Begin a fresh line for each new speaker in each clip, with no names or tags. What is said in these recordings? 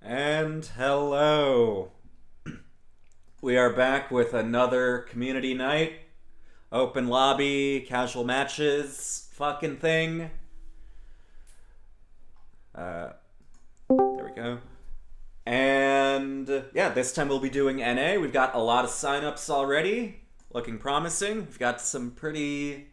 And hello. We are back with another community night. Open lobby, casual matches, fucking thing. There we go. And yeah, this time we'll be doing NA. We've got a lot of signups already. Looking promising. We've got some pretty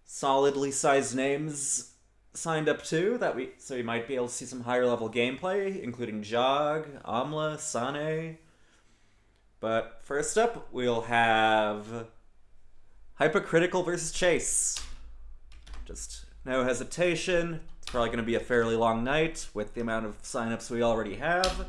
solidly sized names signed up too, so you might be able to see some higher level gameplay, including Jog, Amla, Sane. But first up, we'll have Hypocritical versus Chase. Just no hesitation. It's probably going to be a fairly long night with the amount of signups we already have.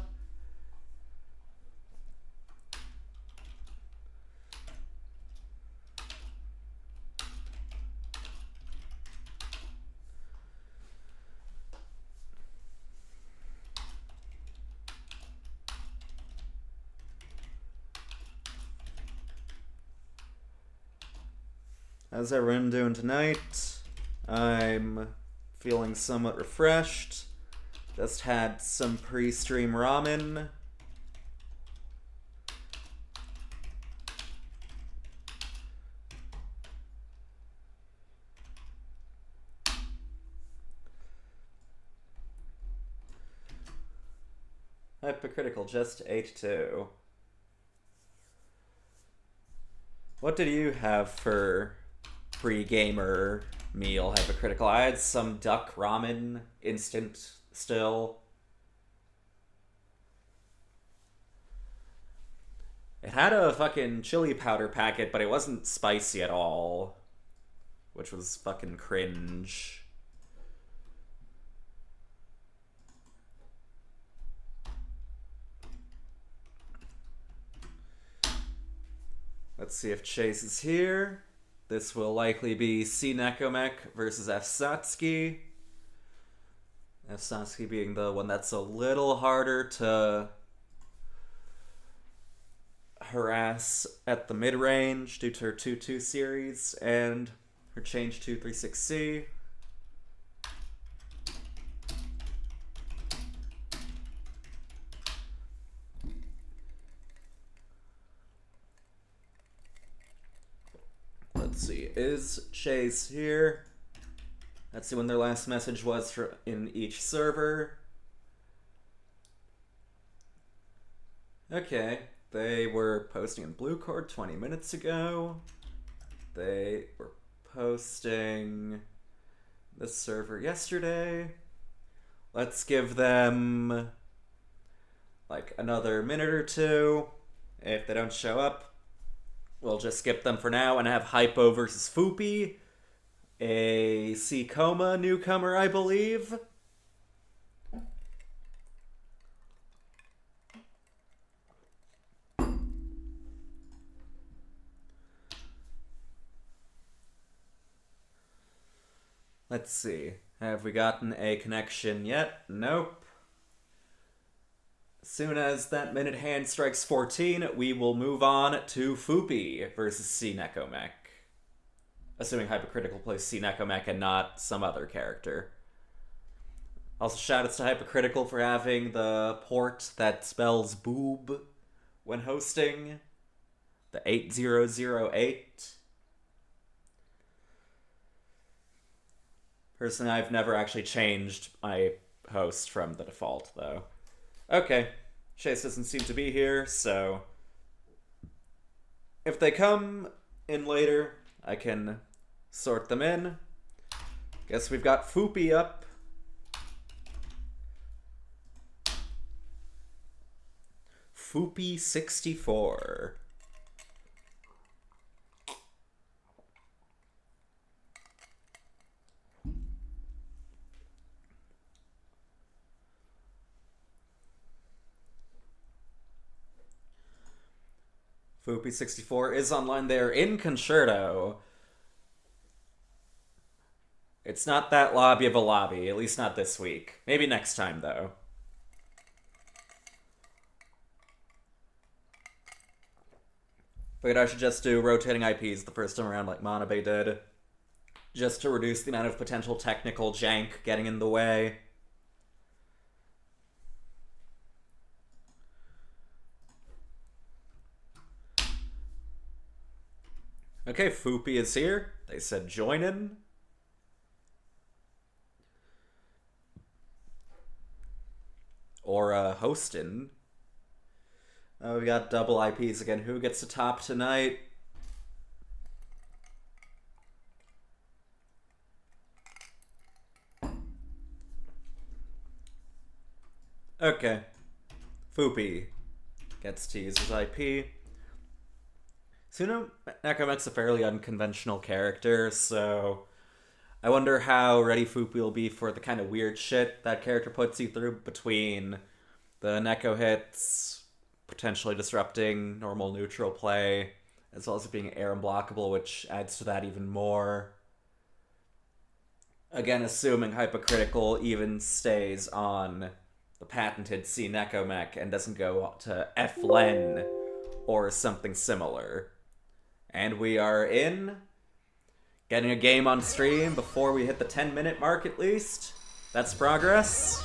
How's everyone doing tonight? I'm feeling somewhat refreshed. Just had some pre-stream ramen. Hypocritical just ate too. What did you have for pre-gamer meal, Hypocritical? I had some duck ramen instant still. It had a fucking chili powder packet, but it wasn't spicy at all, which was fucking cringe. Let's see if Chase is here. This will likely be C Nekomek versus F Satsuki. F Satsuki being the one that's a little harder to harass at the mid-range due to her 2-2 series and her change to 3-6C. Let's see, is Chase here? Let's see when their last message was in each server. Okay, they were posting in Blue Cord 20 minutes ago. They were posting this server yesterday. Let's give them like another minute or two. If they don't show up, we'll just skip them for now and have Hypo versus Foopy, a C-Coma newcomer, I believe. Let's see. Have we gotten a connection yet? Nope. As soon as that minute hand strikes 14, we will move on to Foopy versus C Nekomek. Assuming Hypocritical plays C Nekomek and not some other character. Also, shoutouts to Hypocritical for having the port that spells boob when hosting. The 8008. Personally, I've never actually changed my host from the default, though. Okay, Chase doesn't seem to be here, so if they come in later, I can sort them in. Guess we've got Foopy up. Foopy 64. Foopy 64 is online there in Concerto. It's not that lobby of a lobby, at least not this week. Maybe next time, though. Figured I should just do rotating IPs the first time around like Monabe did. Just to reduce the amount of potential technical jank getting in the way. Okay, Foopy is here. They said join in. Or hostin'. We got double IPs again. Who gets to top tonight? Okay. Foopy gets to use his IP. Suno Nekomek's a fairly unconventional character, so I wonder how ready Foopy will be for the kind of weird shit that character puts you through between the Neko hits, potentially disrupting normal neutral play, as well as it being air unblockable, which adds to that even more. Again, assuming Hypocritical even stays on the patented C Nekomek and doesn't go to F-Len or something similar. And we are in. Getting a game on stream before we hit the 10-minute mark at least. That's progress.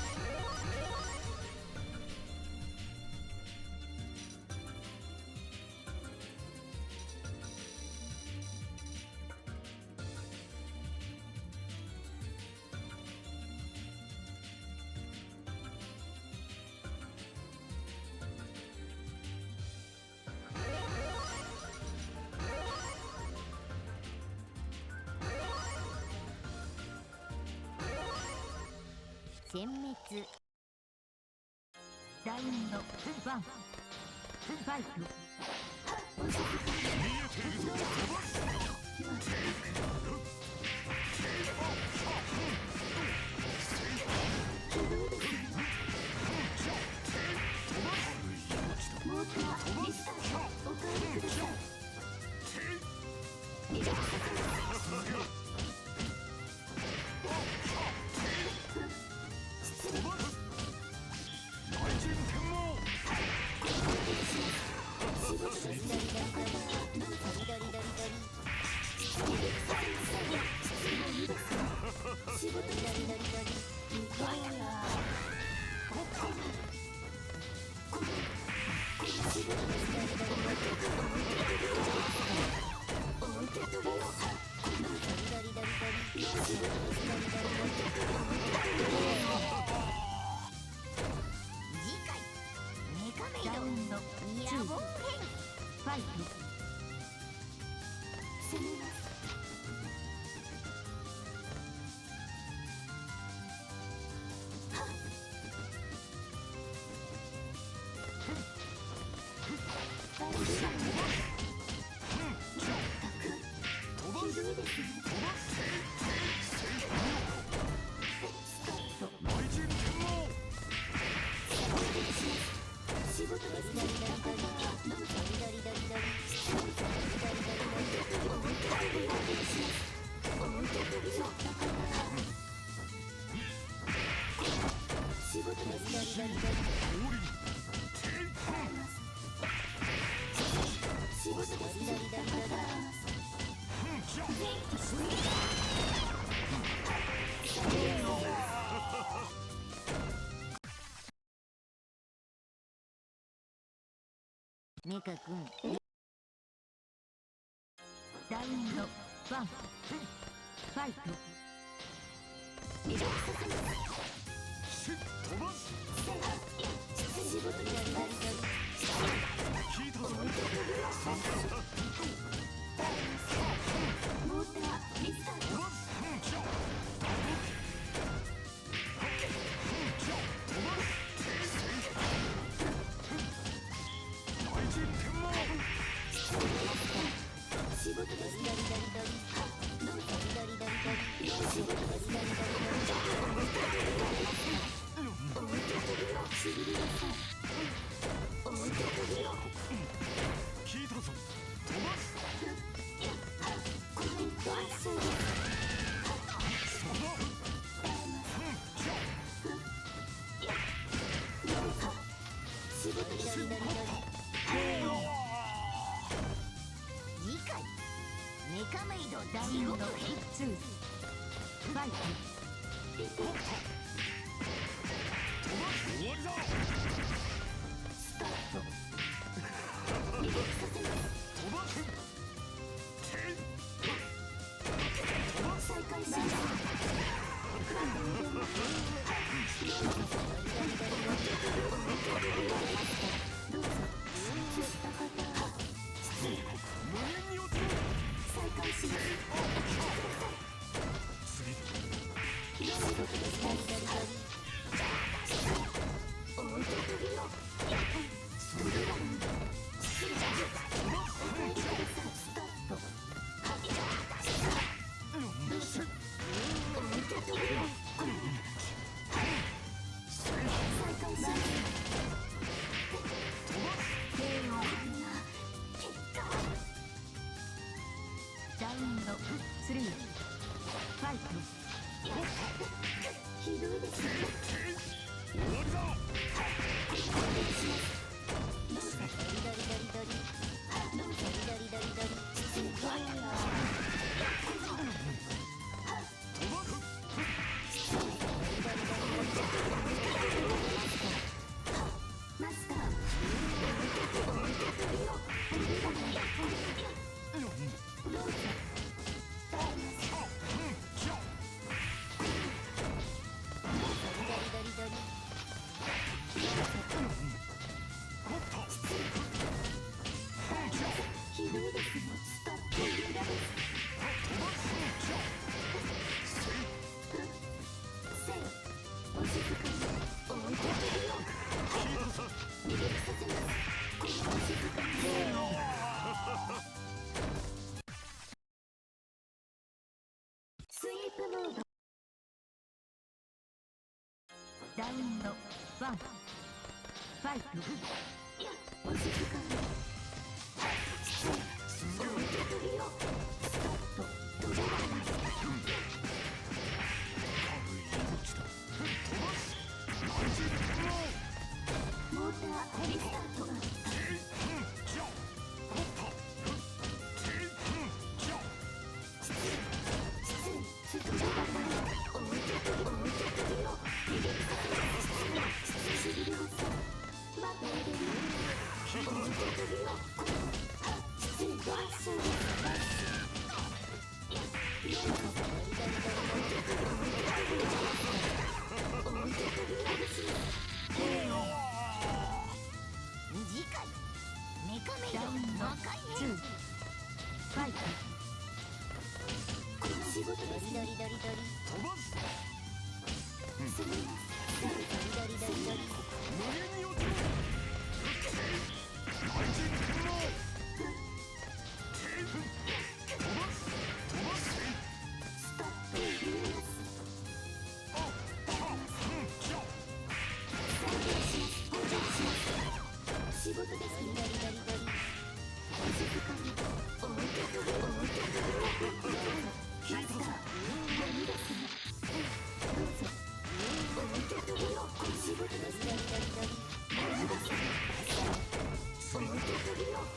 スイープモード。ラウンド1ファイト。お静かに。置いてくるよ。スタート。止まらない。モーターリスタート。仕事です。置いてくるよ。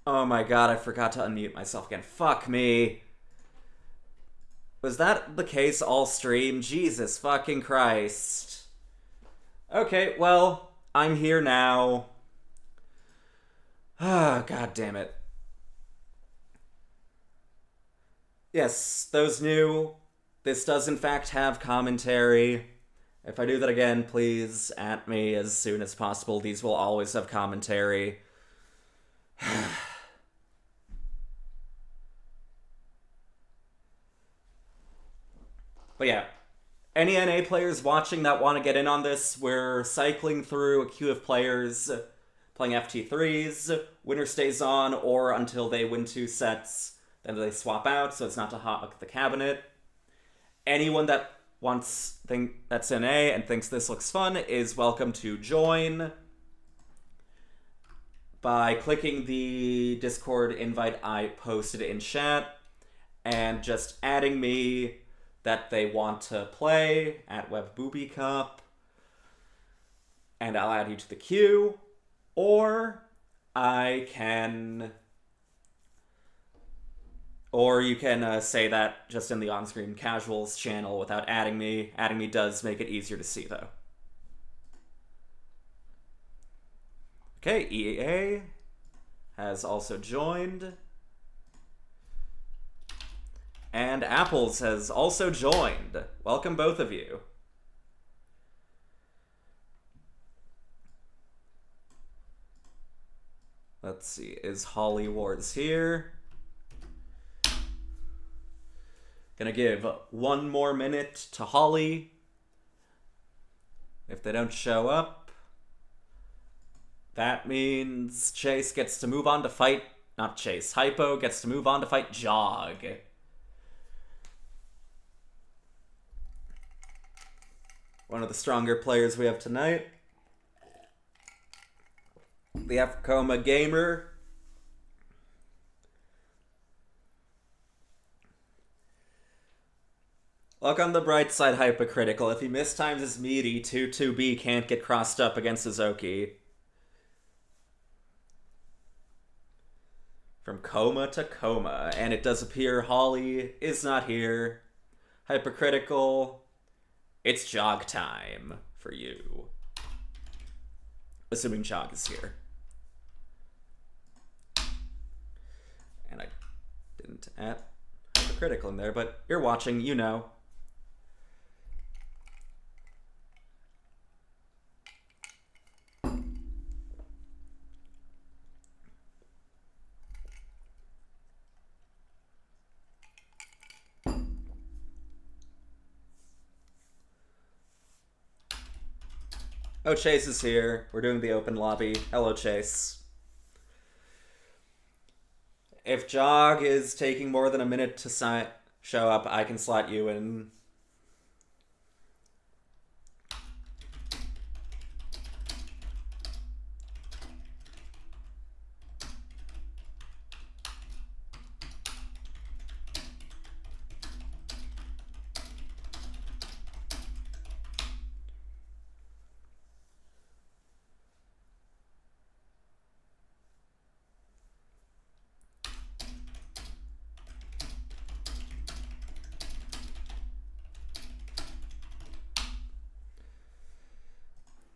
Oh my god, I forgot to unmute myself again. Fuck me. Was that the case all stream? Jesus fucking Christ. Okay, well, I'm here now. Ah, god damn it. Yes, those new. This does in fact have commentary. If I do that again, please at me as soon as possible. These will always have commentary. But yeah, any NA players watching that want to get in on this, we're cycling through a queue of players playing FT3s, winner stays on, or until they win 2 sets, then they swap out, so it's not to hog the cabinet. Anyone that that's NA and thinks this looks fun is welcome to join by clicking the Discord invite I posted in chat and just adding me that they want to play at WebBoobyCup, and I'll add you to the queue, or you can say that just in the on-screen casuals channel without adding me. Adding me does make it easier to see, though. Okay, EA has also joined. And Apples has also joined. Welcome, both of you. Let's see, is Holly Wars here? Gonna give 1 more minute to Holly. If they don't show up, that means Chase gets to move on to fight... Not Chase, Hypo gets to move on to fight Jog. One of the stronger players we have tonight. The Afcoma Gamer. Look on the bright side, Hypocritical. If he mistimes his meaty, 2-2B can't get crossed up against Suzuki. From coma to coma. And it does appear Holly is not here. Hypocritical. It's Jog time for you. Assuming Jog is here. And I didn't add Hypocritical in there, but you're watching, you know. Oh, Chase is here. We're doing the open lobby. Hello, Chase. If Jog is taking more than a minute to show up, I can slot you in.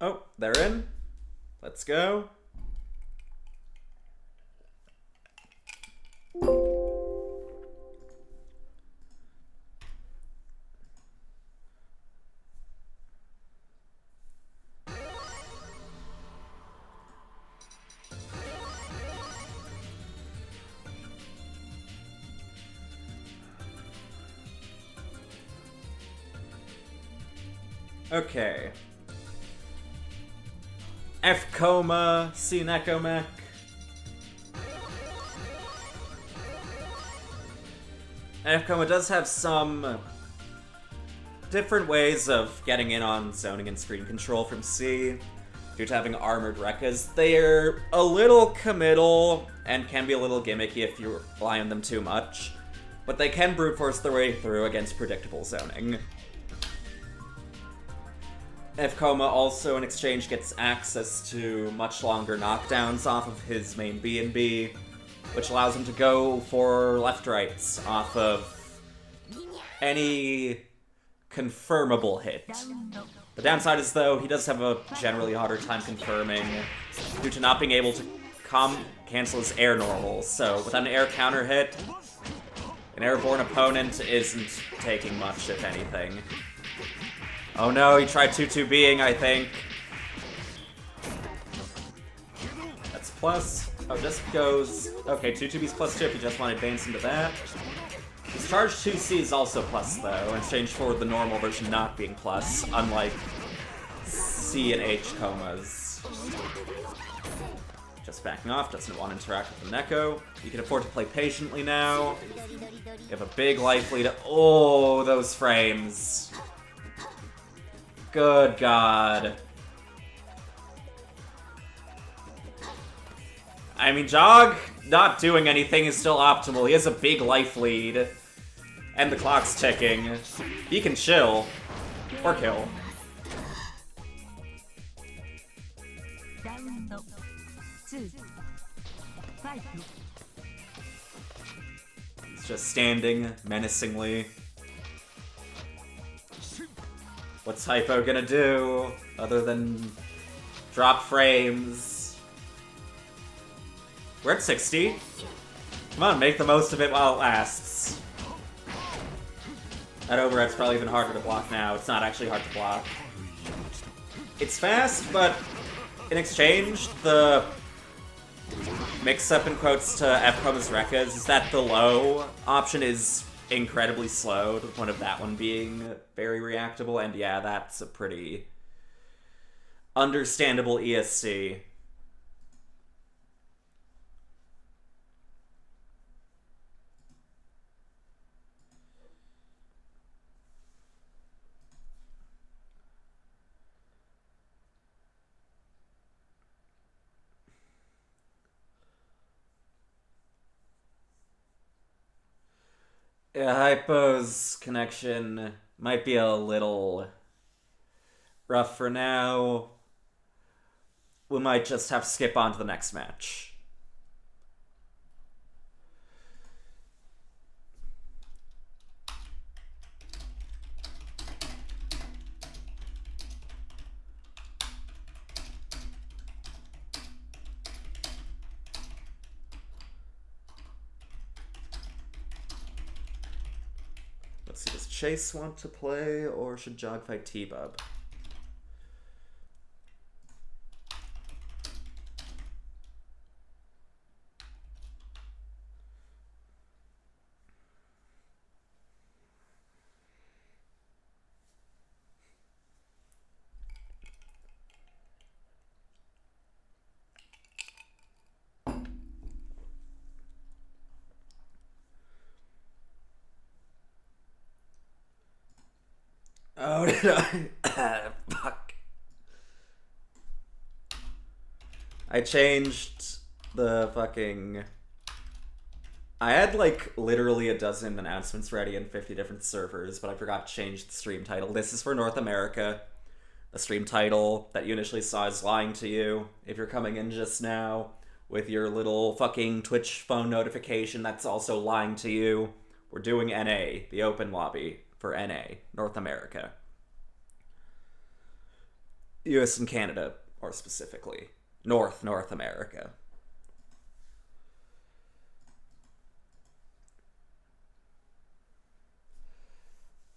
Oh, they're in. Let's go. Okay. F-Coma, C-Necomek. F-Coma does have some different ways of getting in on zoning and screen control from C due to having armored Rekkas. They're a little committal and can be a little gimmicky if you rely on them too much, but they can brute force their way through against predictable zoning. F-Coma also in exchange gets access to much longer knockdowns off of his main B&B, which allows him to go for left-rights off of any confirmable hit. The downside is, though, he does have a generally harder time confirming due to not being able to cancel his air normals, so without an air counter hit, an airborne opponent isn't taking much, if anything. Oh no, he tried 2-2-Bing, I think. That's plus. Oh, just goes... Okay, 2-2-B's plus 2 if you just want to advance into that. His charge 2C is also plus, though, in exchange for the normal version not being plus, unlike C and H comas. Just backing off, doesn't want to interact with the Neko. You can afford to play patiently now. You have a big life lead. Oh, those frames. Good God. I mean, Jog not doing anything is still optimal. He has a big life lead. And the clock's ticking. He can chill. Or kill. He's just standing menacingly. What's Hypo gonna do other than drop frames? We're at 60. Come on, make the most of it while it lasts. That overhead's probably even harder to block now. It's not actually hard to block. It's fast, but in exchange, the mix-up in quotes to F-Coma's Rekkas is that the low option is incredibly slow, to the point of that one being very reactable, and yeah, that's a pretty understandable ESC. Yeah, Hypo's connection might be a little rough for now. We might just have to skip on to the next match. Let's see, does Chase want to play, or should Jog fight T-Bub? Oh, did I? Fuck. I changed the fucking... I had, like, literally a dozen announcements ready in 50 different servers, but I forgot to change the stream title. This is for North America. The stream title that you initially saw is lying to you. If you're coming in just now with your little fucking Twitch phone notification, that's also lying to you. We're doing NA, the open lobby for NA, North America. US and Canada, more specifically. North America.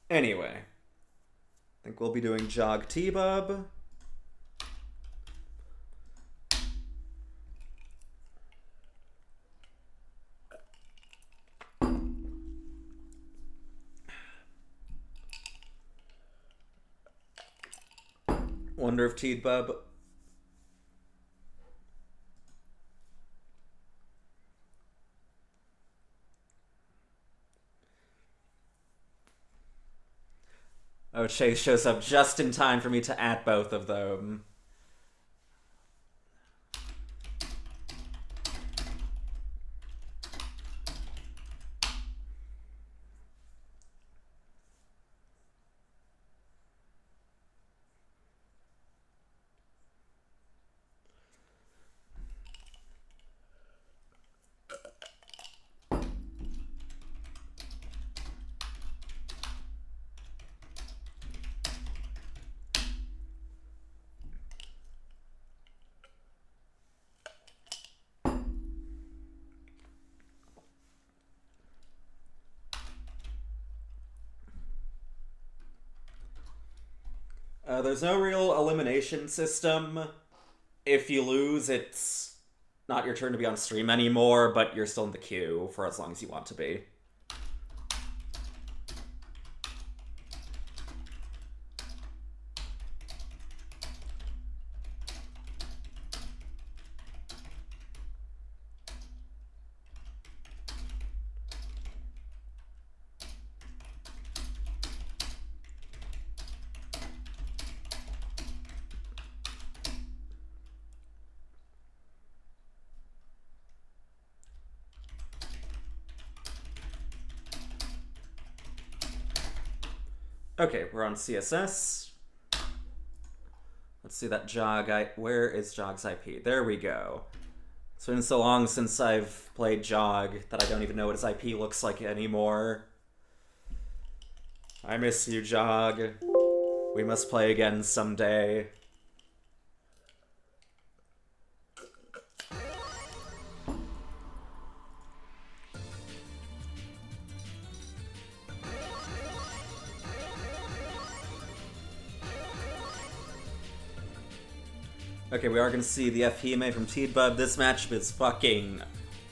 Anyway, I think we'll be doing Jog T-Bub. Wonder if T-Bub... Oh, Chase shows up just in time for me to at both of them. There's no real elimination system. If you lose, it's not your turn to be on stream anymore, but you're still in the queue for as long as you want to be. Okay, we're on CSS. Let's see that Jog. Where is Jog's IP? There we go. It's been so long since I've played Jog that I don't even know what his IP looks like anymore. I miss you, Jog. We must play again someday. Okay, we are going to see the F-Hime from Teedbub. This matchup is fucking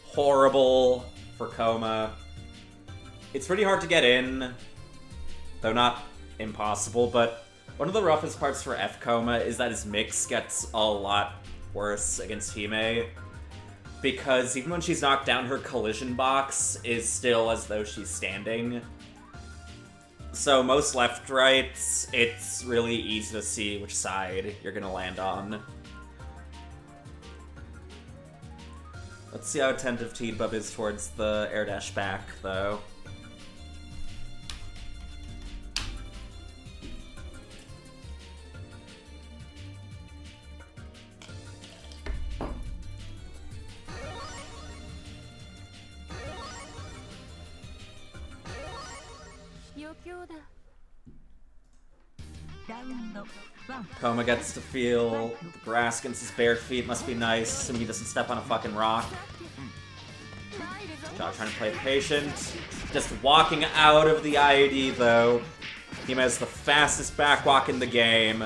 horrible for Coma. It's pretty hard to get in, though not impossible, but one of the roughest parts for F-Coma is that his mix gets a lot worse against Hime, because even when she's knocked down, her collision box is still as though she's standing. So most left-rights, it's really easy to see which side you're going to land on. Let's see how attentive Teedbub is towards the air dash back, though. Coma gets to feel the grass against his bare feet. Must be nice, assuming he doesn't step on a fucking rock. Jog trying to play patient. Just walking out of the IED, though. Hime has the fastest backwalk in the game,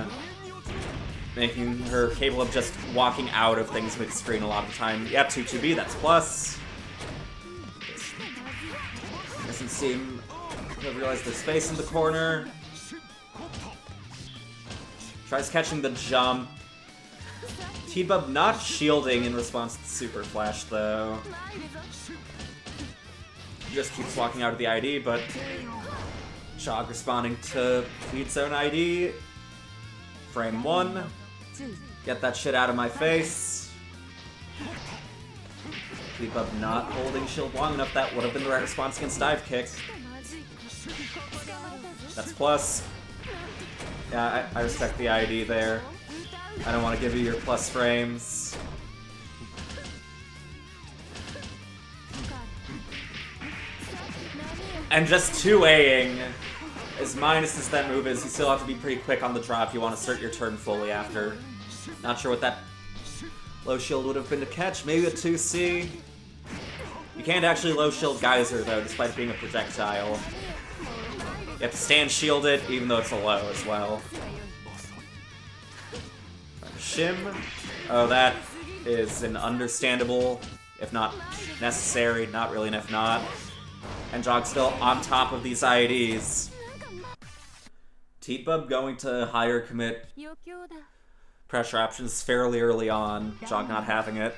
making her capable of just walking out of things mid-screen a lot of the time. Yeah, 2-2B, that's plus. Doesn't seem to have realized there's space in the corner. Tries catching the jump. Teedbub not shielding in response to Super Flash, though. Just keeps walking out of the ID, but Jog responding to Feed Zone ID. Frame 1. Get that shit out of my face. Teedbub not holding shield long enough. That would have been the right response against dive kick. That's plus. Yeah, I respect the ID there. I don't want to give you your plus frames. And just 2Aing, as minus as that move is, you still have to be pretty quick on the draw if you want to start your turn fully after. Not sure what that low shield would have been to catch. Maybe a 2C. You can't actually low shield Geyser, though, despite it being a projectile. You have to stand shield it, even though it's a low as well. Shim. Oh, that is an understandable, if not necessary, not really an if not. And Jog's still on top of these IEDs. Teedbub going to higher commit pressure options fairly early on. Jog not having it.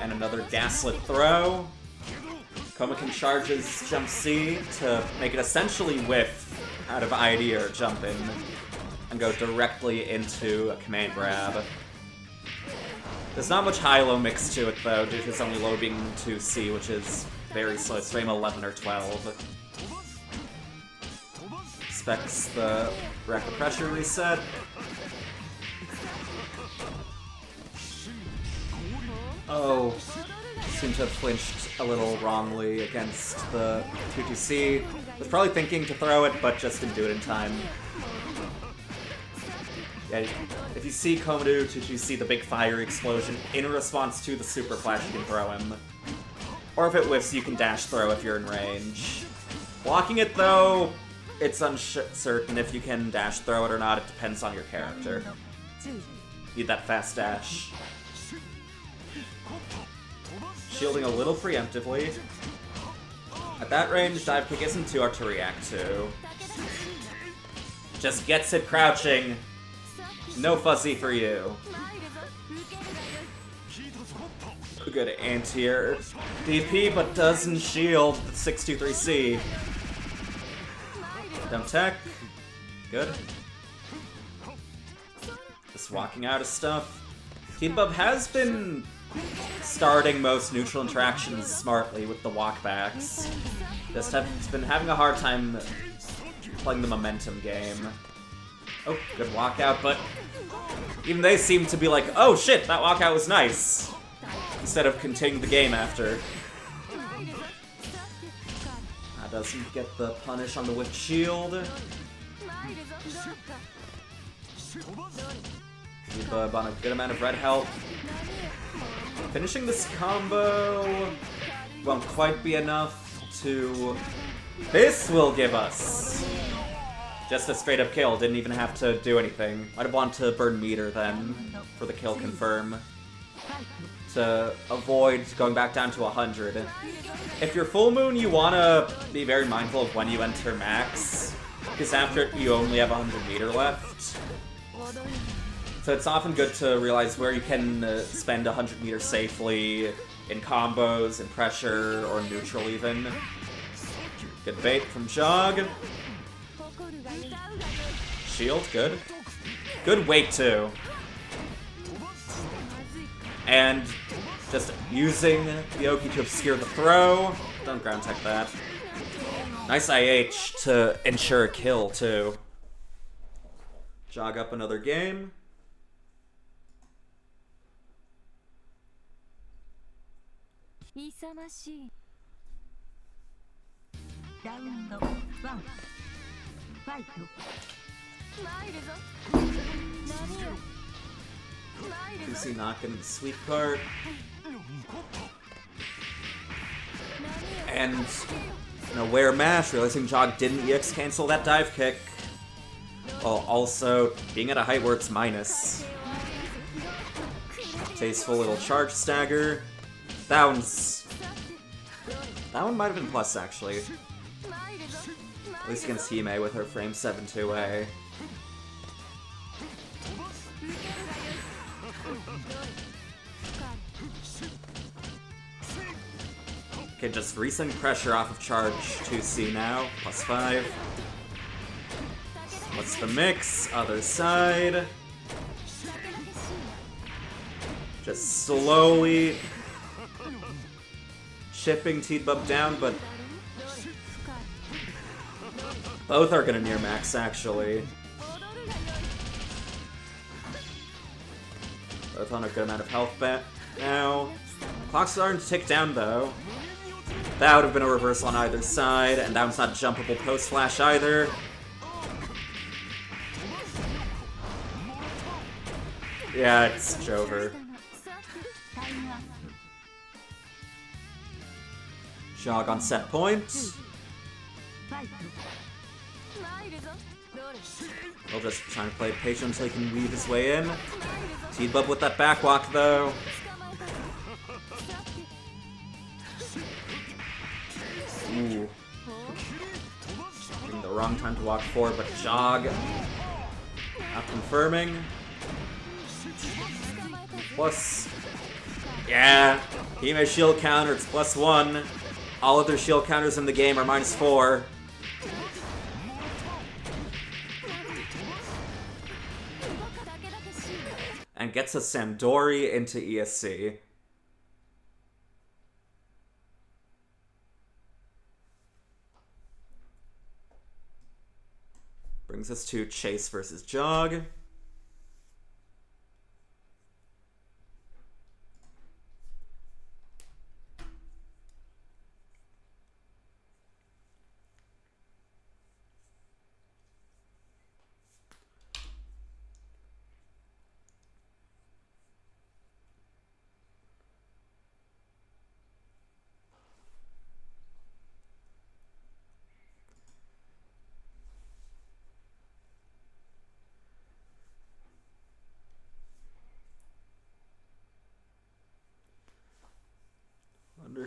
And another gaslit throw. Coma can charge his jump C to make it essentially whiff out of ID or jump in and go directly into a command grab. There's not much high-low mix to it, though, due to its only low being 2C, which is very slow. It's frame 11 or 12. Expects the rapid pressure reset. Oh, seem to have flinched a little wrongly against the 2-2C. Was probably thinking to throw it, but just didn't do it in time. Yeah, if you see Coma do 2-2C, the big fire explosion, in response to the Super Flash, you can throw him. Or if it whiffs, you can dash throw if you're in range. Blocking it, though, it's uncertain if you can dash throw it or not. It depends on your character. Need that fast dash. Shielding a little preemptively. At that range, dive kick isn't too hard to react to. Just gets it crouching. No fuzzy for you. Good anti-air DP, but doesn't shield the 623C. Don't tech. Good. Just walking out of stuff. T-Bub has been starting most neutral interactions smartly with the walkbacks. Just has been having a hard time playing the momentum game. Oh, good walkout, but even they seem to be like, oh shit, that walkout was nice, instead of continuing the game after. That doesn't get the punish on the whip shield. T-Bub on a good amount of red health. Finishing this combo won't quite be enough to... This will give us just a straight up kill. Didn't even have to do anything. Might have wanted to burn meter then for the kill confirm to avoid going back down to 100. If you're full moon, you want to be very mindful of when you enter max, because after it you only have 100 meter left. So it's often good to realize where you can spend 100 meters safely in combos, in pressure, or neutral even. Good bait from Jog. Shield, good. Good weight too. And just using the Oki to obscure the throw. Don't ground tech that. Nice IH to ensure a kill too. Jog up another game. Lucy knocking the sweep card. And an aware mash, realizing Jog didn't EX cancel that dive kick. While also being at a height where it's minus. Tasteful little charge stagger. That one might have been plus, actually. At least against Hime with her frame 7-2A. Okay, just recent pressure off of charge 2C now. Plus 5. What's the mix? Other side. Just slowly chipping T-Bub down, but both are gonna near max, actually. Both on a good amount of health bet now. Clock's starting to tick down, though. That would have been a reversal on either side, and that one's not jumpable post-flash either. Yeah, it's Jover. Jog on set point. He'll just try to play patient until he can weave his way in. T-Bub with that backwalk, though. Ooh. Getting the wrong time to walk forward, but Jog not confirming. Plus, yeah, Hime shield counter, it's +1. All other shield counters in the game are -4. And gets a Sandori into ESC. Brings us to Chase versus Jog.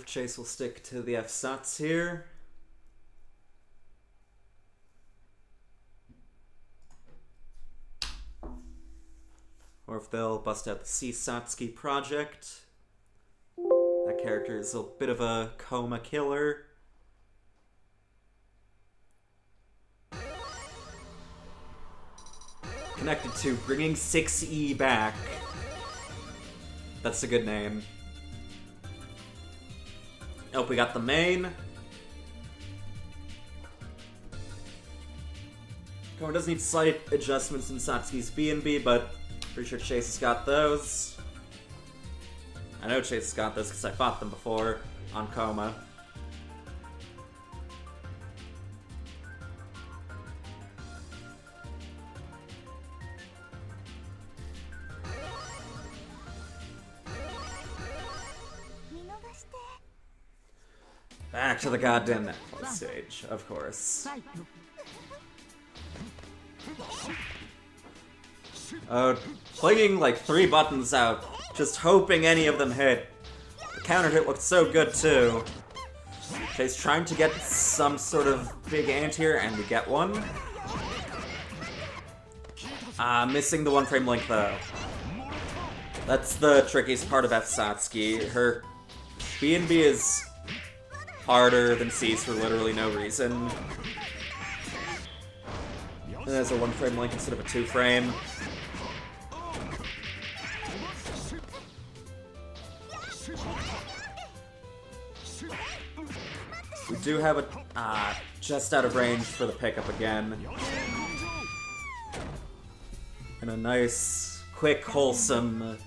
Chase will stick to the F-Sats here. Or if they'll bust out the C-Satsuki project. That character is a bit of a coma killer. Connected to bringing 6E back. That's a good name. Oh, we got the main. Coma does need slight adjustments in Satsuki's B&B, but pretty sure Chase has got those. I know Chase has got those because I fought them before on Coma. Back to the goddamn Netflix stage, of course. Flinging like 3 buttons out, just hoping any of them hit. The counter hit looked so good too. Chase trying to get some sort of big anti-here, and we get one. Missing the 1-frame link though. That's the trickiest part of F-Satsuki. Her B&B is harder than C's for literally no reason. And there's a 1-frame link instead of a 2-frame. We do have a just out of range for the pickup again. And a nice, quick, wholesome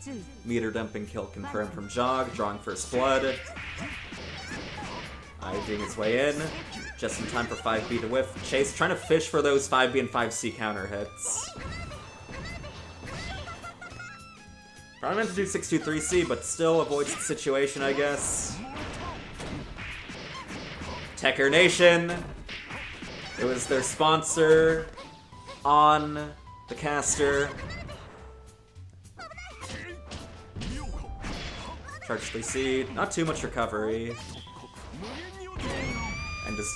meter dumping kill confirmed from Jog, drawing first blood. IVing his way in, just in time for 5B to whiff. Chase trying to fish for those 5B and 5C counter hits. Probably meant to do 6-2-3C, but still avoids the situation, I guess. Tekker Nation. It was their sponsor on the caster. Charge 3C, not too much recovery. And just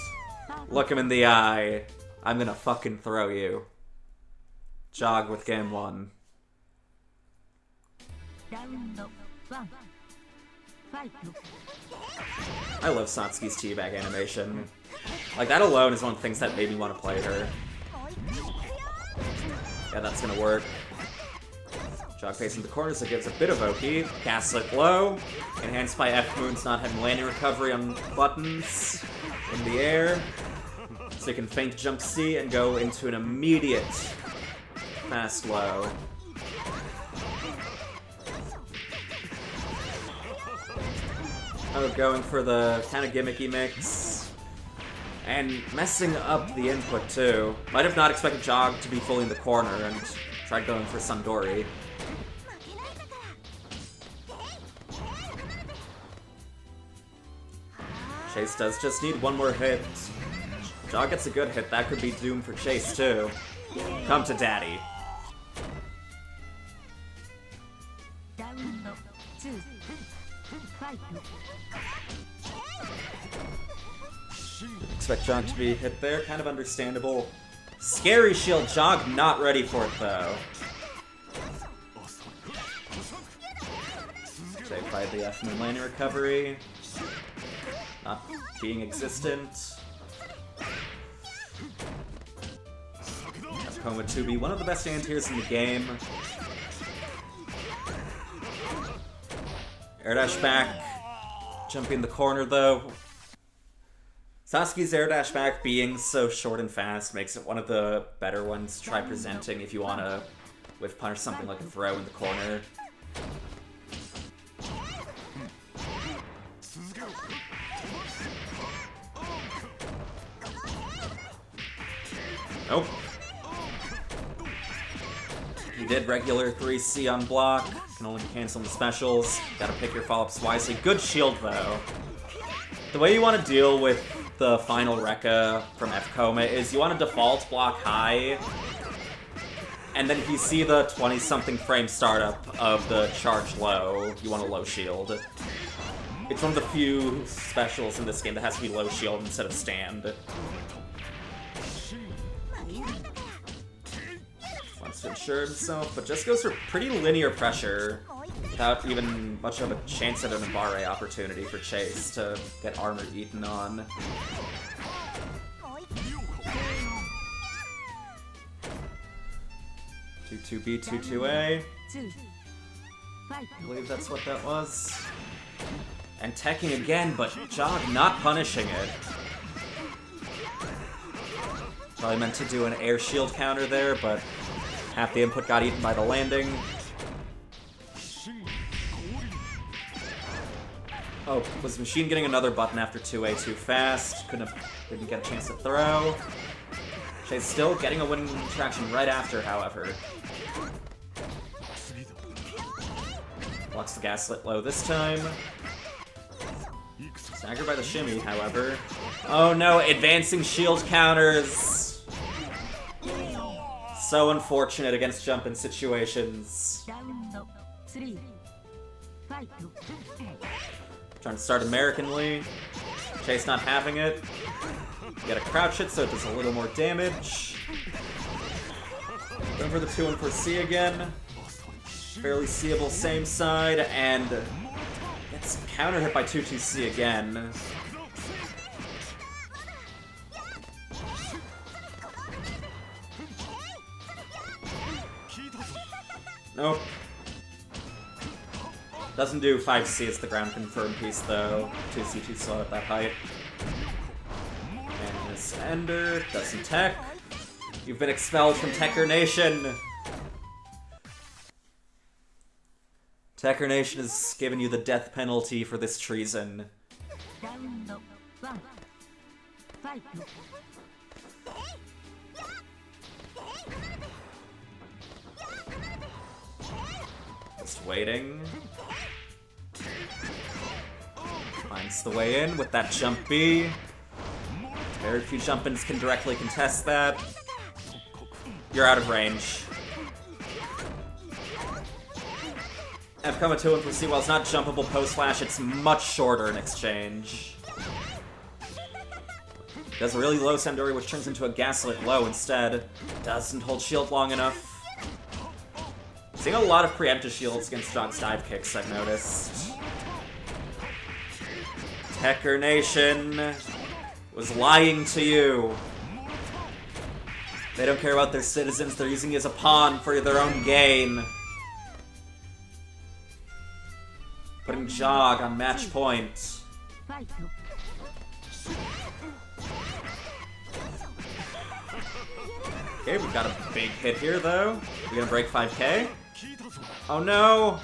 look him in the eye. I'm gonna fucking throw you. Jog with game 1. I love Satsuki's teabag animation. Like, that alone is one of the things that made me want to play her. Yeah, that's gonna work. Jog facing the corner, so it gives a bit of Oki. Gaslit low. Enhanced by F-Moons not having landing recovery on buttons in the air. So you can feint jump C and go into an immediate fast low. Oh, going for the kind of gimmicky mix. And messing up the input too. Might have not expected Jog to be fully in the corner and tried going for Sundori. Chase does just need one more hit. Jog gets a good hit, that could be doom for Chase too. Come to daddy. Expect Jog to be hit there, kind of understandable. Scary shield, Jog not ready for it though. Saved by the F-Moon landing recovery. Not being existent. Coma 2B, one of the best anti-heroes in the game. Air dash back. Jumping the corner though. Satsuki's air dash back being so short and fast makes it one of the better ones to try presenting if you want to whiff punish something like a throw in the corner. Nope. You did regular 3C on block. Can only cancel the specials. Gotta pick your follow-ups wisely. Good shield, though. The way you want to deal with the final Rekka from F-Coma is you want to default block high, and then if you see the 20-something frame startup of the charge low, you want a low shield. It's one of the few specials in this game that has to be low shield instead of stand. Wants to ensure himself, but just goes for pretty linear pressure without even much of a chance at an Nabare opportunity for Chase to get armor eaten on. 2-2B, 2-2A. I believe that's what that was. And teching again, but Jog not punishing it. Probably meant to do an air shield counter there, but half the input got eaten by the landing. Oh, was Machine getting another button after 2A too fast? Didn't get a chance to throw. Chase still getting a winning traction right after, however. Blocks the gaslit low this time. Staggered by the shimmy, however. Oh no, advancing shield counters! So unfortunate against jump in situations. Trying to start Americanly. Chase not having it. You gotta crouch it so it does a little more damage. Going for the 2-1-4C again. Fairly seeable same side, and gets counter hit by 2-2C again. Nope. Doesn't do 5C as the ground confirm piece though. 2C too slow at that height. And this Ender doesn't tech. You've been expelled from Tekker Nation! Tekker Nation has given you the death penalty for this treason. Just waiting. Finds the way in with that jump B. Very few jump-ins can directly contest that. You're out of range. Fcomma 2-1-4C, while it's not jumpable post-flash, it's much shorter in exchange. Does a really low Sandori, which turns into a gaslit low instead. Doesn't hold shield long enough. Seeing a lot of preemptive shields against Jog's dive kicks, I've noticed. Tekker Nation was lying to you. They don't care about their citizens, they're using you as a pawn for their own gain. Putting Jog on match point. Okay, we've got a big hit here, though. We gonna break 5K? Oh no!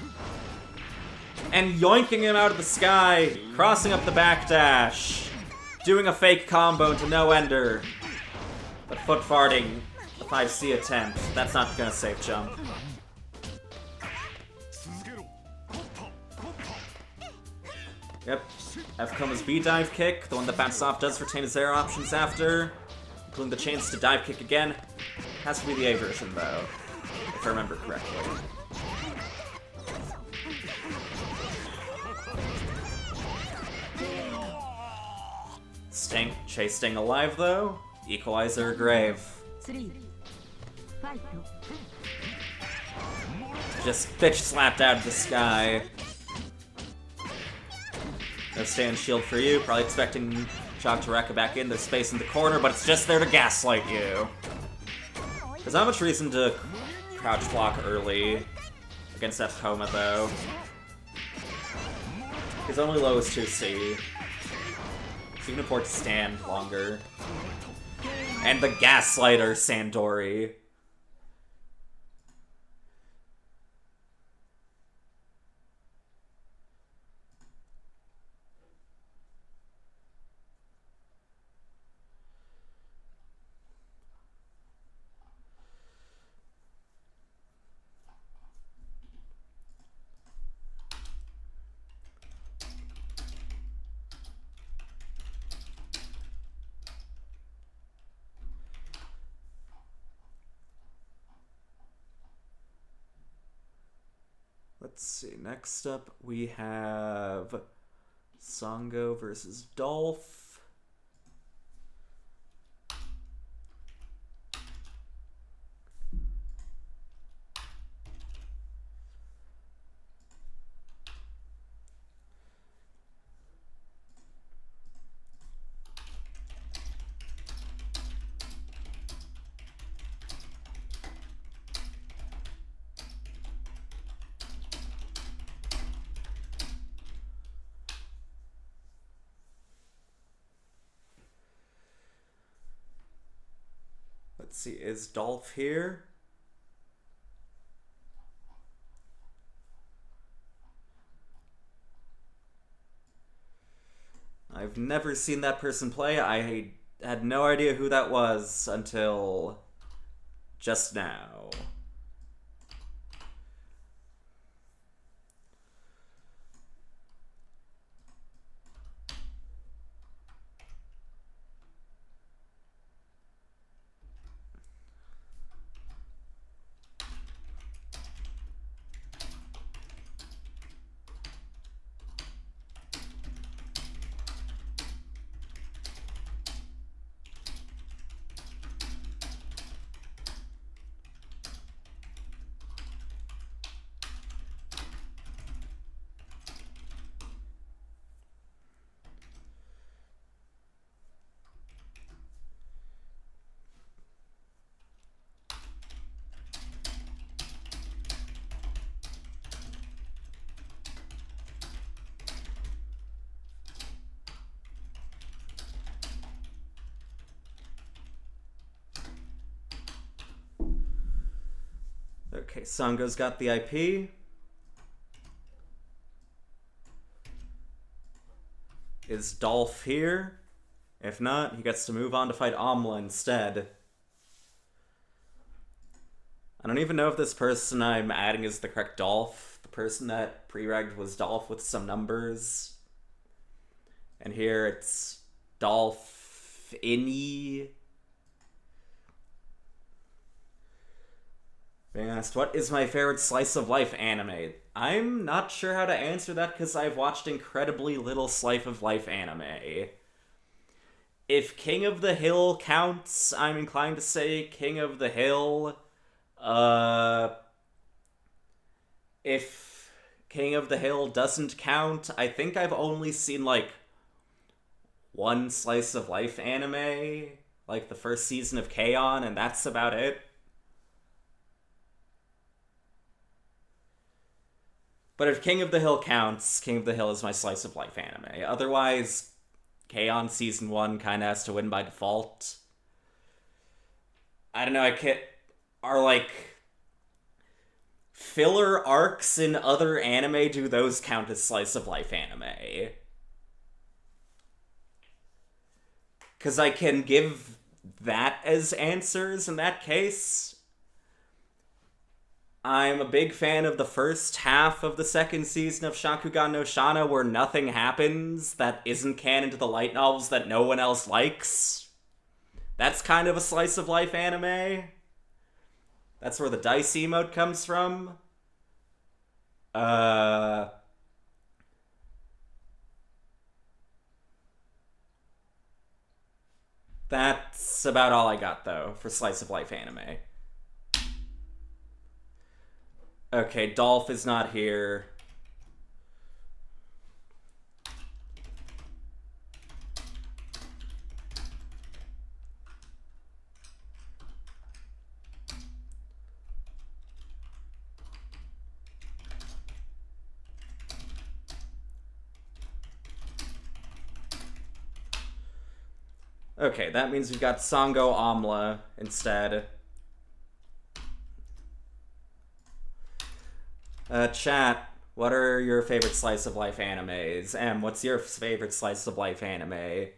And yoinking him out of the sky, crossing up the backdash, doing a fake combo into no ender. But foot farting the 5C attempt. That's not gonna save jump. Yep, Fcomma's B-dive kick, the one that bounces off, does retain his air options after, including the chance to dive kick again. Has to be the A version, though, if I remember correctly. Chase staying alive, though. Equalizer grave. Just bitch slapped out of the sky. No stand shield for you, probably expecting Jog to Rekka back in. There's space in the corner, but it's just there to gaslight you. There's not much reason to crouch block early against Fcomma, though. His only low is 2C. So you can afford to stand longer. And the Gaslighter Sandori. Let's see, next up we have Sango versus Dolph. Let's see, is Dolph here? I've never seen that person play. I had no idea who that was until just now. Okay, Sango's got the IP. Is Dolph here? If not, he gets to move on to fight Amla instead. I don't even know if this person I'm adding is the correct Dolph. The person that pre-regged was Dolph with some numbers. And here it's Dolph Inni. Being asked, what is my favorite slice of life anime? I'm not sure how to answer that because I've watched incredibly little slice of life anime. If King of the Hill counts, I'm inclined to say King of the Hill. If King of the Hill doesn't count, I think I've only seen like one slice of life anime, like the first season of K-On!, and that's about it. But if King of the Hill counts, King of the Hill is my slice of life anime. Otherwise, K-On! Season 1 kind of has to win by default. I don't know, are like filler arcs in other anime, do those count as slice of life anime? Because I can give that as answers in that case. I'm a big fan of the first half of the second season of Shakugan no Shana, where nothing happens that isn't canon to the light novels that no one else likes. That's kind of a slice of life anime. That's where the dice emote comes from. That's about all I got, though, for slice of life anime. Okay, Dolph is not here. Okay, that means we've got Sango Amla instead. Chat, what are your favorite slice of life animes? What's your favorite slice of life anime?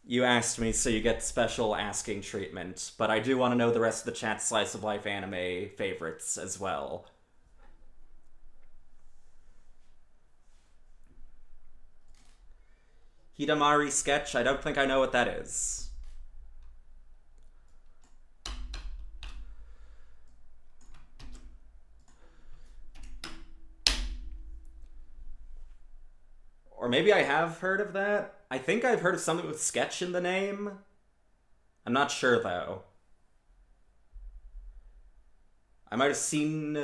You asked me, so you get special asking treatment, but I do want to know the rest of the chat's slice of life anime favorites as well. Hidamari sketch? I don't think I know what that is. Or Or maybe I have heard of that. I think I've heard of something with sketch in the name. I'm not sure, though. I might have seen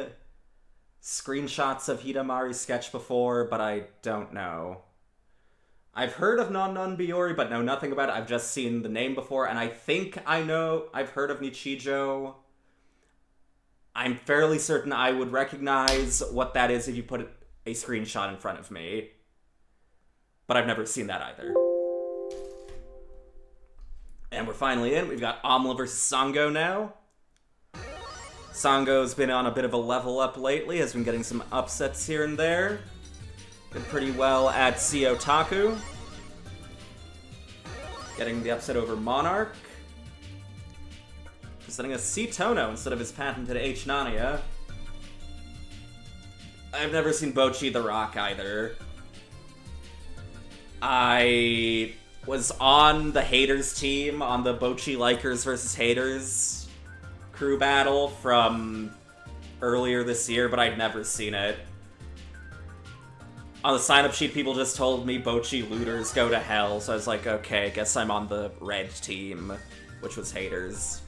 screenshots of Hidamari's sketch before, but I don't know. I've heard of Non Non Biori, but know nothing about it. I've just seen the name before, and I think I've heard of Nichijo. I'm fairly certain I would recognize what that is if you put a screenshot in front of me. But I've never seen that either. And we're finally in. We've got Amla versus Sango now. Sango's been on a bit of a level up lately, has been getting some upsets here and there. Did pretty well at Seotaku. Getting the upset over Monarch. Presenting a C-Tono instead of his patented H-Nania. I've never seen Bocchi the Rock either. I was on the Haters team on the Bocchi Likers versus Haters crew battle from earlier this year, but I'd never seen it. On the sign-up sheet, people just told me Bocchi looters go to hell, so I was like, okay, guess I'm on the red team, which was Haters.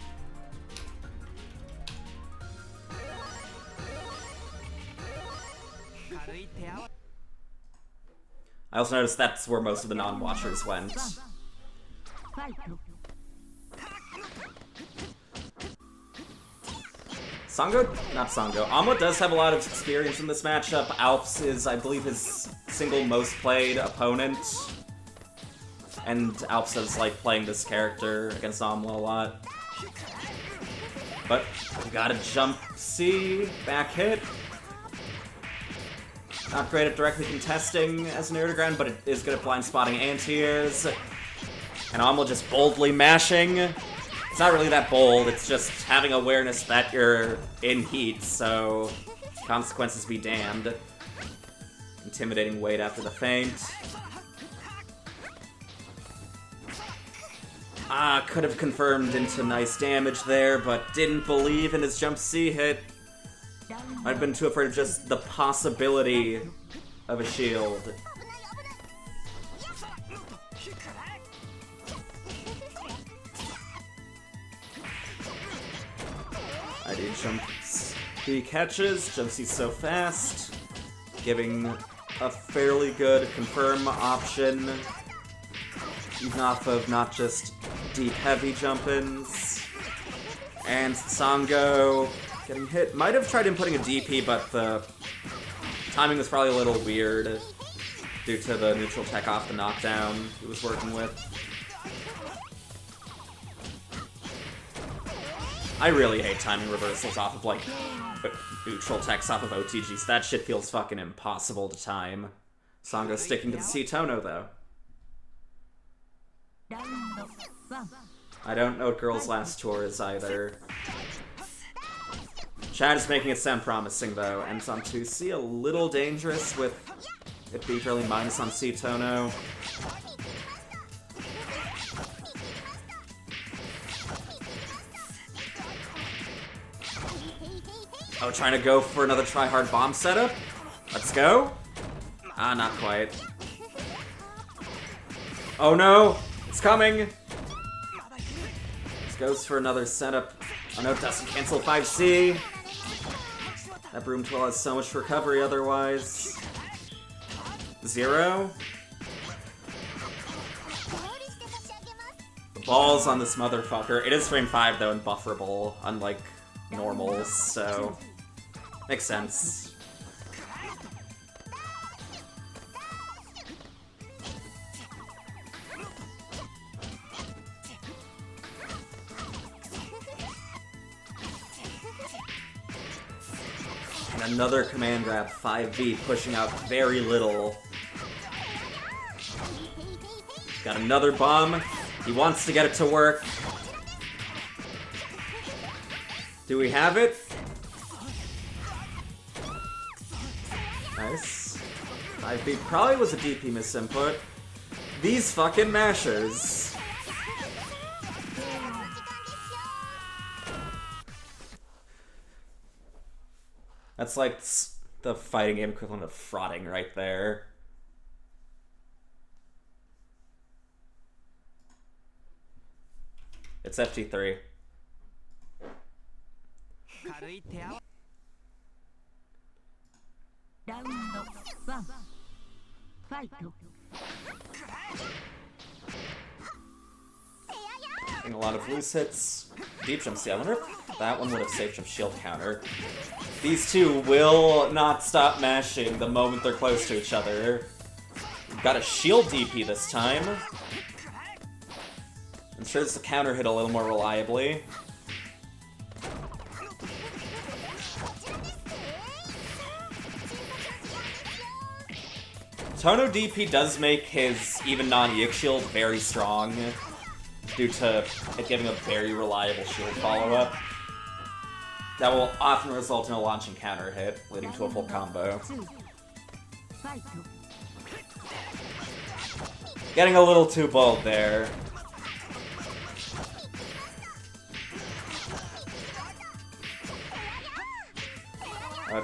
I also noticed that's where most of the non-watchers went. Amla does have a lot of experience in this matchup. Alps is, I believe, his single most played opponent. And Alps does like playing this character against Amla a lot. But we got a jump C, back hit. Not great at directly contesting as an air to ground, but it is good at blind spotting anti-airs. And Amla just boldly mashing. It's not really that bold, it's just having awareness that you're in heat, so consequences be damned. Intimidating weight after the feint. Could have confirmed into nice damage there, but didn't believe in his jump C hit. I've been too afraid of just the possibility of a shield. I do jumps. He catches, jump C's so fast, giving a fairly good confirm option, even off of not just deep heavy jump-ins. And Sango getting hit. Might have tried inputting a DP, but the timing was probably a little weird due to the neutral tech off the knockdown he was working with. I really hate timing reversals off of, like, neutral techs off of OTGs. That shit feels fucking impossible to time. Sango sticking to the C-Tono, though. I don't know what Girl's Last Tour is either. Chad is making it sound promising, though. Ends on 2C, a little dangerous with it being fairly minus on C-Tono. Oh, trying to go for another try-hard bomb setup? Let's go. Not quite. Oh no! It's coming! This goes for another setup. Oh no, it doesn't cancel 5C. That Broom Twirl has so much recovery otherwise. 0. The balls on this motherfucker. It is frame 5 though and bufferable, unlike normals, so makes sense. And another command grab, 5V, pushing out very little. Got another bomb. He wants to get it to work. Do we have it? Nice. 5V probably was a DP misinput. These fucking mashers. That's like the fighting game equivalent of frauding right there. It's FT3.
Round 1 Fight.
Getting a lot of loose hits. Deep jump C. I wonder if that one would have safe jump shield counter. These two will not stop mashing the moment they're close to each other. We've got a shield DP this time. Ensures the counter hit a little more reliably. Tono DP does make his even non-EX shield very strong, due to it giving a very reliable shield follow-up. That will often result in a launching counter hit, leading to a full combo. Getting a little too bold there.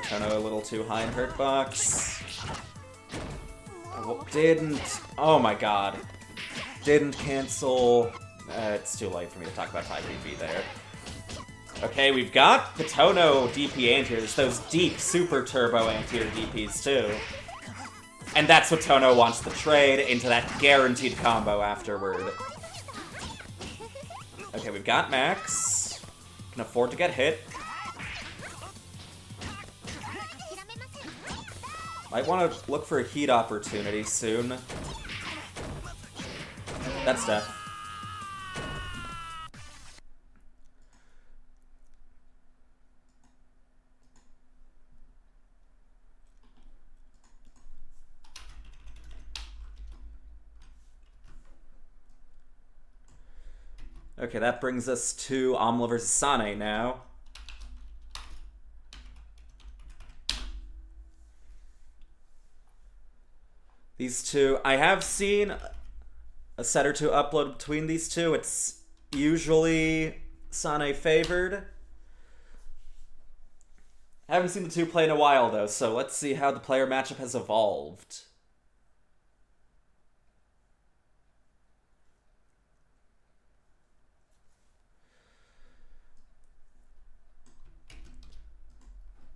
Tono a little too high in hurt box. Didn't... Oh my god. Didn't cancel... it's too late for me to talk about 5DP there. Okay, we've got the Tono DP anti-airs, those deep super turbo anti-air DPs too. And that's what Tono wants to trade into that guaranteed combo afterward. Okay, we've got Max. Can afford to get hit. Might want to look for a heat opportunity soon. That's death. Okay, that brings us to Amla vs. Sane now. These two, I have seen a set or two upload between these two. It's usually Sane favored. I haven't seen the two play in a while though, so let's see how the player matchup has evolved.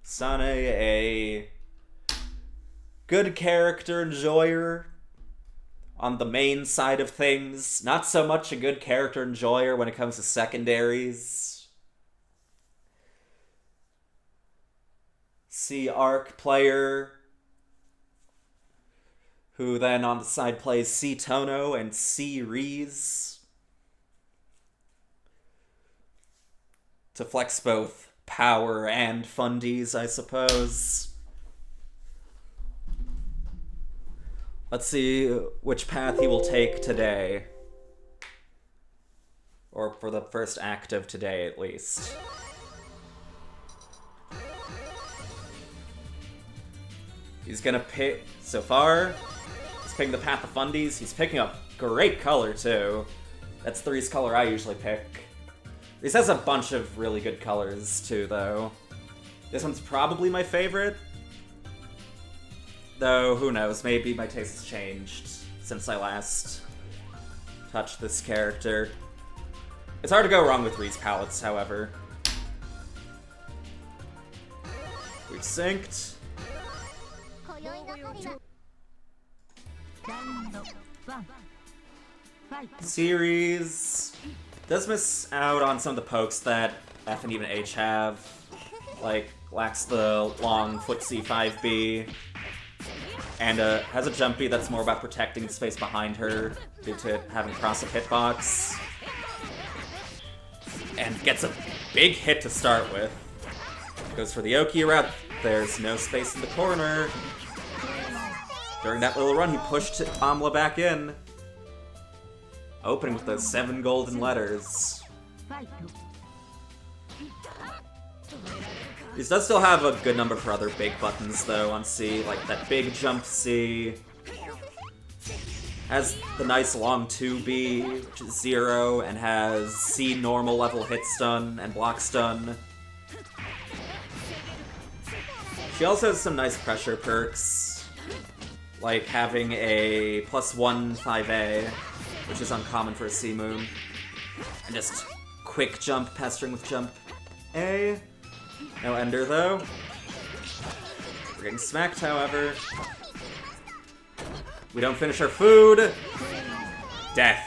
Sane, a good character enjoyer on the main side of things. Not so much a good character enjoyer when it comes to secondaries. C arc player, who then on the side plays C Tono and C Rees to flex both power and fundies, I suppose. Let's see which path he will take today. Or for the first act of today, at least. He's gonna pick... So far, he's picking the path of fundies. He's picking a great color, too. That's Three's color I usually pick. This has a bunch of really good colors, too, though. This one's probably my favorite. Though, who knows, maybe my taste has changed since I last touched this character. It's hard to go wrong with Reese palettes, however. We've synced. Series does miss out on some of the pokes that F and even H have. Like, lacks the long footsie 5B. And has a jump B that's more about protecting the space behind her due to having cross-up hitbox. And gets a big hit to start with. Goes for the Oki route. There's no space in the corner. During that little run, he pushed Amla back in. Opening with those 7 golden letters. This does still have a good number for other big buttons, though, on C, like that big jump C. Has the nice long 2B, which is 0, and has C normal level hit stun and block stun. She also has some nice pressure perks, like having a +1 5A, which is uncommon for a C moon, and just quick jump, pestering with jump A. No ender, though. We're getting smacked, however. We don't finish our food. Death.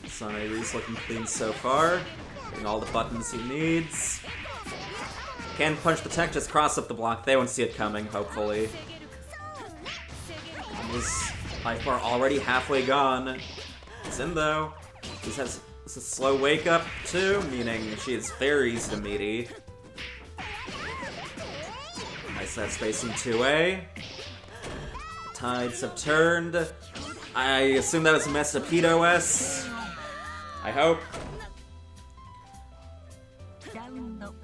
Sonary's looking clean so far. Getting all the buttons he needs. Can punch the tech, just cross up the block. They won't see it coming, hopefully. His life bar already halfway gone. It's in, though. He has a slow wake up, too, meaning she is very easy to meaty. Nice that spacing 2A. The tides have turned. I assume that was a messed up Heat OS. I hope.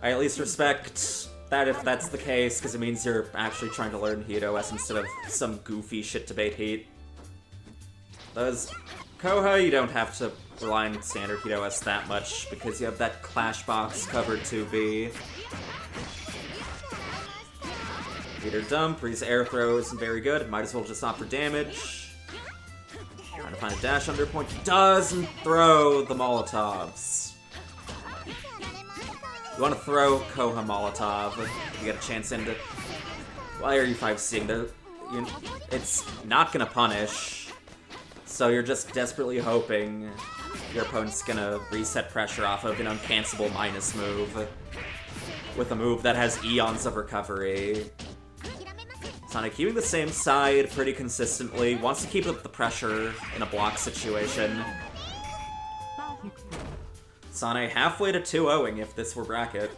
I at least respect that if that's the case, because it means you're actually trying to learn Heat OS instead of some goofy shit debate Heat. Those Koha, you don't have to rely on standard Heat OS that much, because you have that Clash box covered 2B. Meter dump, Ree's air throw isn't very good, might as well just opt for damage. Trying to find a dash under point, doesn't throw the Molotovs. You want to throw Koha Molotov if you get a chance into... Why are you 5C'ing? It's not gonna punish, so you're just desperately hoping your opponent's gonna reset pressure off of an uncancelable minus move with a move that has eons of recovery. Sonic keeping the same side pretty consistently, wants to keep up the pressure in a block situation. Sane halfway to 2-0ing if this were bracket.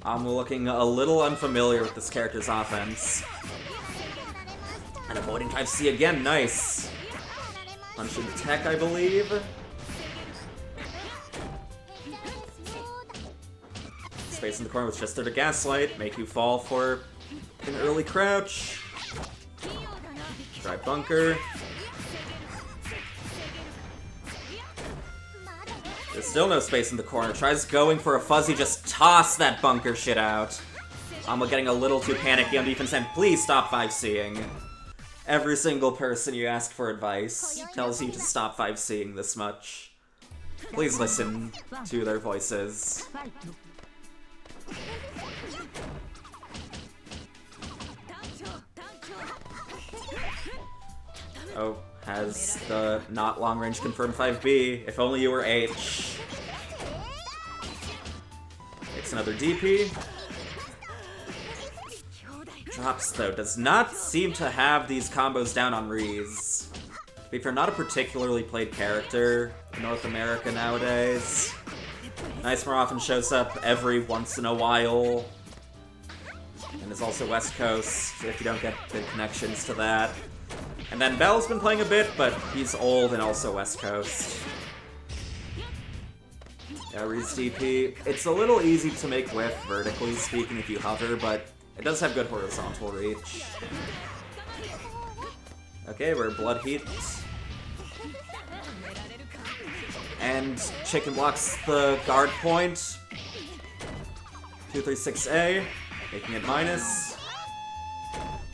I'm looking a little unfamiliar with this character's offense. And avoiding 5C again, nice. Punching tech, I believe. Space in the corner was just there to gaslight, make you fall for an early crouch. Try bunker. There's still no space in the corner. Tries going for a fuzzy, just toss that bunker shit out. I'm getting a little too panicky on defense end. Please stop 5C'ing. Every single person you ask for advice tells you to stop 5C'ing this much. Please listen to their voices. Oh, has the not long range confirmed 5B. If only you were H. Makes another DP. Drops, though. Does not seem to have these combos down on Rees. If you're not a particularly played character in North America nowadays, Nice more often shows up every once in a while. And is also West Coast, if you don't get good connections to that. And then Bell's been playing a bit, but he's old and also West Coast. Yeah, Reed's DP. It's a little easy to make whiff, vertically speaking, if you hover, but it does have good horizontal reach. Okay, we're Blood Heat. And Chicken blocks the guard point. 236A, making it minus.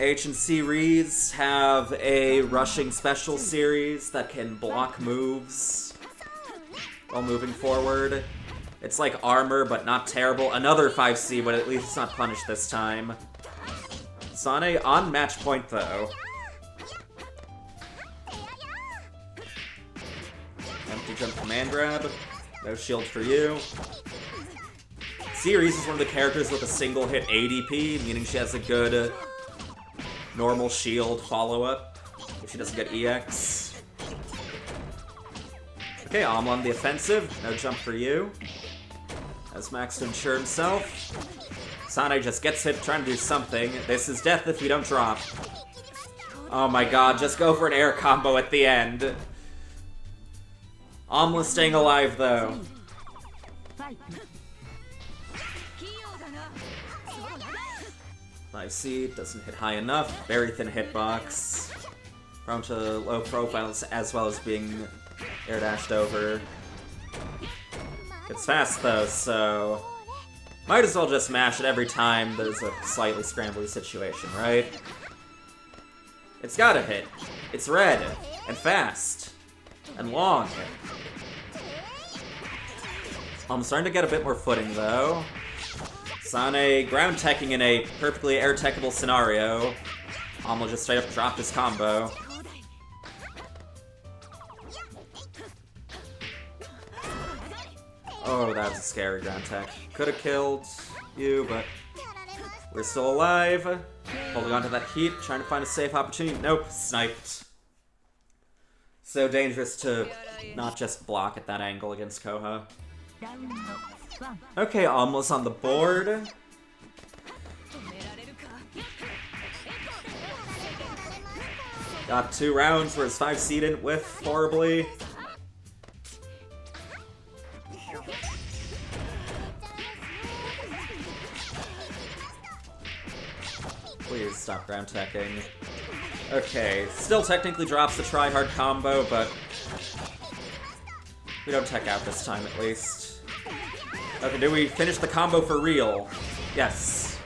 H and C Reeds have a rushing special series that can block moves while moving forward. It's like armor, but not terrible. Another 5C, but at least it's not punished this time. Sane on match point, though. Empty jump command grab. No shield for you. Ceres is one of the characters with a single hit ADP, meaning she has a good normal shield follow-up if she doesn't get EX. Okay, Alm on the offensive. No jump for you. As Max to ensure himself. Sane just gets hit trying to do something. This is death if you don't drop. Oh my god, just go for an air combo at the end. Alm staying alive though. I see, doesn't hit high enough. Very thin hitbox. Prone to low profiles as well as being air dashed over. It's fast though, so Might as well just mash it every time there's a slightly scrambly situation, right? It's gotta hit. It's red, and fast, and long. I'm starting to get a bit more footing, though. Sane ground teching in a perfectly air techable scenario. Almost just straight up dropped his combo. Oh, that was a scary ground tech. Could have killed you, but we're still alive. Holding on to that heat, trying to find a safe opportunity. Nope, sniped. So dangerous to not just block at that angle against Koha. Okay, almost on the board. Got 2 rounds where his 5C didn't whiff horribly. Please stop ground teching. Okay, still technically drops the try-hard combo, but we don't tech out this time at least. Okay, do we finish the combo for real? Yes.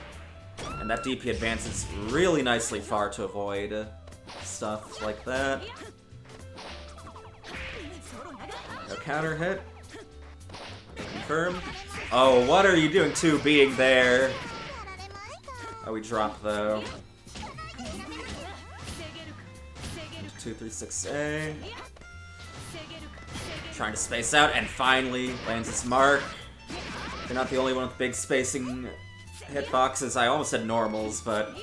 And that DP advances really nicely far to avoid stuff like that. No counter hit. No confirm. Oh, what are you doing, 2 being there? Oh, we drop though. 236A. Trying to space out and finally lands his mark. You're not the only one with big spacing hitboxes. I almost said normals, but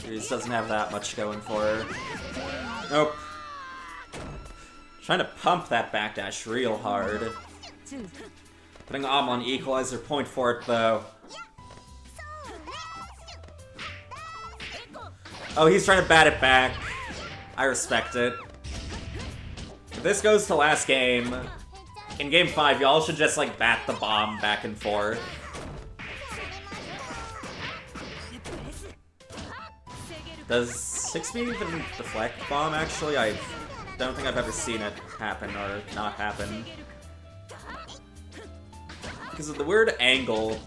he just doesn't have that much going for her. Nope. Trying to pump that backdash real hard. Putting Om on equalizer point for it though. Oh, he's trying to bat it back. I respect it. If this goes to last game, in game 5, y'all should just, like, bat the bomb back and forth. Does 6-speed even deflect bomb, actually? I don't think I've ever seen it happen or not happen. Because of the weird angle,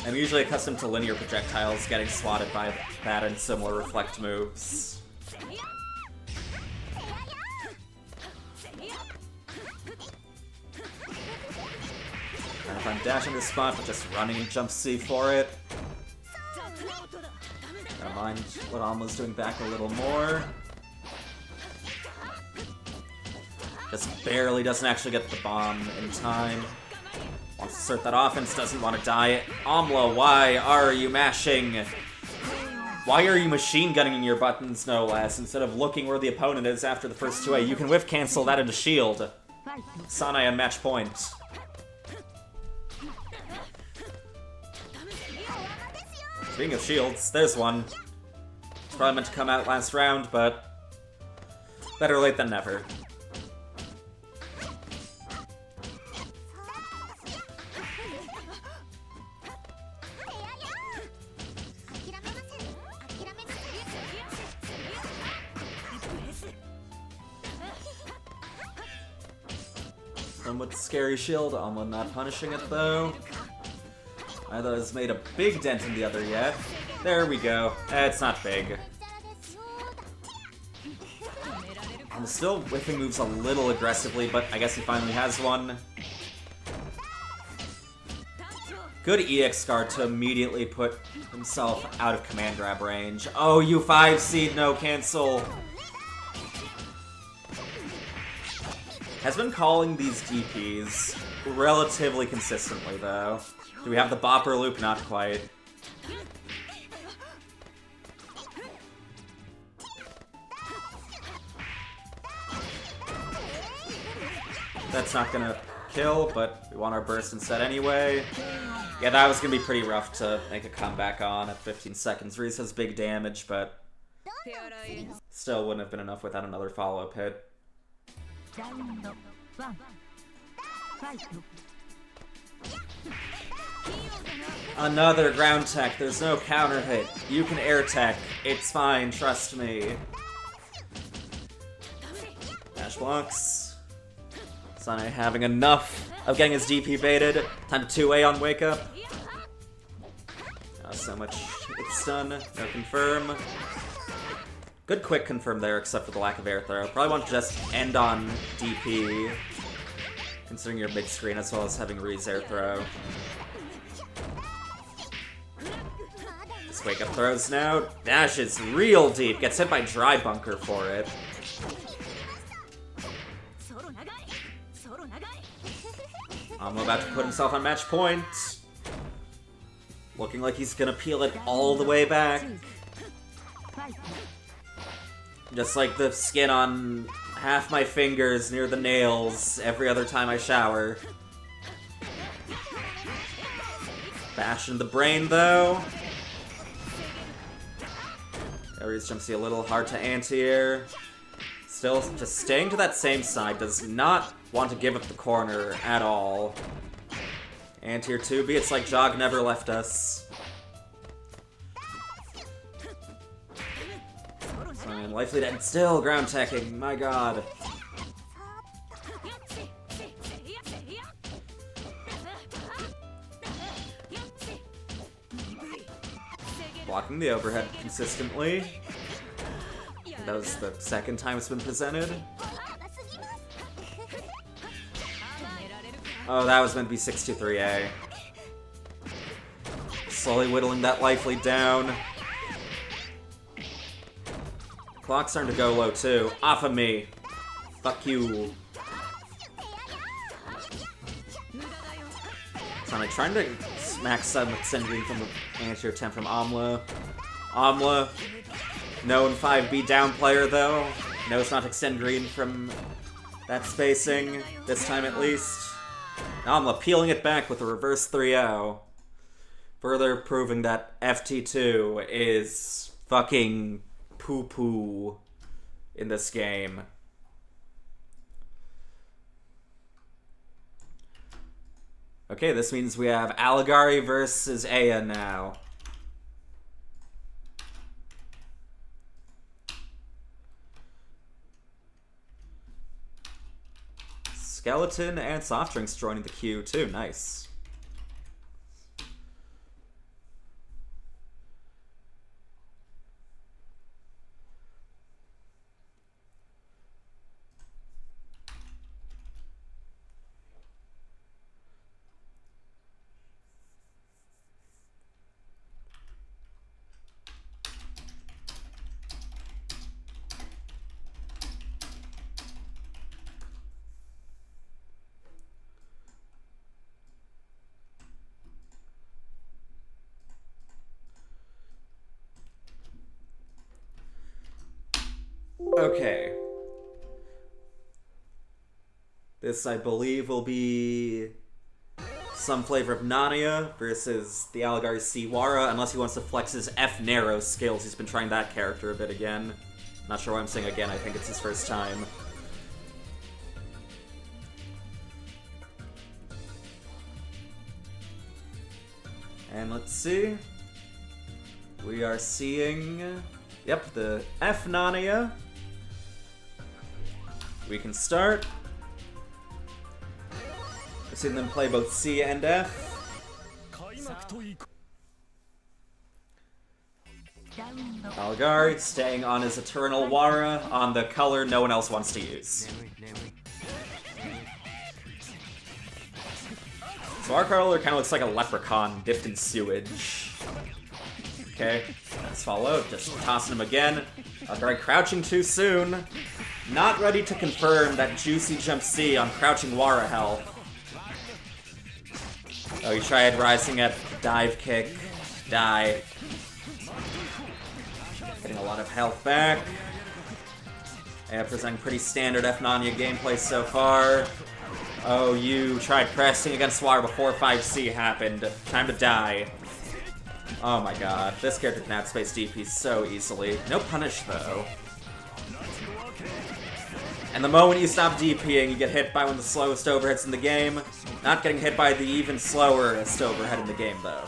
I'm usually accustomed to linear projectiles getting swatted by that and similar reflect moves. Trying to find dash in this spot, but just running and jump C for it. Never mind what Alma's doing back a little more. Just barely doesn't actually get the bomb in time. Wants to assert that offense, doesn't want to die. Amla, why are you mashing? Why are you machine gunning your buttons, no less, instead of looking where the opponent is after the first 2A? You can whiff cancel that into shield. Sane on match point. Speaking of shields, there's one. It's probably meant to come out last round, but better late than never. Somewhat scary shield, Alma not punishing it though. Neither has made a big dent in the other yet. There we go. It's not big. I'm still whiffing moves a little aggressively, but I guess he finally has one. Good EX guard to immediately put himself out of command grab range. Oh, you 5C'd, no cancel. Has been calling these DPs relatively consistently, though. Do we have the bopper loop? Not quite. That's not gonna kill, but we want our burst instead anyway. Yeah, that was gonna be pretty rough to make a comeback on at 15 seconds. Reese has big damage, but still wouldn't have been enough without another follow-up hit. Another ground tech. There's no counter hit. You can air tech. It's fine, trust me. Dash blocks. Sane having enough of getting his DP baited. Time to 2A on Wake Up. So much it's done. No confirm. Good quick confirm there, except for the lack of air throw. Probably want to just end on DP, considering your big screen as well as having Ree's air throw. Just Wake Up throws now. Dashes real deep. Gets hit by Dry Bunker for it. I'm about to put himself on match point. Looking like he's gonna peel it all the way back. Just like the skin on half my fingers near the nails every other time I shower. Bash in the brain, though. Aries jumps a little hard to anti-air. Still, just staying to that same side, does not want to give up the corner at all. Anti-air 2B, it's like Jog never left us. And Life Lead and still ground teching, my god. Blocking the overhead consistently. That was the second time it's been presented. Oh, that was meant to be 6-3A. Slowly whittling that life lead down. Clock's starting to go low too. Off of me. Fuck you. So I'm trying to smack some Sending from the anti-air attempt from Amla. Amla, known 5B down player though. Knows not to extend green from that spacing, this time at least. Amla peeling it back with a reverse 3-0. Further proving that FT2 is fucking poo-poo in this game. Okay, this means we have Alligari versus Aya now. Skeleton and Soft Drinks joining the queue too, nice. Okay. This, I believe, will be some flavor of Nania versus the Alligari Siwara, unless he wants to flex his F-Narrow skills. He's been trying that character a bit again. Not sure why I'm saying again, I think it's his first time. And let's see. We are seeing... Yep, the F-Nania. We can start. We've seen them play both C and F. Alligari staying on his Eternal Wara on the color no one else wants to use. So our color kind of looks like a leprechaun dipped in sewage. Okay, let's follow. Just tossing him again. Alligari crouching too soon. Not ready to confirm that juicy jump C on crouching Wara health. Oh, he tried rising at dive kick. Die. Getting a lot of health back. And presenting pretty standard F-Nania gameplay so far. Oh, you tried pressing against Wara before 5C happened. Time to die. Oh my god, this character can outspace DP so easily. No punish though. And the moment you stop DPing, you get hit by one of the slowest overheads in the game. Not getting hit by the even slowerest overhead in the game though.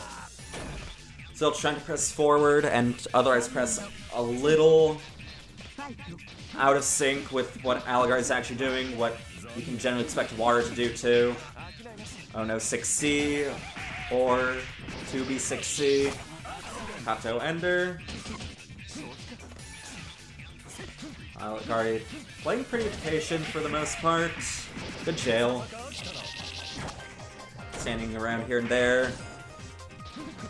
Still trying to press forward and otherwise press a little out of sync with what Alligari is actually doing, what you can generally expect Water to do too. Oh no, 6C, or 2B 6C. Kato Ender. Aligari playing pretty patient for the most part. Good jail. Standing around here and there.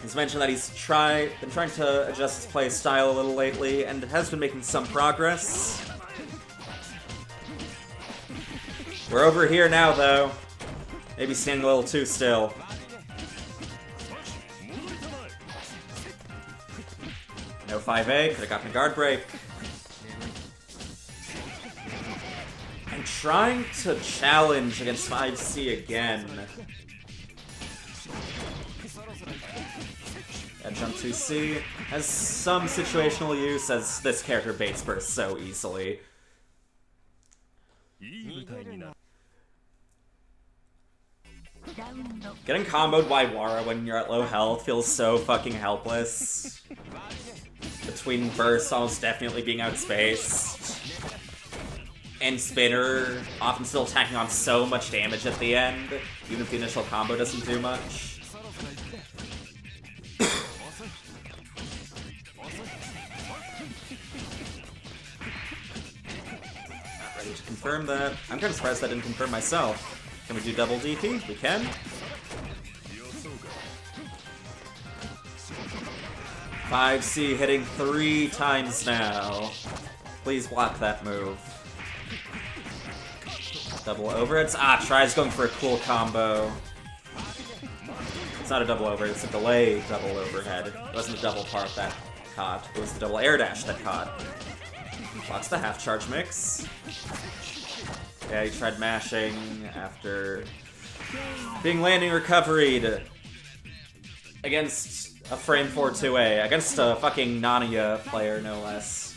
He's mentioned that he's been trying to adjust his play style a little lately, and has been making some progress. We're over here now, though. Maybe standing a little too still. No 5A, could've gotten a guard break. And trying to challenge against 5C again. Yeah, jump 2C has some situational use, as this character base bursts so easily. Getting comboed by Wara when you're at low health feels so fucking helpless. Between bursts almost definitely being outspaced, and Spinner often still tacking on so much damage at the end, even if the initial combo doesn't do much. Not ready to confirm that. I'm kind of surprised that didn't confirm myself. Can we do double DP? We can. Five C hitting 3 times now. Please block that move. Double overheads. Ah, tries going for a cool combo. It's not a double overhead, it's a delay double overhead. It wasn't a double park that caught. It was the double air dash that caught. Blocks the half charge mix. Yeah, he tried mashing after being landing recovered against a frame 4 2A, against a fucking Nania player, no less.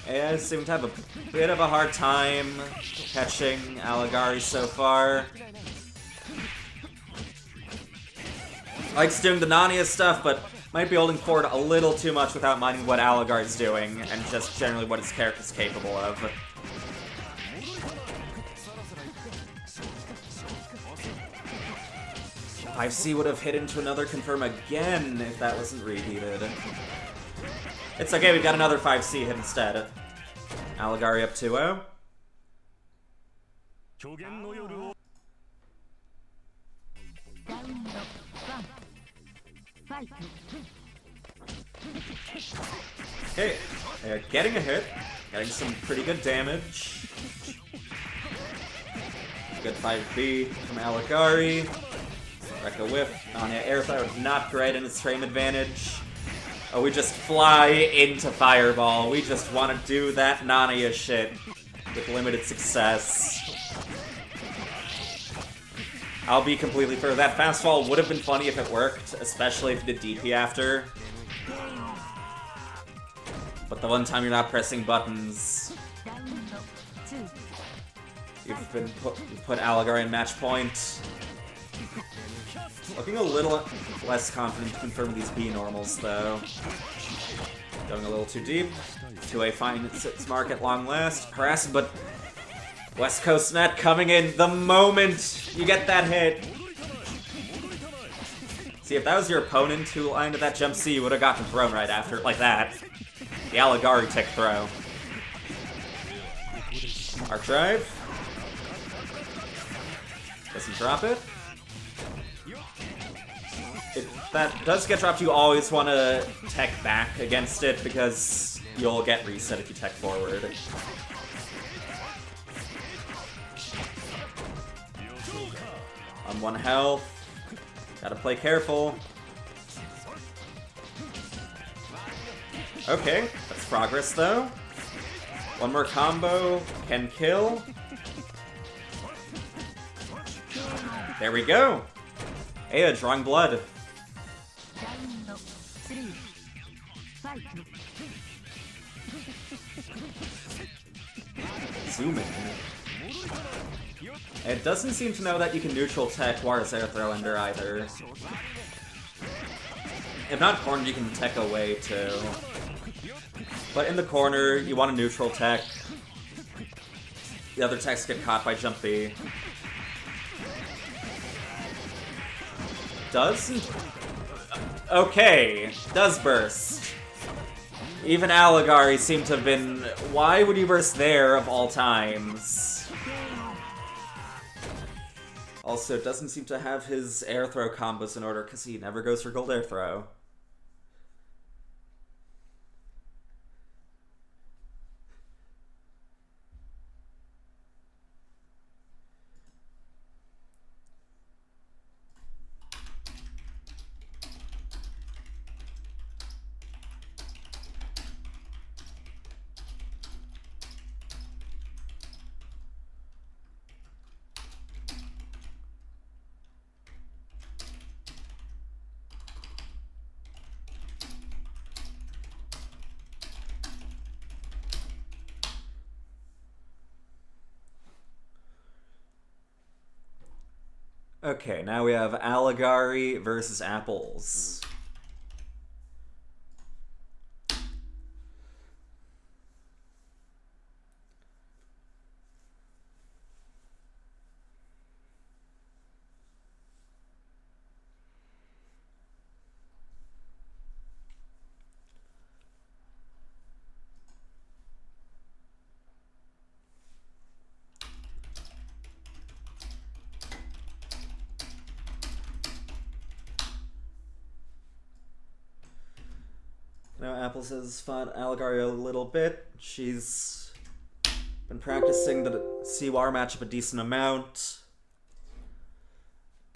I seem to have a bit of a hard time catching Aligari so far. Likes doing the Nania stuff, but might be holding forward a little too much without minding what Aligari's doing, and just generally what his character's capable of. IC would have hit into another confirm again if that wasn't reheated. It's okay, we've got another 5C hit instead. Aligari up 2-0. Okay, getting a hit, getting some pretty good damage. Good 5B from Aligari. Rekka whiff on air fire, not great in its frame advantage. Oh, we just fly into Fireball. We just want to do that Nania shit with limited success. I'll be completely fair. That fastfall would have been funny if it worked, especially if you did DP after. But the one time you're not pressing buttons, you've put Aligari in match point. Looking a little less confident to confirm these B normals, though. Going a little too deep. 2A finds its mark at long last. Harassing, but West Coast net coming in the moment you get that hit. See, if that was your opponent who lined that jump C, you would have gotten thrown right after, like that. The Aligari tech throw. Arc drive. Doesn't drop it. If that does get dropped, you always want to tech back against it, because you'll get reset if you tech forward. On 1 health. Gotta play careful. Okay, that's progress though. One more combo can kill. There we go. Aya drawing blood. Zoom in. It doesn't seem to know that you can neutral tech Wara's Air Throw Ender either. If not cornered, you can tech away too. But in the corner, you want a neutral tech. the other techs get caught by jump B. Does? Okay, does burst. Even Alligari seemed to have been... Why would you burst there of all times? Also, doesn't seem to have his air throw combos in order because he never goes for gold air throw. Okay, now we have Alligari versus Apples. Now Apples has fought Alligari a little bit. She's been practicing the CWAR matchup a decent amount.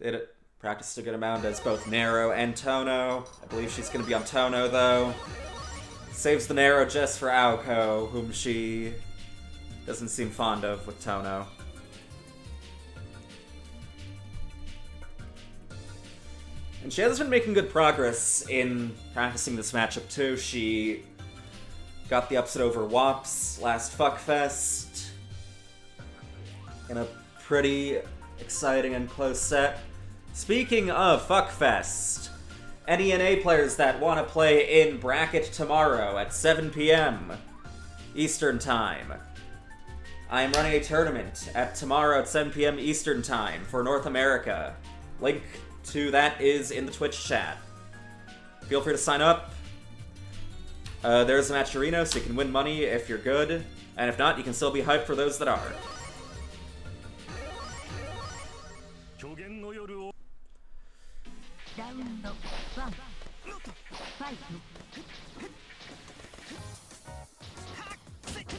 Did it practiced a good amount as both Nero and Tono. I believe she's going to be on Tono though. Saves the Nero just for Aoko, whom she doesn't seem fond of with Tono. And she has been making good progress in practicing this matchup too. She got the upset over Wops last Fuckfest in a pretty exciting and close set. Speaking of Fuckfest, NENA players that want to play in bracket tomorrow at 7 p.m. Eastern Time. I am running a tournament at tomorrow at 7 p.m. Eastern Time for North America. Link to that is in the Twitch chat. Feel free to sign up. There's a match arena, so you can win money if you're good, and if not, you can still be hyped for those that are.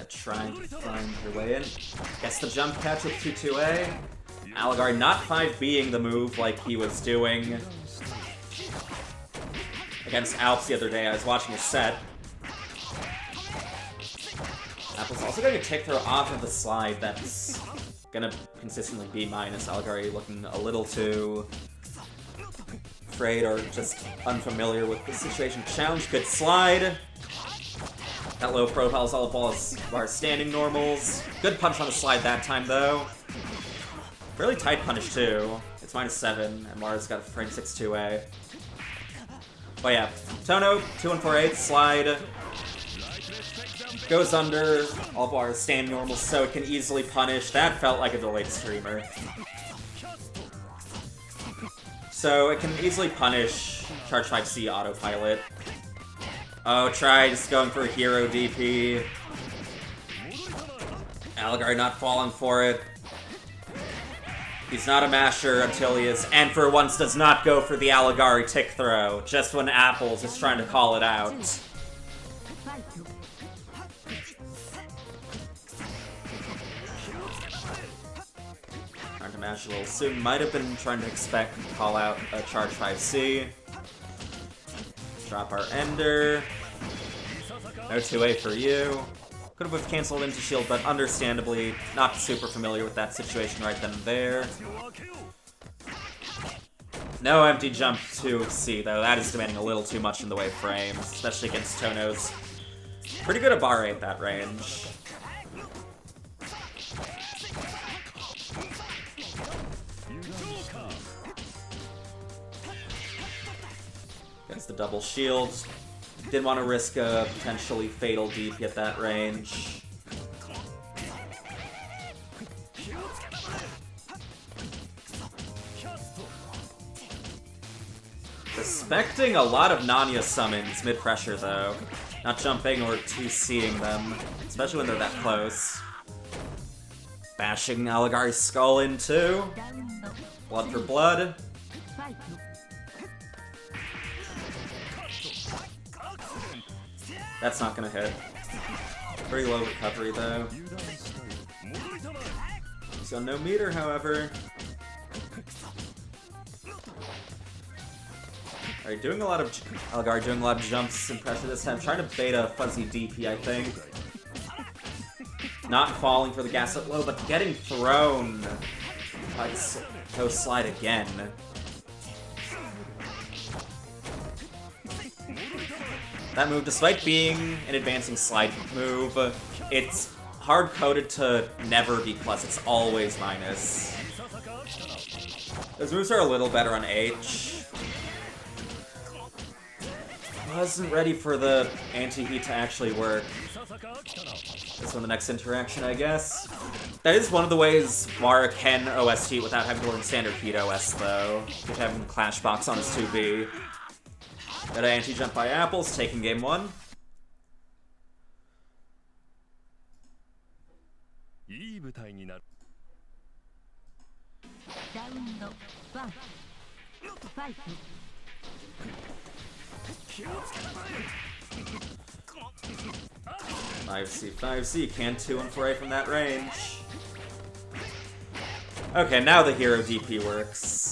Trying to find her way in. Gets the jump catch with 2-2A. Alligari not 5B'ing the move like he was doing against Alps the other day. I was watching a set. Apple's also getting a tick throw off of the slide that's gonna consistently be minus. Alligari looking a little too afraid or just unfamiliar with the situation. Challenge could slide. That low profile is all the ball as far as standing normals. Good punch on the slide that time though. Really tight punish too. It's -7, and Mara's got a frame 6-2A. But yeah, Tono, 2-1-4-8, slide. Goes under, all bars stand normal, so it can easily punish. That felt like a delayed streamer. So it can easily punish Charge 5C autopilot. Oh, try just going for a hero DP. Alligari not falling for it. He's not a masher until he is, and for once does not go for the Alligari tick throw, just when Apples is trying to call it out. Trying to mash a little soon, might have been trying to call out a Charge 5C. Drop our Ender. No 2A for you. Could have cancelled into shield, but understandably not super familiar with that situation right then and there. No empty jump to C, though. That is demanding a little too much in the way of frames, especially against Tono's. Pretty good at bar rate that range. Gets the double shield. Didn't want to risk a potentially fatal DP at that range. Respecting a lot of Nanya summons mid-pressure, though. Not jumping or 2C'ing them, especially when they're that close. Bashing Aligari's skull in, too. Blood for blood. That's not gonna hit. Very low recovery, though. He's got no meter, however. Alright, doing a lot of Aligari doing a lot of jumps and pressure this time. Trying to bait a fuzzy DP, I think. Not falling for the gaslit low, but getting thrown by toe slide again. That move, despite being an advancing slide move, it's hard-coded to never be plus. It's always minus. Those moves are a little better on H. Wasn't ready for the anti-heat to actually work. This one, the next interaction, I guess. That is one of the ways Mara can OS heat without having to learn standard heat OS, though. Just having Clash Box on his 2B. Got an anti-jump by Apples, taking game 1. Five C, 5C, can 2-4A from that range. Okay, now the hero DP works.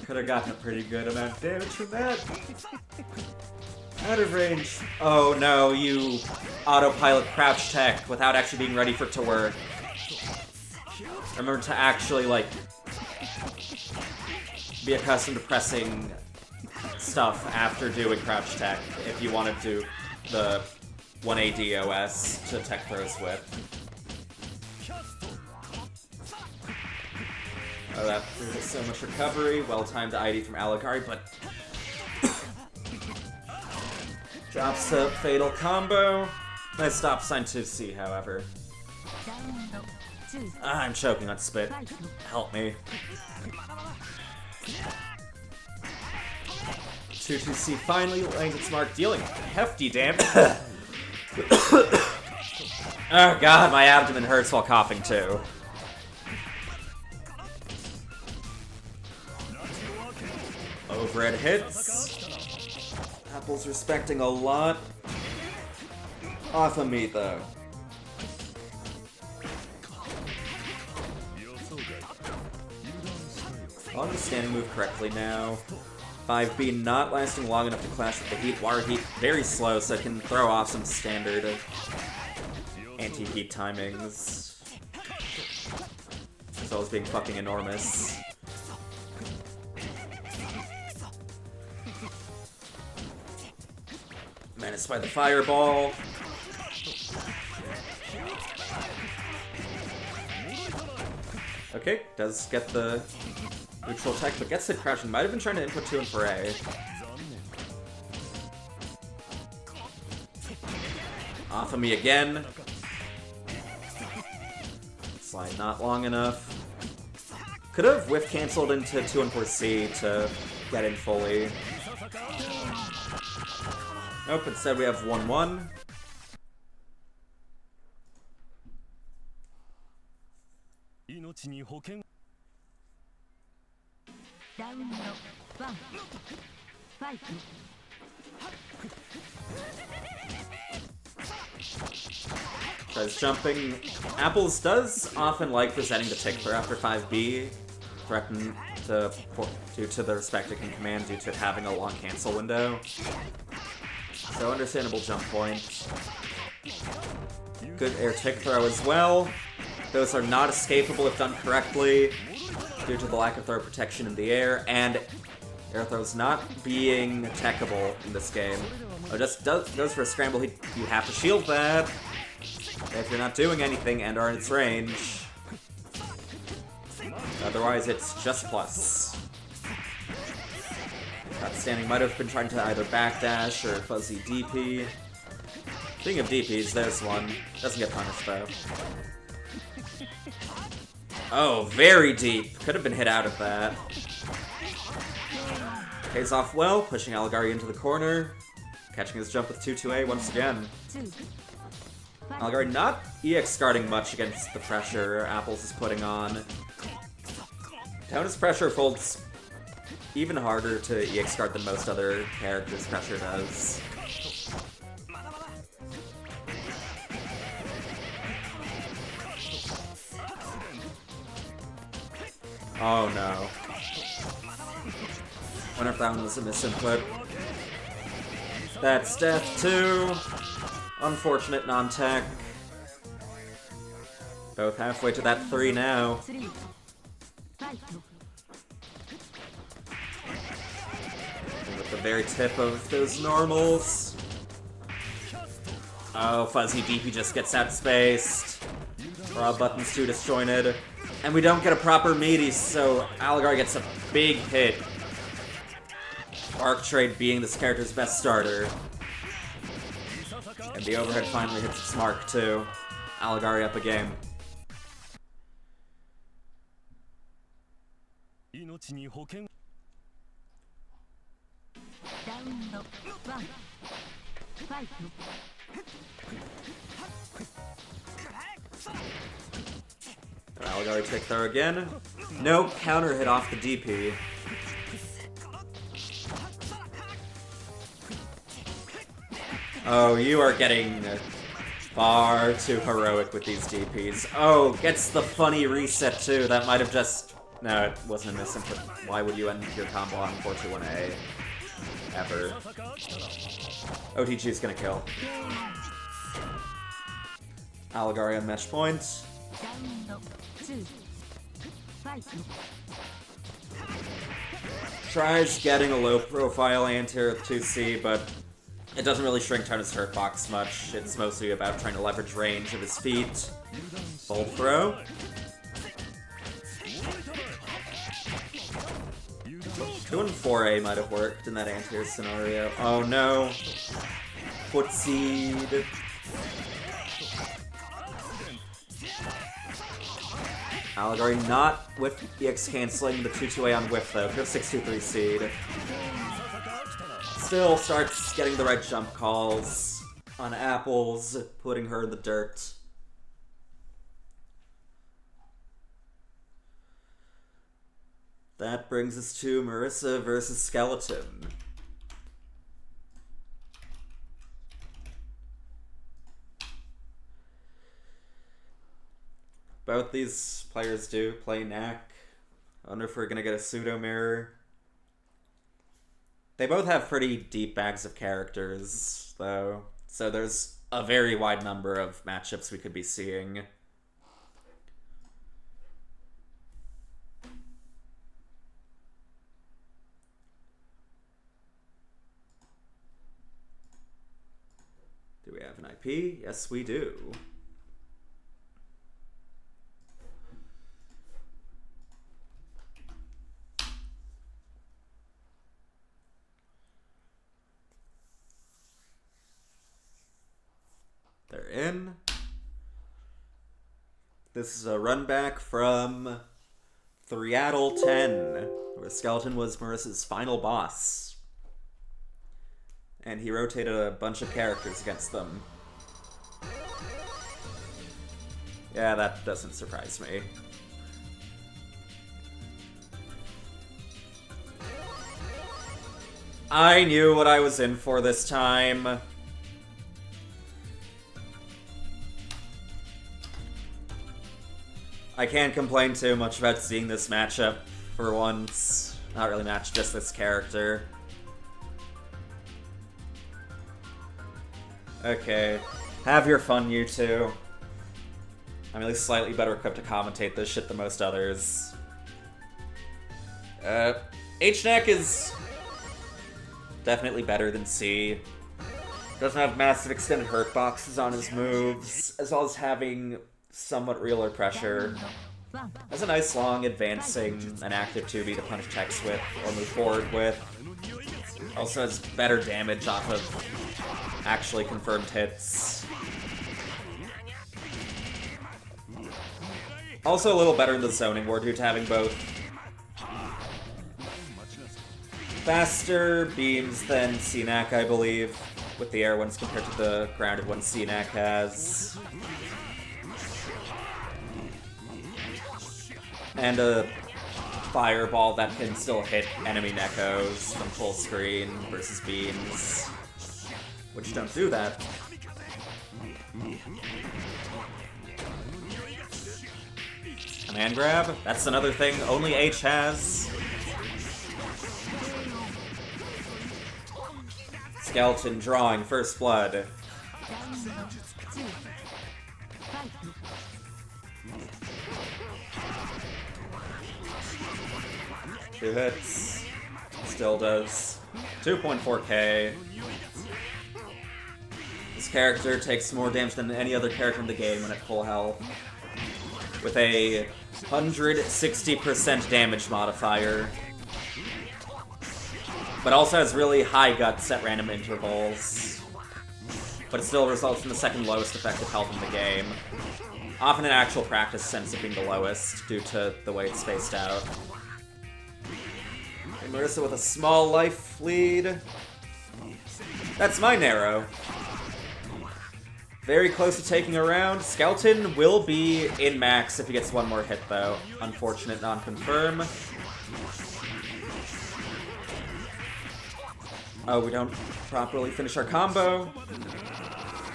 Could have gotten a pretty good amount of damage from that. Out of range. Oh no, you autopilot crouch tech without actually being ready for it to work. Remember to actually, like, be accustomed to pressing stuff after doing crouch tech if you want to do the 1A DOS to tech throws with. Oh, that there's so much recovery. Well-timed ID from Aligari, but drops a fatal combo. Nice stop sign 2C, however. I'm choking on spit. Help me. 2C finally laying its mark, dealing hefty damage. Oh god, my abdomen hurts while coughing too. Overhead hits. Apple's respecting a lot. Off of me, though. On the standing move correctly now. 5B not lasting long enough to clash with the heat. Water heat very slow, so it can throw off some standard anti-heat timings. As well as being fucking enormous. Menaced by the fireball. Okay, does get the neutral tech, but gets hit crouching. Might have been trying to input 2-4A. Off of me again. Slide not long enough. Could have whiff canceled into 2-4C to get in fully. Nope, instead we have 1-1. Tries jumping. Apples does often like presenting the tick throw after 5B. Threaten to due to the respecting command due to it having a long cancel window. So understandable jump point. Good air tick throw as well. Those are not escapable if done correctly due to the lack of throw protection in the air, and air throws not being techable in this game. Oh, just goes for a scramble. You have to shield that if you're not doing anything and are in its range. Otherwise, it's just plus. Outstanding might have been trying to either backdash or fuzzy DP. Speaking of DPs, there's one. Doesn't get punished, though. Oh, very deep. Could have been hit out of that. Pays off well, pushing Aligari into the corner. Catching his jump with 2-2A once again. Aligari not EX guarding much against the pressure Apples is putting on. Down his pressure folds even harder to EX guard than most other characters' pressure does. Oh no. Wonder if that one was a misinput. That's death too. Unfortunate non-tech. Both halfway to that 3 now. With the very tip of those normals. Oh, Fuzzy DP just gets outspaced. Raw buttons too disjointed. And we don't get a proper meaty, so Aligari gets a big hit. Arc Trade being this character's best starter. And the overhead finally hits its mark too. Aligari up a game. Aligari take throw again. No counter hit off the DP. Oh, you are getting far too heroic with these DPs. Oh, gets the funny reset too. That might have just... No, it wasn't a misinput. Why would you end your combo on 4-2-1-A? Ever. OTG is gonna kill. Aligari on match point. Tries getting a low profile anti-air with 2C, but it doesn't really shrink down his hurt box much. It's mostly about trying to leverage range of his feet. Full throw. 2 and 4A might have worked in that anti-air scenario. Oh no. Foot seed. Aligari not with EX canceling the 2-2A on whiff though. Could have 6-2-3 seed. Still starts getting the right jump calls on Apples, putting her in the dirt. That brings us to Marissa versus Skeleton. Both these players do play Knack. I wonder if we're gonna get a pseudo mirror. They both have pretty deep bags of characters, though, so there's a very wide number of matchups we could be seeing. Do we have an IP? Yes, we do. They're in. This is a run back from Threadle 10, where Skeleton was Marissa's final boss. And he rotated a bunch of characters against them. Yeah, that doesn't surprise me. I knew what I was in for this time. I can't complain too much about seeing this matchup for once. Not really match, just this character. Okay. Have your fun, you two. I'm at least slightly better equipped to commentate this shit than most others. H-Neck is definitely better than C. Doesn't have massive extended hurt boxes on his moves, as well as having somewhat realer pressure. Has a nice long advancing and active 2B to punish techs with, or move forward with. Also has better damage off of actually confirmed hits. Also a little better in the zoning ward due to having both faster beams than CNAC, I believe, with the air ones compared to the grounded ones CNAC has. And a fireball that can still hit enemy Nekos from full screen versus beams, which don't do that. Command grab, that's another thing only H has. Skeleton drawing first blood. Two hits. Still does 2.4k. This character takes more damage than any other character in the game when at full health, with a 160% damage modifier, but also has really high guts at random intervals, but it still results in the second lowest effective health in the game. Often in actual practice ends up being the lowest due to the way it's spaced out. And Marissa with a small life lead. That's my Narrow. Very close to taking a round. Skeleton will be in max if he gets one more hit, though. Unfortunate non-confirm. Oh, we don't properly finish our combo.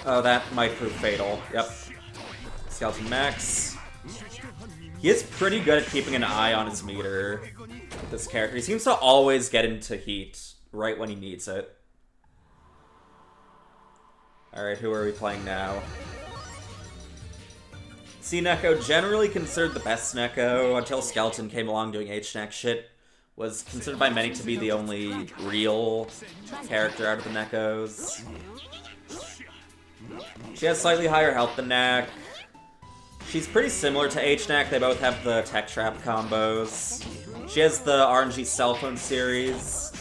Oh, that might prove fatal. Yep. Skeleton max. He is pretty good at keeping an eye on his meter with this character. He seems to always get into heat right when he needs it. Alright, who are we playing now? C-Neko, generally considered the best Neko until Skeleton came along doing H-Nek shit. Was considered by many to be the only real character out of the Nekos. She has slightly higher health than Nak. She's pretty similar to H-Nak, they both have the Tech Trap combos. She has the RNG cell phone series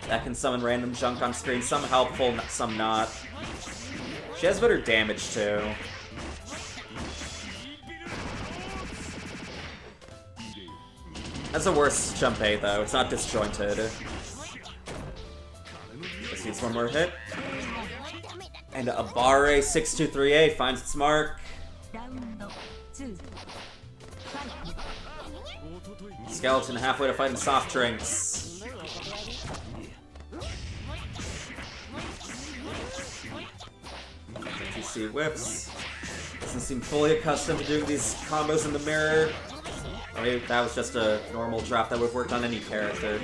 that can summon random junk on screen, some helpful, some not. She has better damage, too. That's a worse jump A, though. It's not disjointed. Just needs one more hit. And Abare 623A finds its mark. Skeleton halfway to fighting soft drinks. TC whips. Doesn't seem fully accustomed to doing these combos in the mirror. Or maybe that was just a normal drop that would have worked on any character.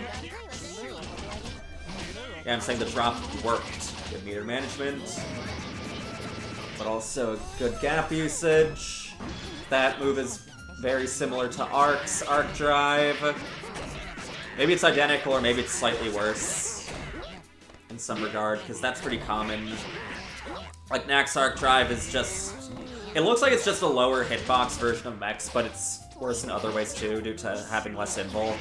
Yeah, I'm saying the drop worked. Good meter management. But also good gap usage. That move is very similar to Arc's Arc Drive. Maybe it's identical or maybe it's slightly worse in some regard, because that's pretty common. Like, Nak's Arc Drive is just... It looks like it's just a lower hitbox version of Mech's, but it's worse in other ways too, due to having less invul.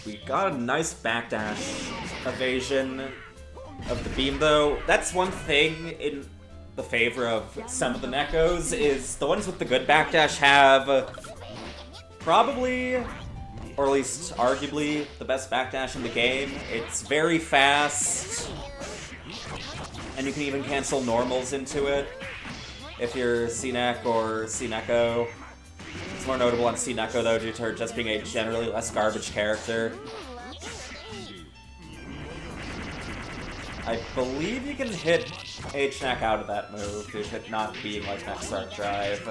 We got a nice backdash evasion of the beam, though. That's one thing in the favor of some of the Nekos, is the ones with the good backdash have probably, or at least arguably, the best backdash in the game. It's very fast, and you can even cancel normals into it if you're C-Nek or C-Neko. It's more notable on C-Neko, though, due to her just being a generally less garbage character. I believe you can hit H-Nek out of that move, due to it not being like Next Arc Drive.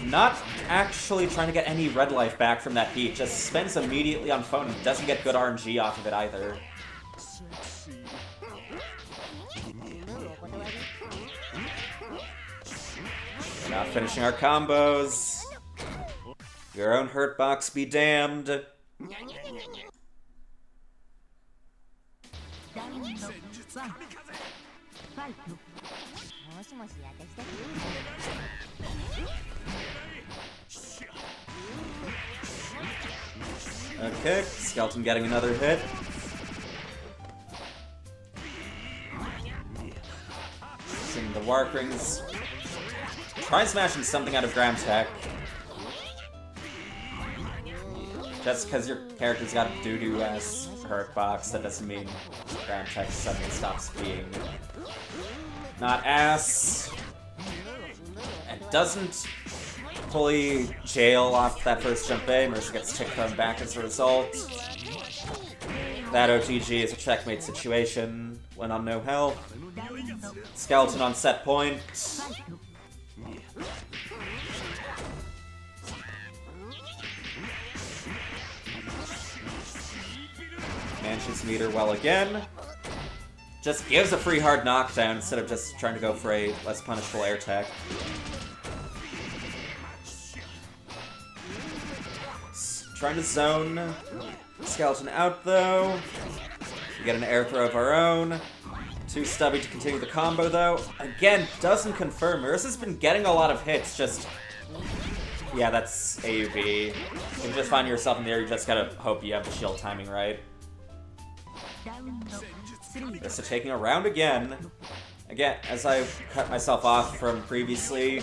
Not actually trying to get any red life back from that heat, just spends immediately on phone and doesn't get good RNG off of it either. We're not finishing our combos. Your own hurt box be damned. Okay, Skeleton getting another hit. Warp Rings. Try smashing something out of Gram Tech. Just because your character's got a doo-doo ass hurt box, that doesn't mean Gram Tech suddenly stops being not ass. And doesn't fully jail off that first jump A. Mercer gets tick thrown back as a result. That OTG is a checkmate situation when on no health. Skeleton on set point. Manages meter well again. Just gives a free hard knockdown instead of just trying to go for a less punishable air tech. Trying to zone Skeleton out though. We get an air throw of our own. Too stubby to continue the combo though. Again, doesn't confirm. Marissa's been getting a lot of hits, just... Yeah, that's AUB. If you just find yourself in there, you just gotta hope you have the shield timing right. Marissa taking a round again. Again, as I've cut myself off from previously,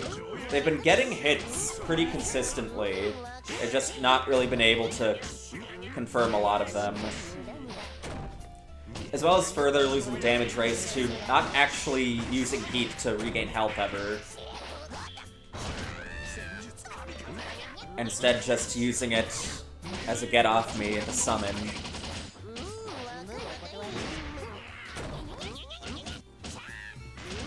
they've been getting hits pretty consistently. They've just not really been able to confirm a lot of them. As well as further losing damage rates to not actually using heat to regain health ever. Instead just using it as a get off me and a summon.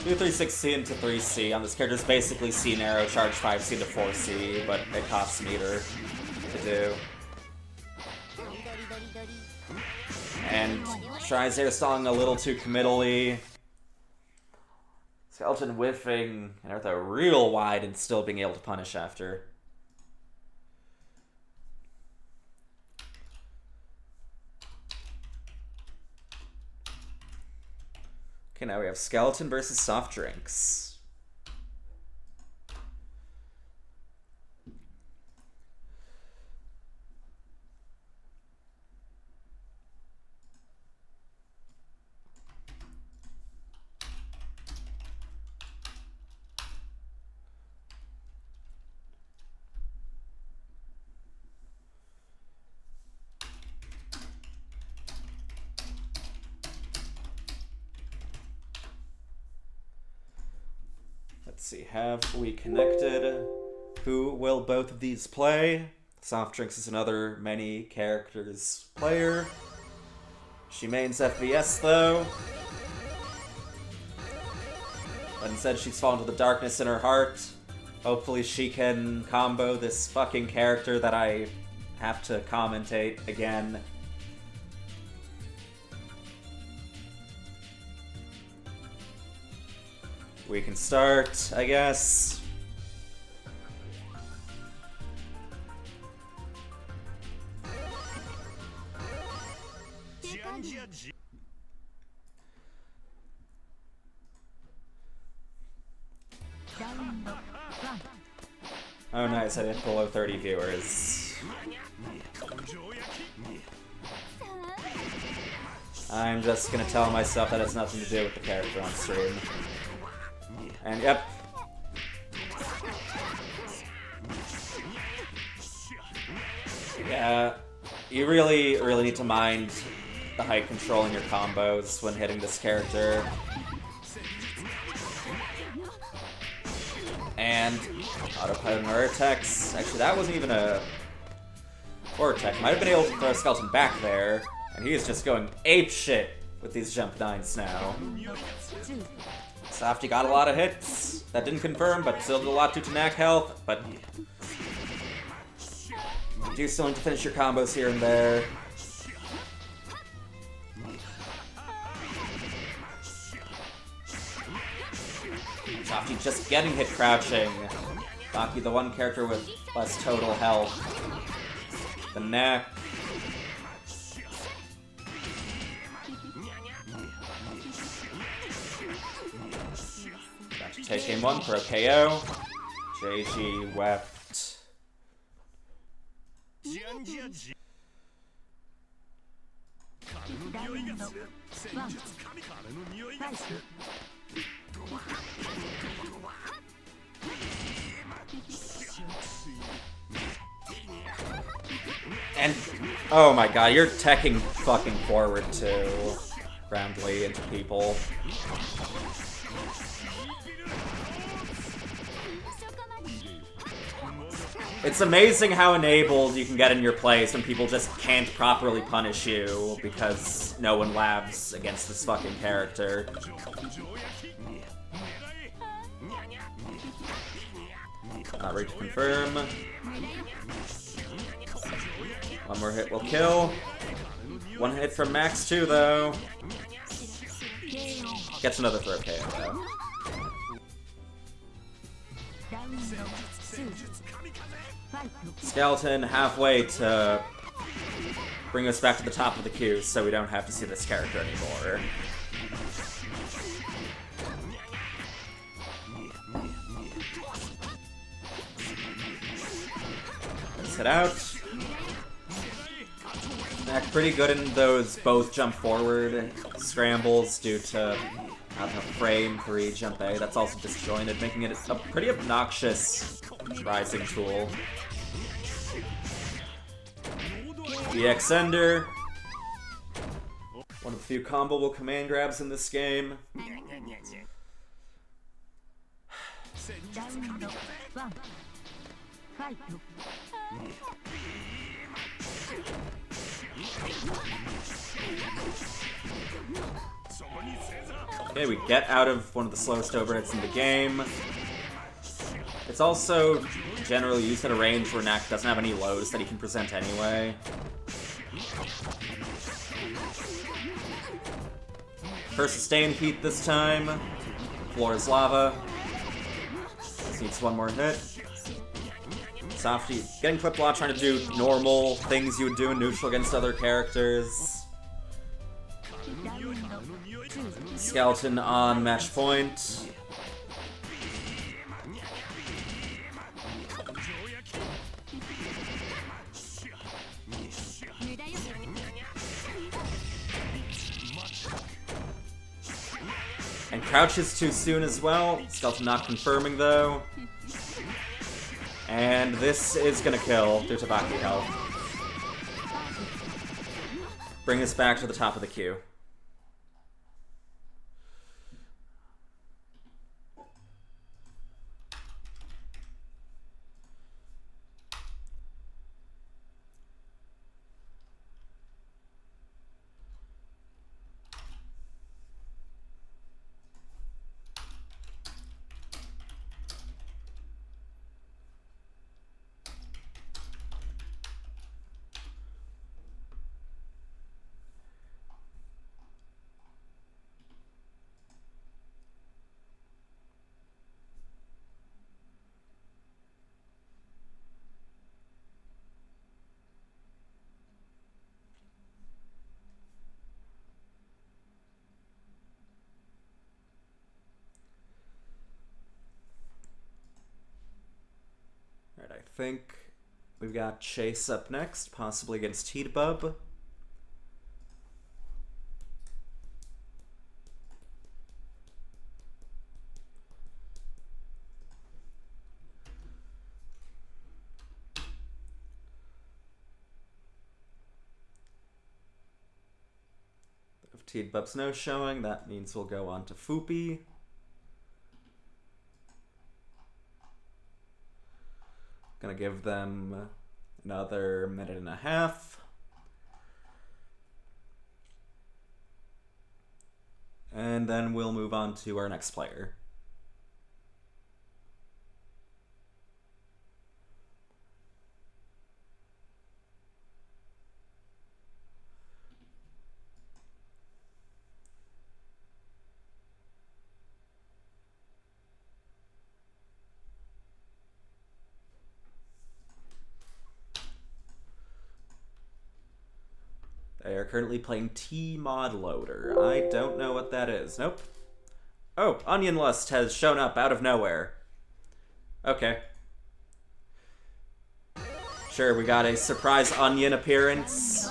Do 360 into 3C on this character's basically C narrow, charge 5C to 4C, but it costs meter to do. And tries air stalling a little too committally. Skeleton whiffing and Eartha real wide and still being able to punish after. Okay, now we have Skeleton versus Soft Drinks. Let's see, have we connected? Who will both of these play? Soft Drinks is another many characters player. She mains FVS though. But instead she's fallen to the darkness in her heart. Hopefully she can combo this fucking character that I have to commentate again. We can start, I guess. Oh nice, I did below 30 viewers. I'm just gonna tell myself that it's nothing to do with the character on stream. And yep. Yeah, you really need to mind the height control in your combos when hitting this character. And autopilot air attacks. Actually, that wasn't even a Vortex. Might have been able to throw a Skeleton back there, and he is just going ape shit with these jump 9s now. Softy got a lot of hits. That didn't confirm, but still did a lot to Tanak health. But you do still need to finish your combos here and there. Softy just getting hit crouching. Baki, the one character with less total health. The neck. Take game 1 for a KO. JG wept. And, oh my god, you're teching fucking forward too. Roundly into people. It's amazing how enabled you can get in your plays when people just can't properly punish you because no one labs against this fucking character. Not ready to confirm. One more hit will kill. One hit from Max too, though. Gets another throw KO, though. Skeleton halfway to bring us back to the top of the queue so we don't have to see this character anymore. Let's head out. Act pretty good in those both jump forward scrambles due to having a frame 3 jump A. That's also disjointed, making it a pretty obnoxious rising tool. EX Ender. One of the few comboable command grabs in this game. Okay, we get out of one of the slowest overhits in the game. It's also generally used at a range where Nak doesn't have any lows that he can present anyway. First sustained heat this time. Floor is lava. Just needs one more hit. Softy getting clip lot, trying to do normal things you would do in neutral against other characters. Skeleton on match point. And crouches too soon as well. Skeleton not confirming though. And this is gonna kill due to Baki health. Bring us back to the top of the queue. I think we've got Chase up next, possibly against Heatbub. If Heatbub's no showing, that means we'll go on to Foopy. Gonna give them another minute and a half. And then we'll move on to our next player. They are currently playing T-Mod Loader. I don't know what that is. Nope. Oh, Onion Lust has shown up out of nowhere. Okay. Sure, we got a surprise Onion appearance.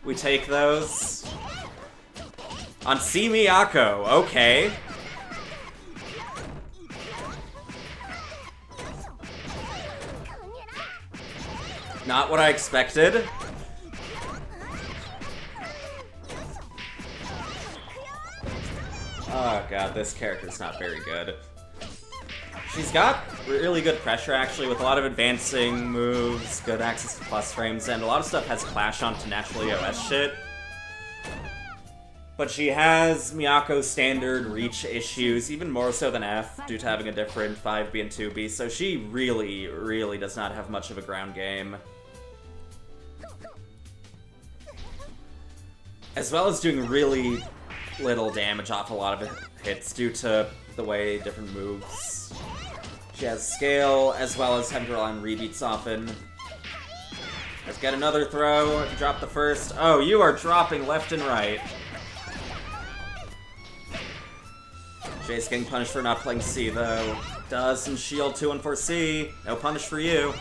We take those. On C Miyako, okay. Not what I expected. Oh god, this character's not very good. She's got really good pressure, actually, with a lot of advancing moves, good access to plus frames, and a lot of stuff has clash onto natural EOS shit. But she has Miyako's standard reach issues, even more so than F, due to having a different 5B and 2B, so she really, really does not have much of a ground game. As well as doing really little damage off a lot of hits due to the way different moves. She has scale, as well as having to rely on rebeats often. Let's get another throw, drop the first. Oh, you are dropping left and right. Jace getting punished for not playing C, though. Does some shield 2 and 4 C. No punish for you.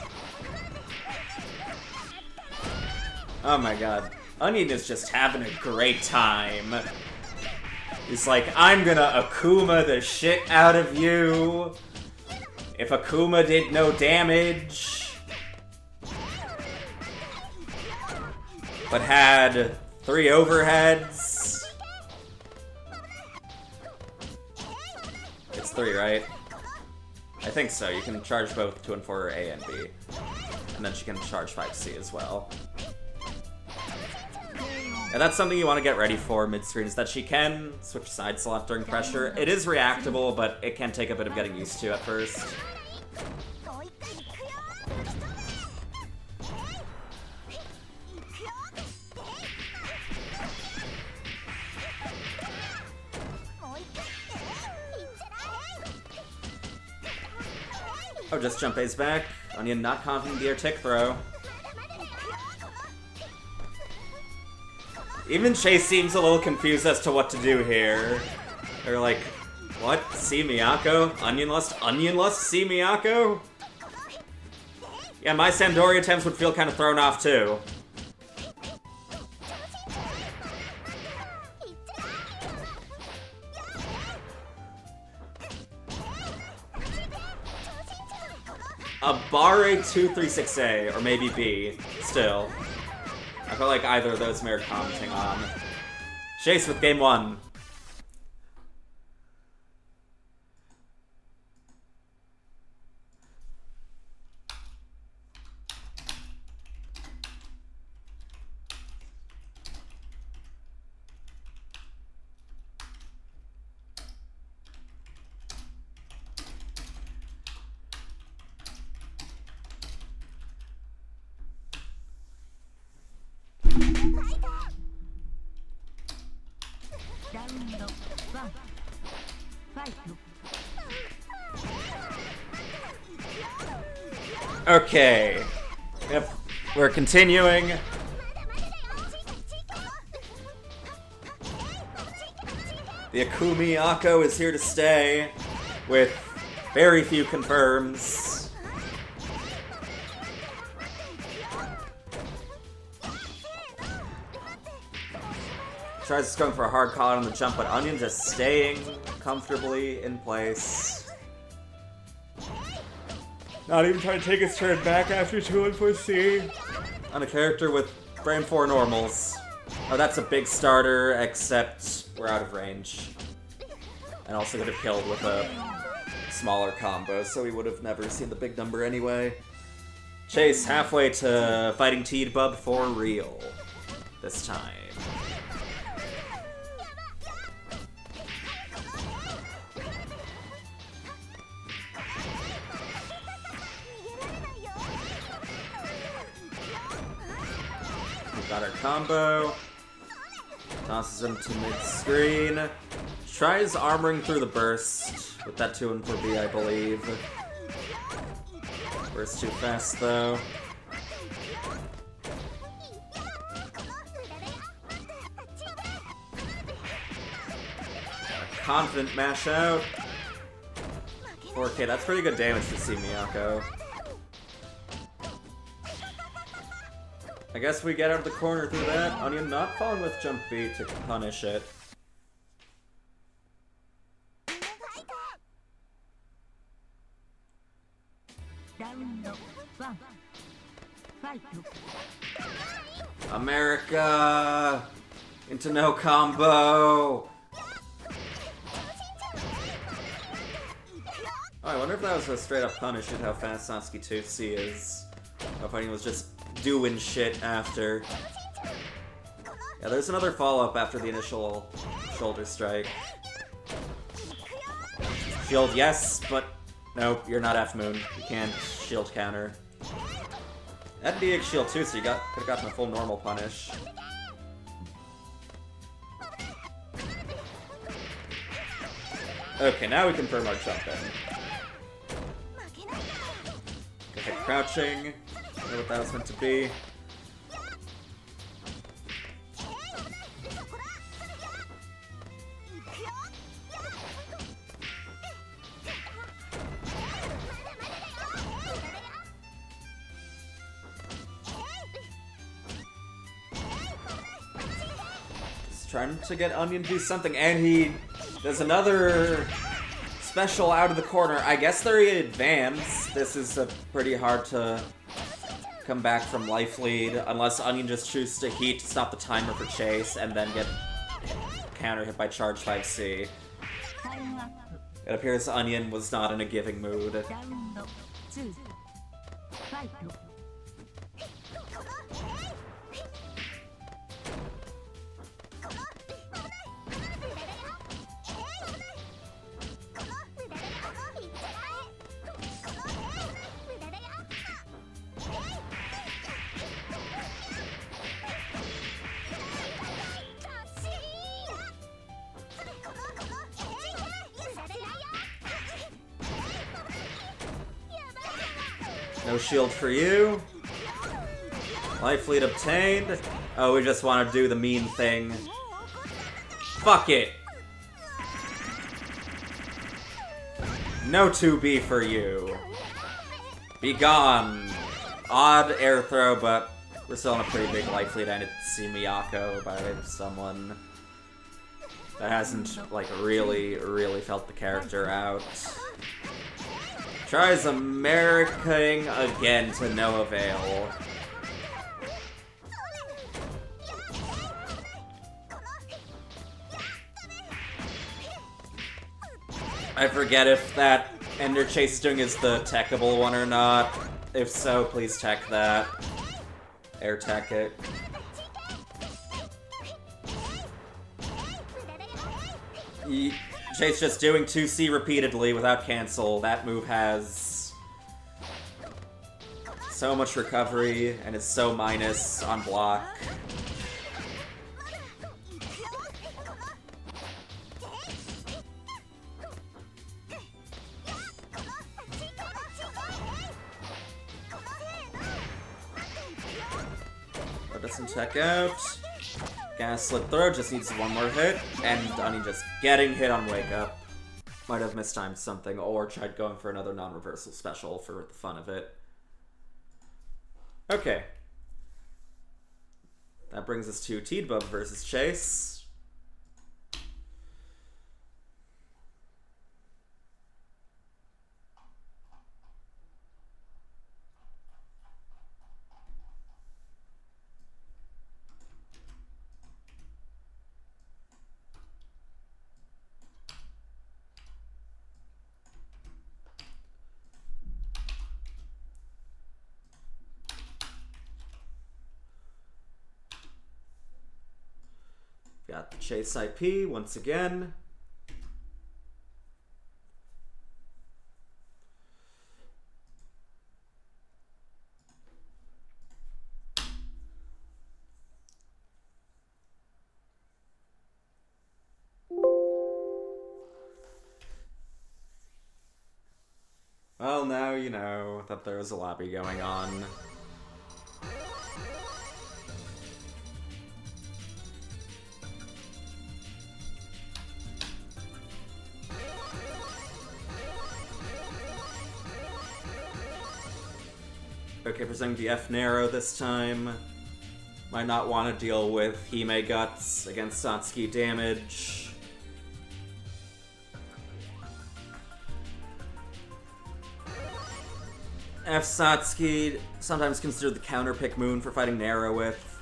Oh my god. Onion is just having a great time. He's like, I'm gonna Akuma the shit out of you. If Akuma did no damage, but had 3 overheads. It's 3, right? I think so. You can charge both 2 and 4 A and B. And then she can charge 5C as well. And that's something you want to get ready for mid-screen, is that she can switch sides a lot during pressure. It is reactable, but it can take a bit of getting used to at first. Oh, just jump A's back. Onion not confident the air tick throw. Even Chase seems a little confused as to what to do here. They're like, what? See Miyako? Onion Lust? See Miyako? Yeah, my Sandori attempts would feel kind of thrown off too. A Bare 236A, or maybe B, still. I feel like either of those merit commenting on. Chase with game 1. Okay. Yep. We're continuing. The Akumi Akko is here to stay, with very few confirms. Tries going for a hard call out on the jump, but Onion just staying comfortably in place. Not even trying to take his turn back after 2 and 4 C. On a character with frame 4 normals. Oh, that's a big starter, except we're out of range. And also could have killed with a smaller combo, so we would have never seen the big number anyway. Chase halfway to fighting Teedbub for real. This time. Got our combo. Tosses him to mid-screen. Tries armoring through the burst with that 2 and 4B, I believe. Burst too fast, though. Confident mash out. 4K, that's pretty good damage to see Miyako. I guess we get out of the corner through that. Onion not falling with jump B to punish it.
Fight.
America! Into no combo! Oh, I wonder if that was a straight up punish at how fast Satsuki 2C is. If anyone was just doing shit after. Yeah, there's another follow-up after the initial shoulder strike. Shield, yes, but nope, you're not F-Moon. You can't shield counter. That DX shield too, so you could've gotten a full normal punish. Okay, now we confirm our jump in. Okay, crouching. I don't know what that was meant to be. Trying to get Onion to do something, and he does another special out of the corner. I guess they're in advance. This is pretty hard to come back from life lead, unless Onion just chooses to heat to stop the timer for Chase, and then get counter hit by Charge 5C. It appears Onion was not in a giving mood.
Round 2. Fight.
No shield for you. Life lead obtained. Oh, we just want to do the mean thing. Fuck it. No 2B for you. Be gone. Odd air throw, but we're still in a pretty big life lead, and it's Miyako by someone that hasn't, like, really felt the character out. Tries Americaing again to no avail. I forget if that Ender Chase is doing is the techable one or not. If so, please tech that. Air tech it. Chase just doing 2C repeatedly without cancel. That move has so much recovery and is so minus on block. That doesn't check out. Gaslit throw just needs one more hit, and Donnie just getting hit on wake up. Might have mistimed something, or tried going for another non-reversal special for the fun of it. Okay. That brings us to Teedbub versus Chase. Got the Chase IP once again. Well, now you know that there's a lobby going on. Okay, presenting the F narrow this time. Might not want to deal with Hime Guts against Satsuki damage. F. Satsuki, sometimes considered the counter-pick Moon for fighting Nero with,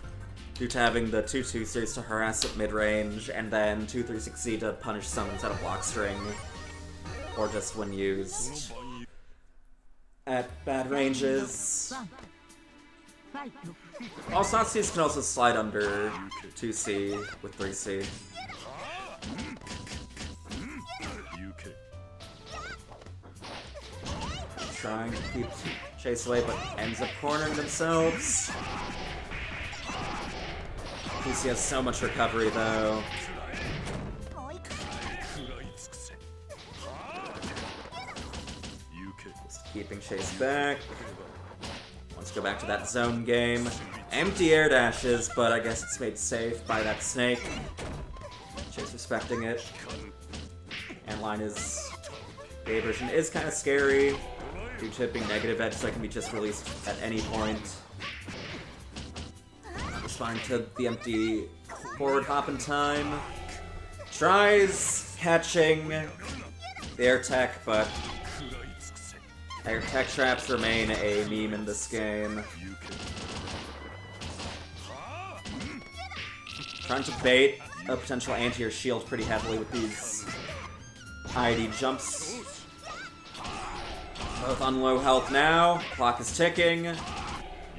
due to having the 2-2 series to harass at mid-range, and then 2-3-6Z to punish summons out of block string, or just when used at bad ranges. All Satsuki's can also slide under 2C with 3C. Trying to keep Chase away, but ends up cornering themselves. PC has so much recovery, though. Just keeping Chase back. Wants to go back to that zone game. Empty air dashes, but I guess it's made safe by that snake. Chase respecting it. And line is... The A version is kind of scary. Due to it being negative edge, so it can be just released at any point. Responding to the empty forward hop in time. Tries catching the air tech, but air tech traps remain a meme in this game. Trying to bait a potential anti-air shield pretty heavily with these ID jumps. Both on low health now. Clock is ticking.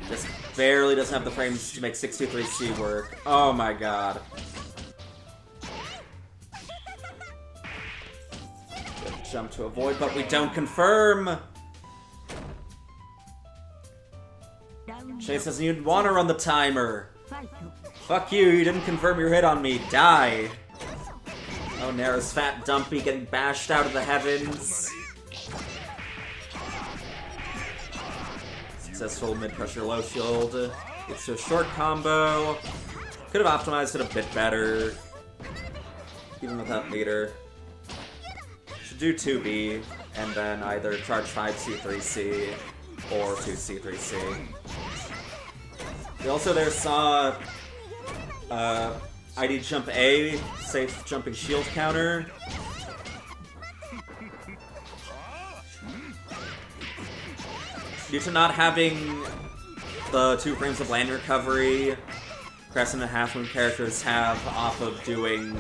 Just barely doesn't have the frames to make 623C work. Oh my god. Good jump to avoid, but we don't confirm. Chase doesn't even want to run the timer. Fuck you, you didn't confirm your hit on me. Die. Oh, Nero's fat dumpy getting bashed out of the heavens. Successful mid-pressure low shield. Gets to a short combo. Could have optimized it a bit better. Even without meter. Should do 2B, and then either charge 5C3C or 2C3C. We also there saw ID jump A, safe jumping shield counter. Due to not having the 2 frames of land recovery, Crescent and Half Moon characters have off of doing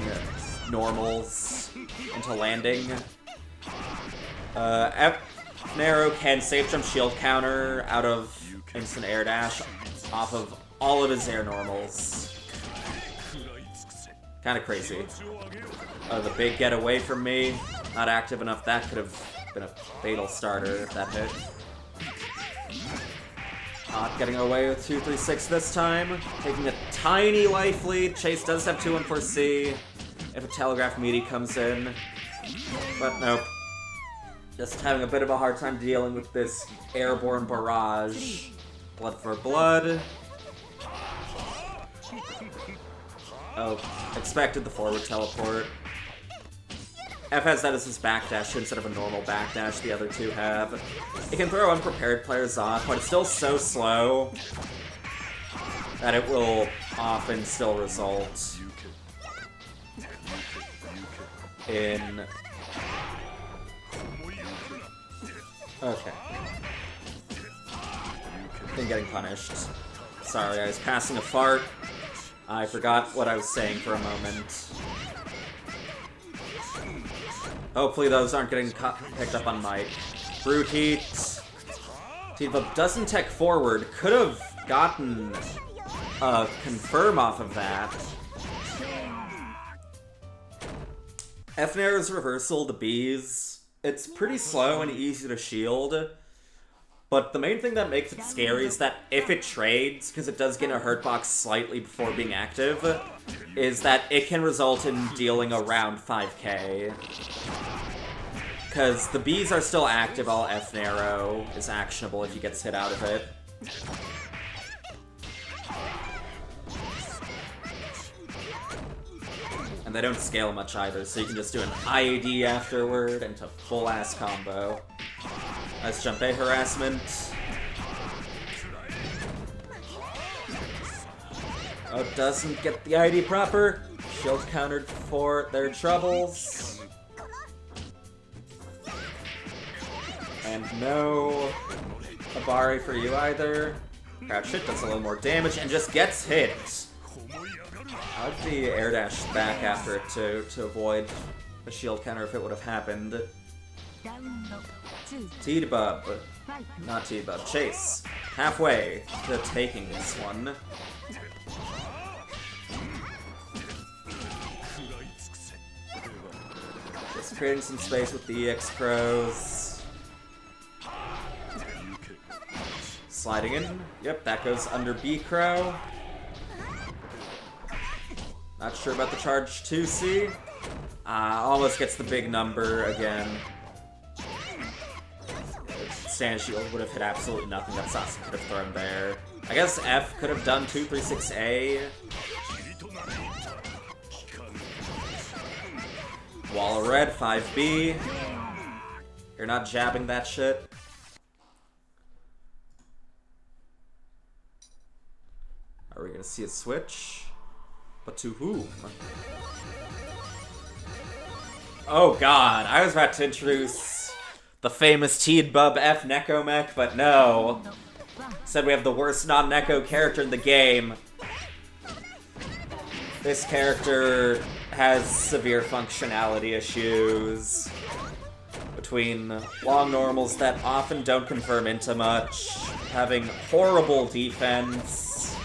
normals into landing. Nero can safe jump shield counter out of instant air dash off of all of his air normals. Kinda crazy. The big get away from me, not active enough. That could have been a fatal starter if that hit. Not getting away with 2-3-6 this time. Taking a tiny life lead. Chase does have 2-1-4-C if a Telegraph Meaty comes in. But nope. Just having a bit of a hard time dealing with this airborne barrage. Blood for blood. Oh, expected the forward teleport. F has that as his backdash instead of a normal backdash the other two have. It can throw unprepared players off, but it's still so slow that it will often still result in... Okay. In getting punished. Sorry, I was passing a fart. I forgot what I was saying for a moment. Hopefully those aren't getting picked up on mic. Brute Heat. T-Flip doesn't tech forward. Could have gotten a confirm off of that. F-Nair's reversal, the bees. It's pretty slow and easy to shield. But the main thing that makes it scary is that if it trades, because it does get a hurt box slightly before being active, is that it can result in dealing around 5k. Because the bees are still active, all F-Narrow is actionable if he gets hit out of it. And they don't scale much either, so you can just do an IAD afterward into full-ass combo. Nice jump A harassment. Oh, doesn't get the ID proper. Shield countered for their troubles. And no. a Bari for you either. Crouch hit does a little more damage and just gets hit. I'd be air dash back after it to avoid a shield counter if it would have happened. T-Bub. Not T-Bub. Chase. Halfway to taking this one. Just creating some space with the EX Pros. Sliding in. Yep, that goes under B Crow. Not sure about the charge 2C. Almost gets the big number again. Stand shield would have hit absolutely nothing that Sasuke could have thrown there. I guess F could have done 236A. Wall of red, 5B. You're not jabbing that shit. Are we gonna see a switch? But to whom? Oh god, I was about to introduce the famous T-Bub F Neko Mech, but no. Said we have the worst non-Neko character in the game. This character has severe functionality issues. Between long normals that often don't confirm into much, having horrible defense,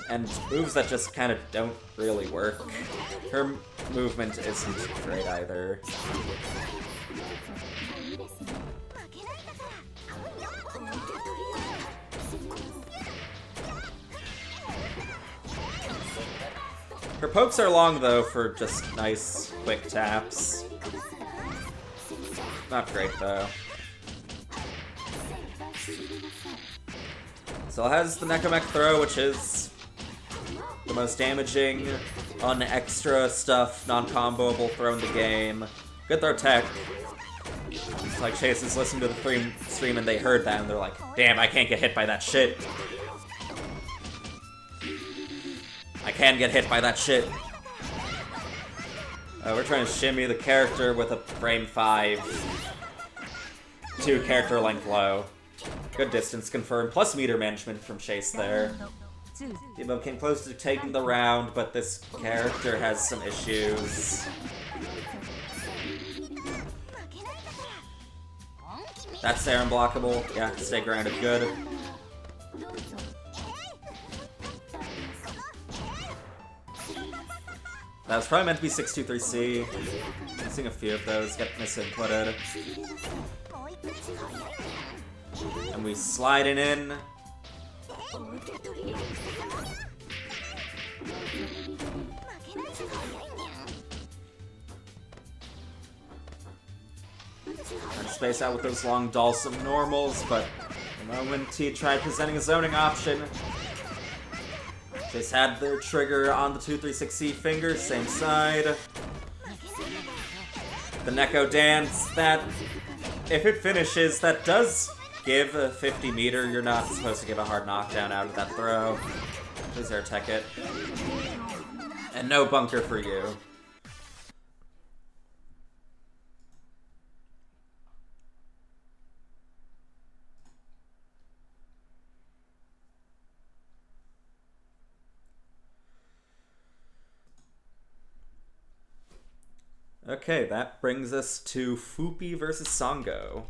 and moves that just kind of don't really work. Her movement isn't great either. Her pokes are long though for just nice, quick taps. Not great though. Still has the Nekomech throw, which is the most damaging, un-extra stuff, non-comboable throw in the game. Good throw tech. It's like Chase is listening to the stream and they heard that and they're like, damn, I can't get hit by that shit. I can get hit by that shit. We're trying to shimmy the character with a frame 5. 2 character length low. Good distance confirmed, plus meter management from Chase there. T-Bub came close to taking the round, but this character has some issues. That's there unblockable. Yeah, stay grounded, good. That was probably meant to be 623C. I'm seeing a few of those get misinputted. And we slide it in. Trying to space out with those long Dalsum normals, but the moment he tried presenting a zoning option, Chase had their trigger on the 236C finger, same side. The Neko dance, that, if it finishes, that does give a 50 meter. You're not supposed to give a hard knockdown out of that throw. Please air tech it. And no bunker for you. Okay, that brings us to Fupi versus Sango.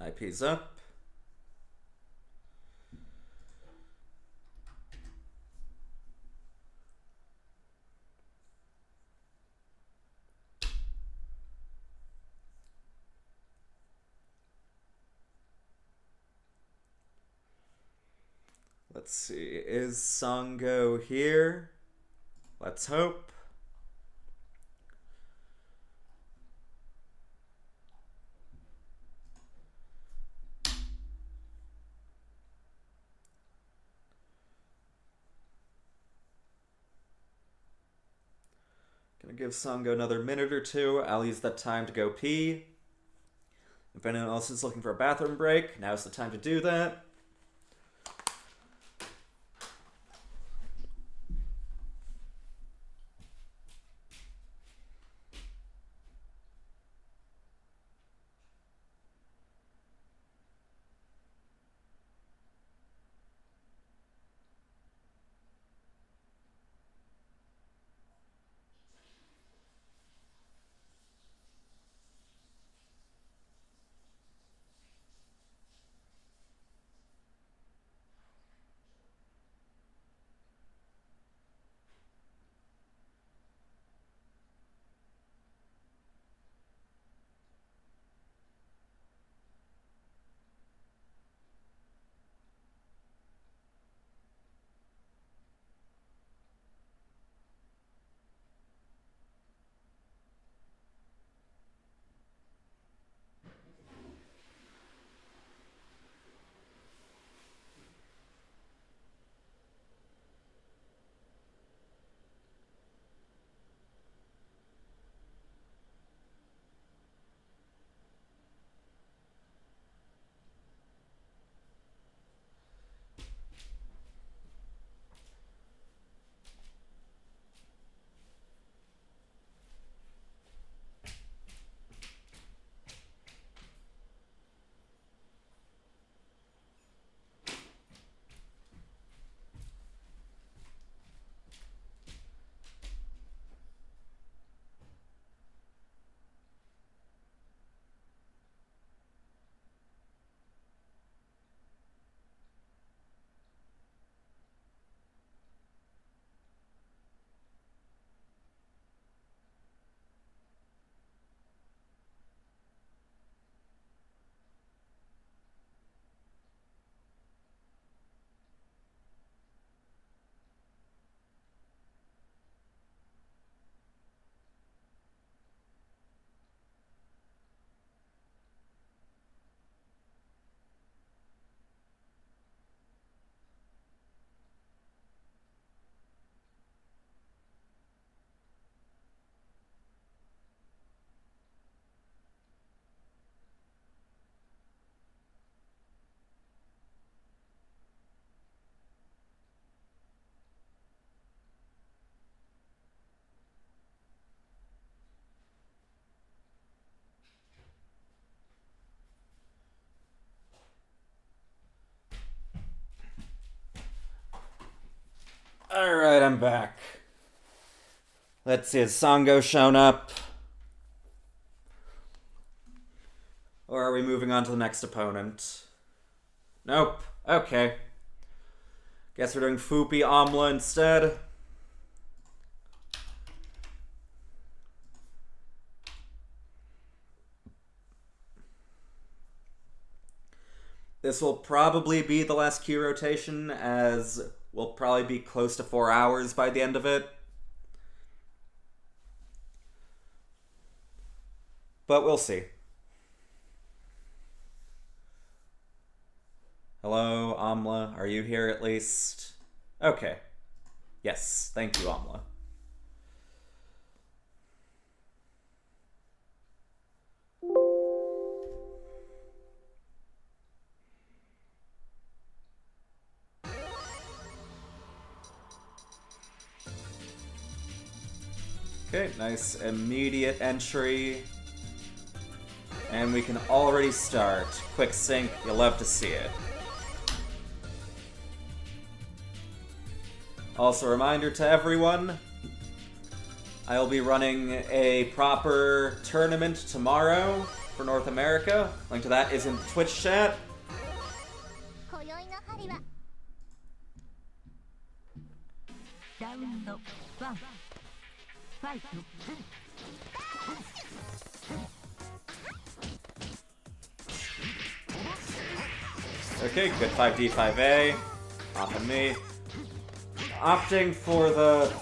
IP's up. Let's see, is Sango here? Let's hope. give Sango another minute or two. I'll use that time to go pee. If anyone else is looking for a bathroom break, now's the time to do that. Alright, I'm back. Let's see, has Sango shown up? Or are we moving on to the next opponent? Nope. Okay. Guess we're doing Fupi Amla instead. This will probably be the last Q rotation, as we'll probably be close to 4 hours by the end of it. But we'll see. Hello, Amla. Are you here at least? Okay. Yes, thank you, Amla. Okay, nice immediate entry. And we can already start. Quick sync, you'll love to see it. Also, a reminder to everyone, I'll be running a proper tournament tomorrow for North America. Link to that is in the Twitch chat. Okay, good 5D, 5A. Off of me. Opting for the...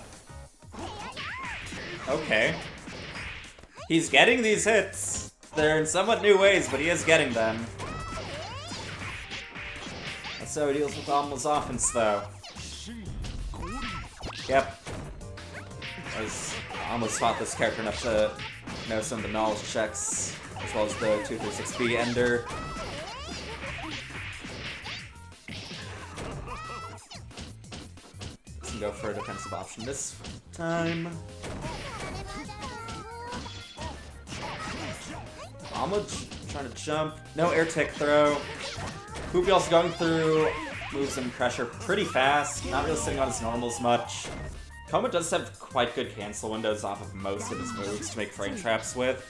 Okay. He's getting these hits. They're in somewhat new ways, but he is getting them. That's how he deals with Amla's offense, though. Yep. As I almost fought this character enough to know some of the knowledge checks, as well as the 236B ender. Let's go for a defensive option this time. Almost trying to jump. No air tick throw. Poopy also going through moves and pressure pretty fast. Not really sitting on his normals much. Koma does have quite good cancel windows off of most of his moves to make frame traps with.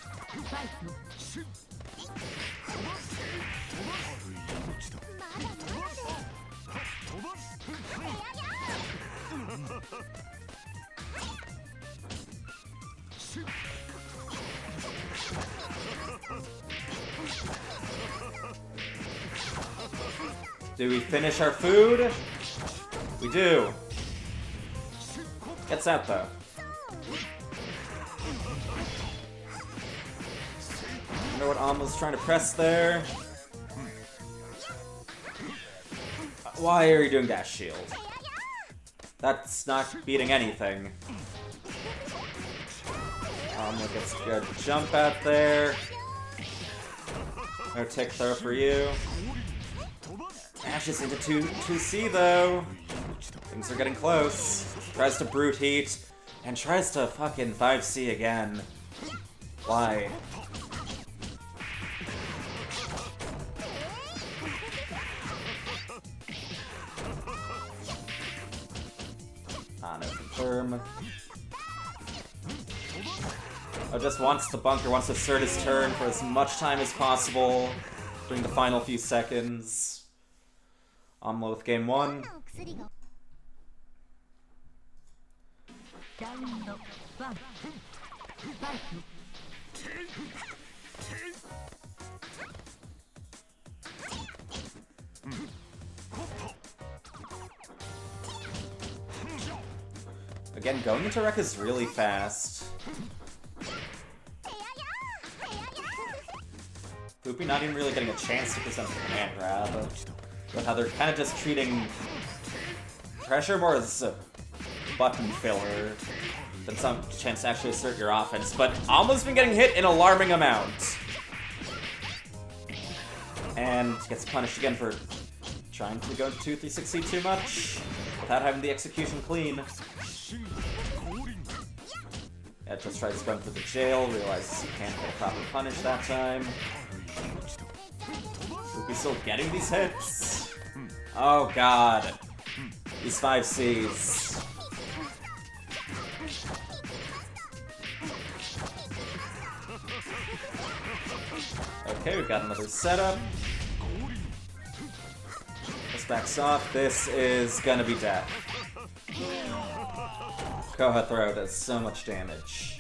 Do we finish our food? We do. Gets out though. Wonder what Alma's trying to press there. Why are you doing dash shield? That's not beating anything. Alma gets a good jump out there. No tick throw for you. Dashes into 2C though. Things are getting close. Tries to brute heat and tries to fucking 5C again. Why? Ah, no confirm. Oh, just wants the bunker, wants to assert his turn for as much time as possible during the final few seconds. Amla with game 1. Again, going into Wreck is really fast. Poopy not even really getting a chance to present the command grab. But how they're kind of just treating pressure more as a button filler than some chance to actually assert your offense. But Alma's been getting hit an alarming amount. And gets punished again for trying to go 2-3-6-C too much without having the execution clean. Yeah, just tries going for the jail, realizes he can't get a proper punish that time. Poopy still getting these hits? Oh god. These 5Cs. Okay, we've got another setup. This backs off. This is gonna be death. Koha throw does so much damage.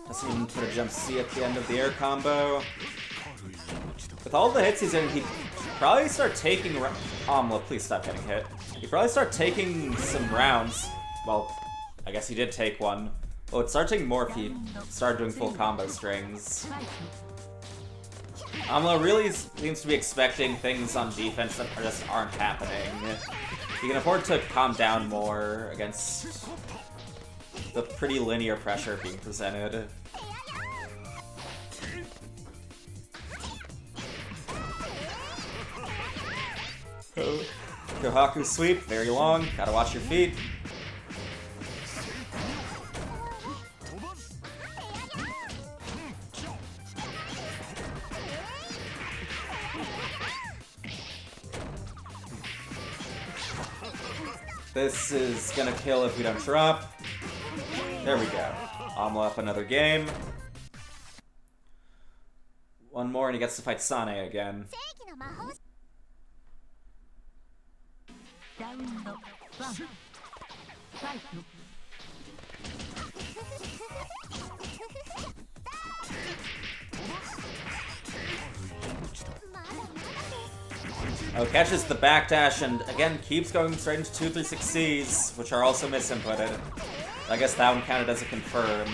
Doesn't even put a jump C at the end of the air combo. With all the hits he's in, he'd probably start taking Amla, please stop getting hit. He'd probably start taking some rounds. Well, I guess he did take one. Well, it'd start taking more if he started doing full combo strings. Amla really seems to be expecting things on defense that just aren't happening. He can afford to calm down more against the pretty linear pressure being presented. Kohaku sweep, very long, gotta watch your feet. This is gonna kill if we don't drop. There we go. Amla up another game. One more and he gets to fight Sane again. Oh, catches the backdash and again keeps going straight into 236Cs, which are also misinputted. I guess that one counted as a confirm.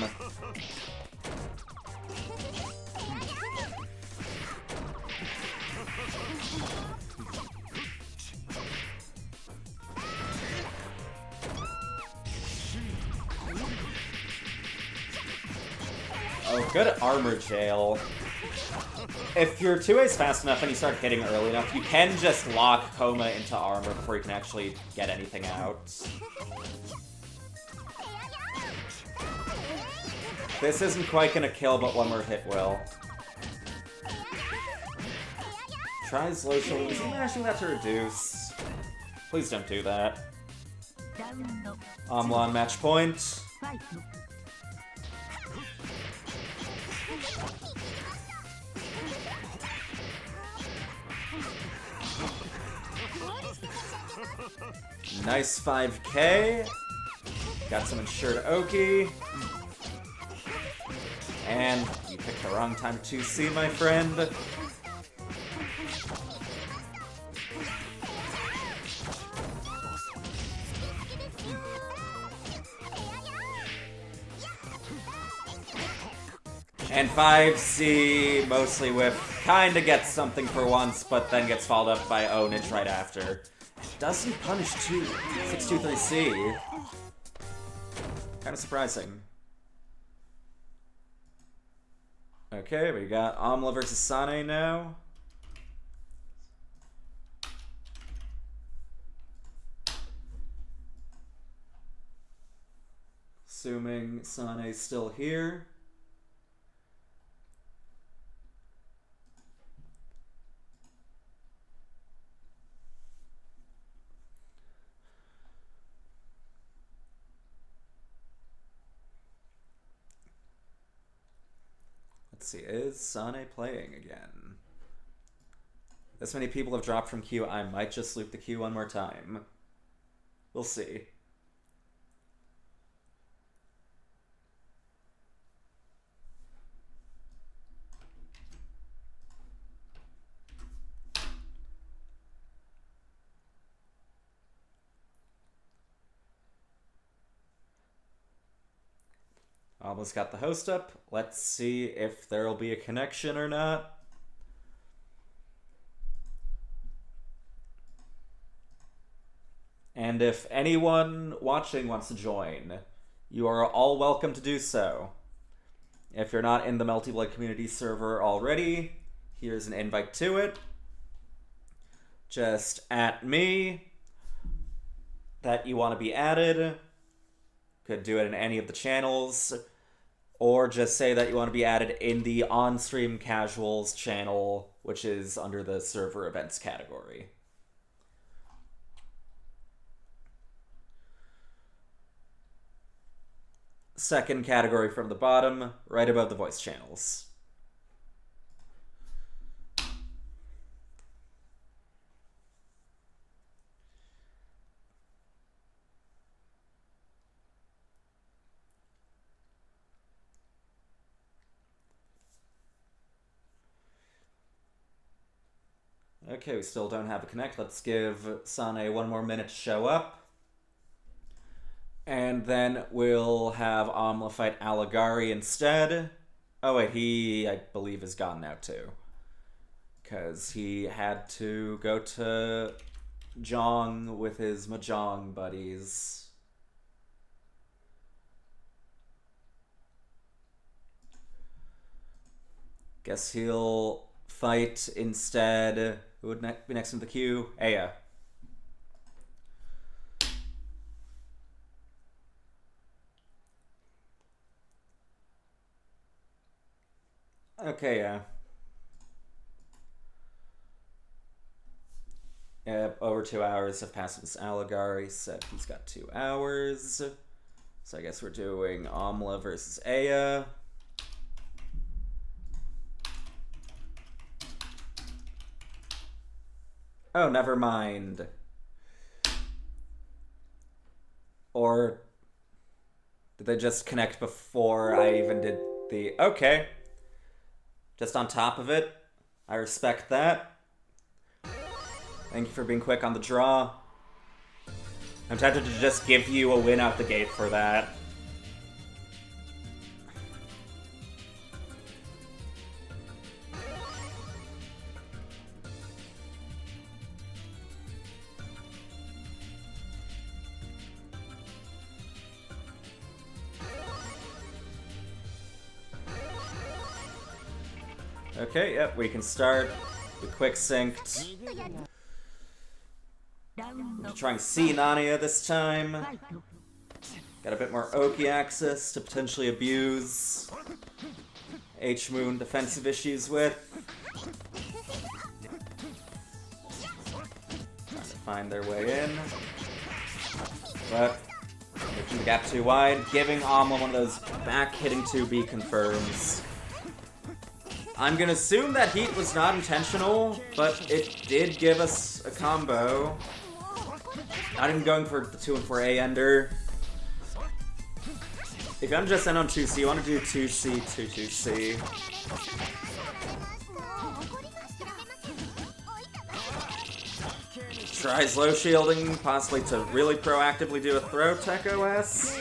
Oh, good armor jail. If your 2A's fast enough and you start hitting early enough, you can just lock Coma into armor before you can actually get anything out. This isn't quite gonna kill, but one more hit will. Try slow shoulder. Is he mashing that to reduce? Please don't do that. On match point. Nice 5k. Got some insured Oki. And you picked the wrong time to see, my friend. And 5C, mostly whiff, kinda gets something for once, but then gets followed up by Onage right after. Doesn't punish 623C. Kinda surprising. Okay, we got Amla versus Sane now. Assuming Sane's still here. Let's see, is Sane playing again? This many people have dropped from queue, I might just loop the queue one more time. We'll see. Almost got the host up. Let's see if there'll be a connection or not. And if anyone watching wants to join, you are all welcome to do so. If you're not in the Melty Community server already, here's an invite to it. Just at me that you want to be added. Could do it in any of the channels. Or just say that you want to be added in the on-stream casuals channel, which is under the server events category. Second category from the bottom, right above the voice channels. Okay, we still don't have a connect. Let's give Sane one more minute to show up. And then we'll have Amla fight Aligari instead. Oh wait, he, I believe, is gone now too. Because he had to go to Jong with his Mahjong buddies. Guess he'll fight instead. Who would be next in the queue? Aya. Okay, yeah. Yep, over 2 hours have passed since Aligari said he's got 2 hours. So I guess we're doing Amla versus Aya. Oh, never mind. Or did they just connect before I even did the... Okay. Just on top of it. I respect that. Thank you for being quick on the draw. I'm tempted to just give you a win out the gate for that. Okay, yep, we can start. We quick synced. Trying C Nania this time. Got a bit more Oki access to potentially abuse H-Moon defensive issues with. Trying to find their way in. But making the gap too wide, giving Alma one of those back hitting 2B confirms. I'm gonna assume that heat was not intentional, but it did give us a combo. Not even going for the 2 and 4A ender. If you want to just end on 2C, you want to do 2C, 2C. Tries low shielding, possibly to really proactively do a throw tech OS.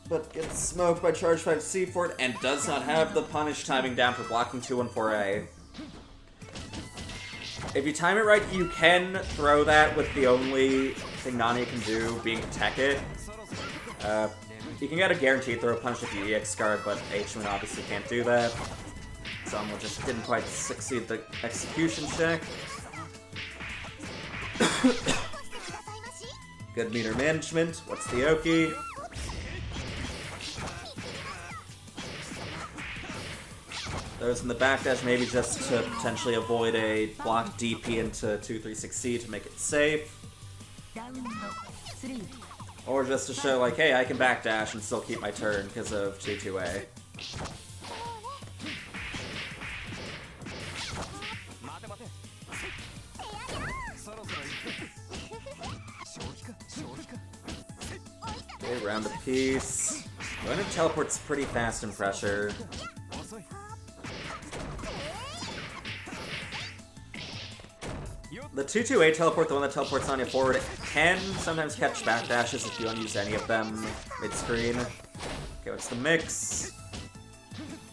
But gets smoked by Charge 5C for it, and does not have the punish timing down for blocking 2 and 4A. If you time it right, you can throw that with the only thing Nania can do being to tech it. You can get a guaranteed throw punish if you EX guard, but H-Moon obviously can't do that. Someone just didn't quite succeed the execution check. Good meter management. What's the Oki? Those in the backdash maybe just to potentially avoid a block DP into 236C to make it safe. Or just to show like, hey, I can backdash and still keep my turn because of 2-2A. Okay, round of peace. Going to teleport's pretty fast in pressure. The 2-2-A teleport, the one that teleports Nania forward, can sometimes catch backdashes if you don't use any of them mid-screen. Okay, what's the mix?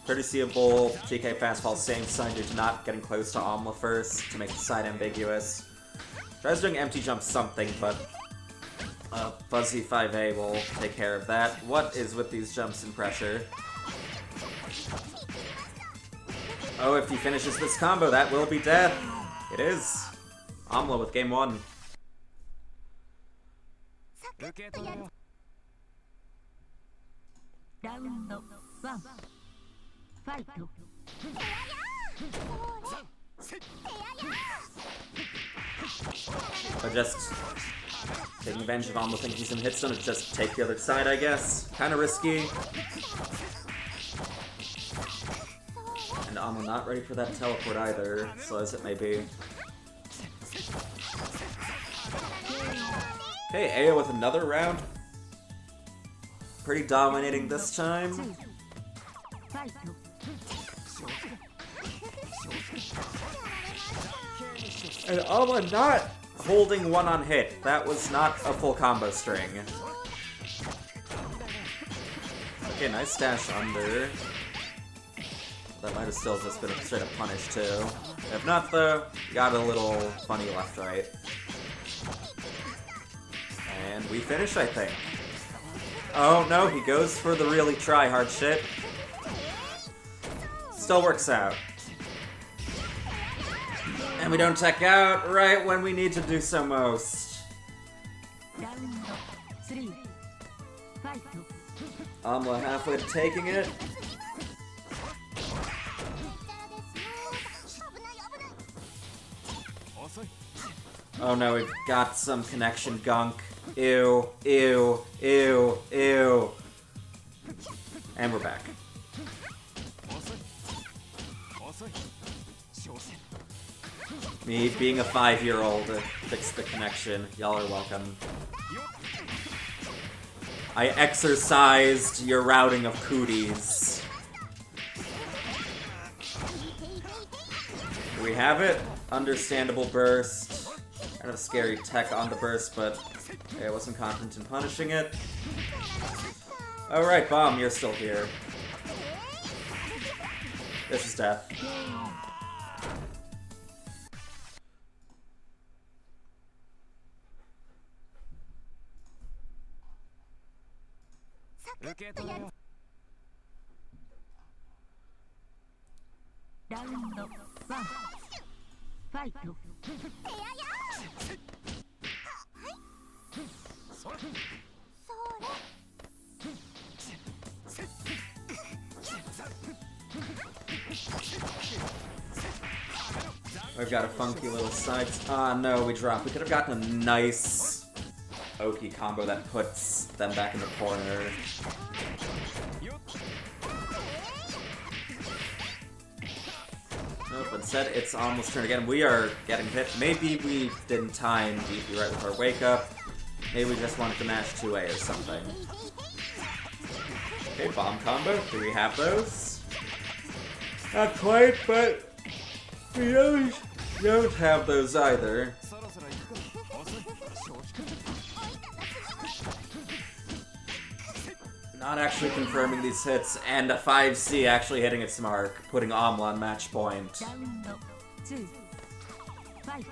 Pretty seeable. TK fastfall, same sign due to not getting close to Amla first to make the side ambiguous. Tries doing empty jump something, but Fuzzy 5A will take care of that. What is with these jumps and pressure? Oh, if he finishes this combo, that will be death. It is. Amla with game 1.
Round 1. Fight.
Or just taking advantage of Amla thinking he's in hit zone to just take the other side, I guess. Kinda risky. And Amla not ready for that teleport either, slow as it may be. Okay, Aya with another round. Pretty dominating this time. And Alma not holding one on hit. That was not a full combo string. Okay, nice dash under. That might have still just been a straight up punish too. If not though, got a little funny left right. And we finish, I think. Oh no, he goes for the really try-hard shit. Still works out. And we don't tech out right when we need to do so most. Amla halfway to taking it. Oh no, we've got some connection gunk. Ew, ew, ew, ew. And we're back. Me being a 5-year-old fixed the connection. Y'all are welcome. I exercised your routing of cooties. Do we have it? Understandable burst. Kind of scary tech on the burst, but I wasn't confident in punishing it. Alright, Bomb, you're still here. This is death.
Round 1 Fight!
We've got a funky little side. Ah, no, we dropped. We could have gotten a nice Oki combo that puts them back in the corner. Nope, instead it's almost turn again. We are getting hit. Maybe we didn't time DP right with our wake up. Maybe we just wanted to mash 2A or something. Okay, bomb combo. Do we have those? Not quite, but we don't have those either. Not actually confirming these hits, and a 5C actually hitting its mark, putting Amla on match point.
Round 2 Fight!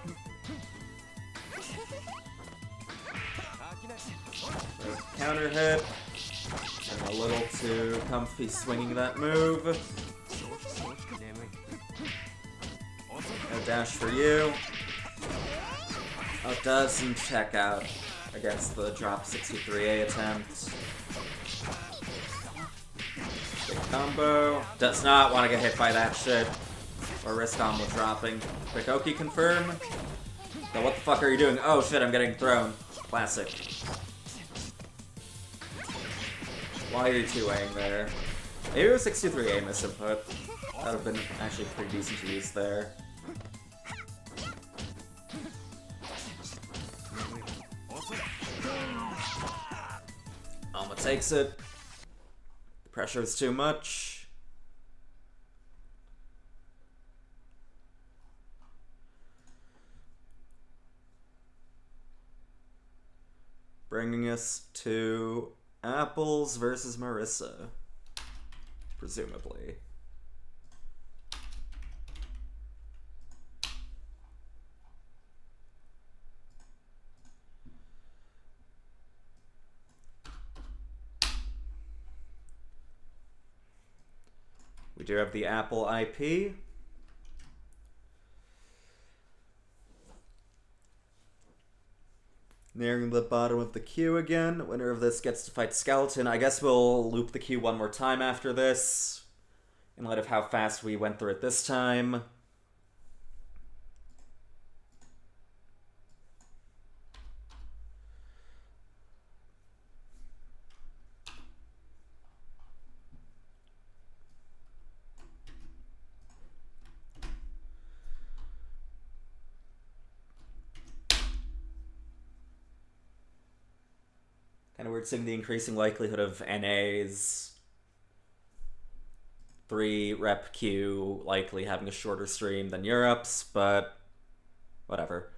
Counter hit. And a little too comfy swinging that move. No dash for you. Oh, doesn't check out against the drop 63A attempt. Big combo. Does not want to get hit by that shit. Or risk combo dropping. Quick Oki confirm. Now what the fuck are you doing? Oh shit, I'm getting thrown. Classic. Why are you 2Aing there? Maybe it was 63A misinput. That would have been actually pretty decent to use there. Alma takes it. The pressure is too much. Bringing us to Apples versus Marissa. Presumably. We do have the Apple IP. Nearing the bottom of the queue again. Winner of this gets to fight Skeleton. I guess we'll loop the queue one more time after this, in light of how fast we went through it this time. Kind of weird seeing the increasing likelihood of NA's 3-rep queue likely having a shorter stream than Europe's, but whatever.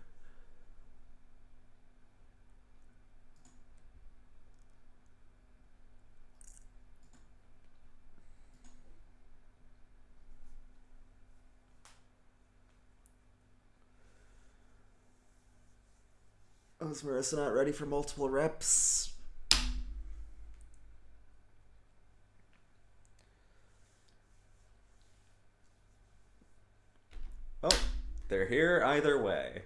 Oh, is Marissa not ready for multiple reps? Oh, they're here either way.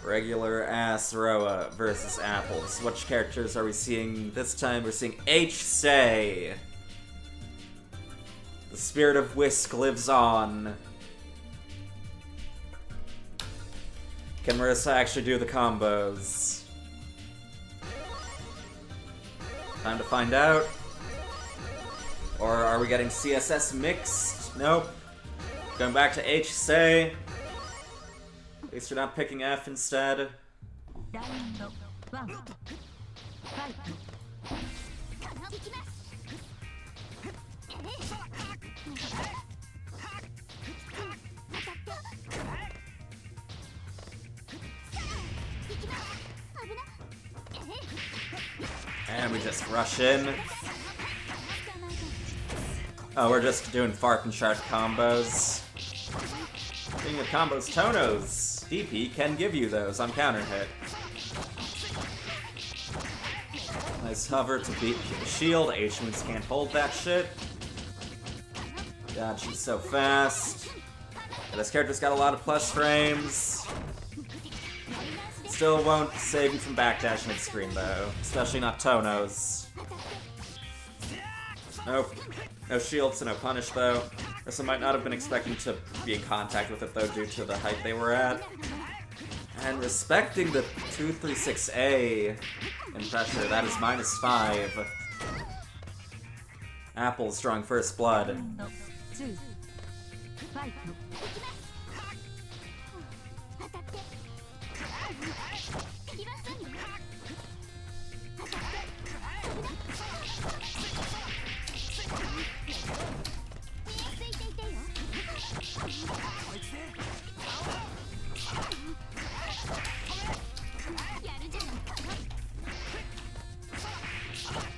Regular ass Roa versus Apples. Which characters are we seeing this time? We're seeing H-Say. The spirit of Whisk lives on. Can Marissa actually do the combos? Time to find out. Or are we getting CSS mixed? Nope. Going back to H-Say. At least we're not picking F instead.
Round 1
And we just rush in. Oh, we're just doing fart and shark combos. Speaking of combos, Tono's DP can give you those on counter hit. Nice hover to beat the shield. H-moves can't hold that shit. God, she's so fast. And this character's got a lot of plus frames. Still won't save you from backdash mid-screen though. Especially not Tono's. Nope. No shield, so no punish though. Ursa might not have been expecting to be in contact with it though due to the height they were at. And respecting the 236A in pressure, that is -5. Apple's drawing first blood.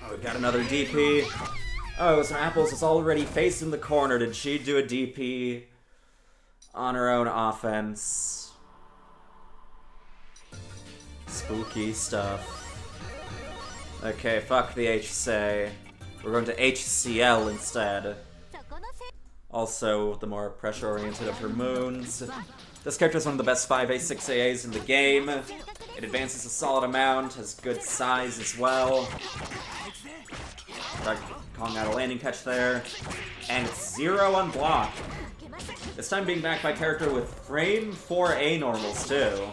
Oh, we got another DP. Oh, so Apples is already facing the corner. Did she do a DP on her own offense? Spooky stuff. Okay, fuck the HSA. We're going to HCL instead. Also, the more pressure-oriented of her moons. This character is one of the best 5A, 6AAs in the game. It advances a solid amount, has good size as well. Tried calling out a landing catch there. And it's 0 on block. This time being backed by a character with frame 4A normals too.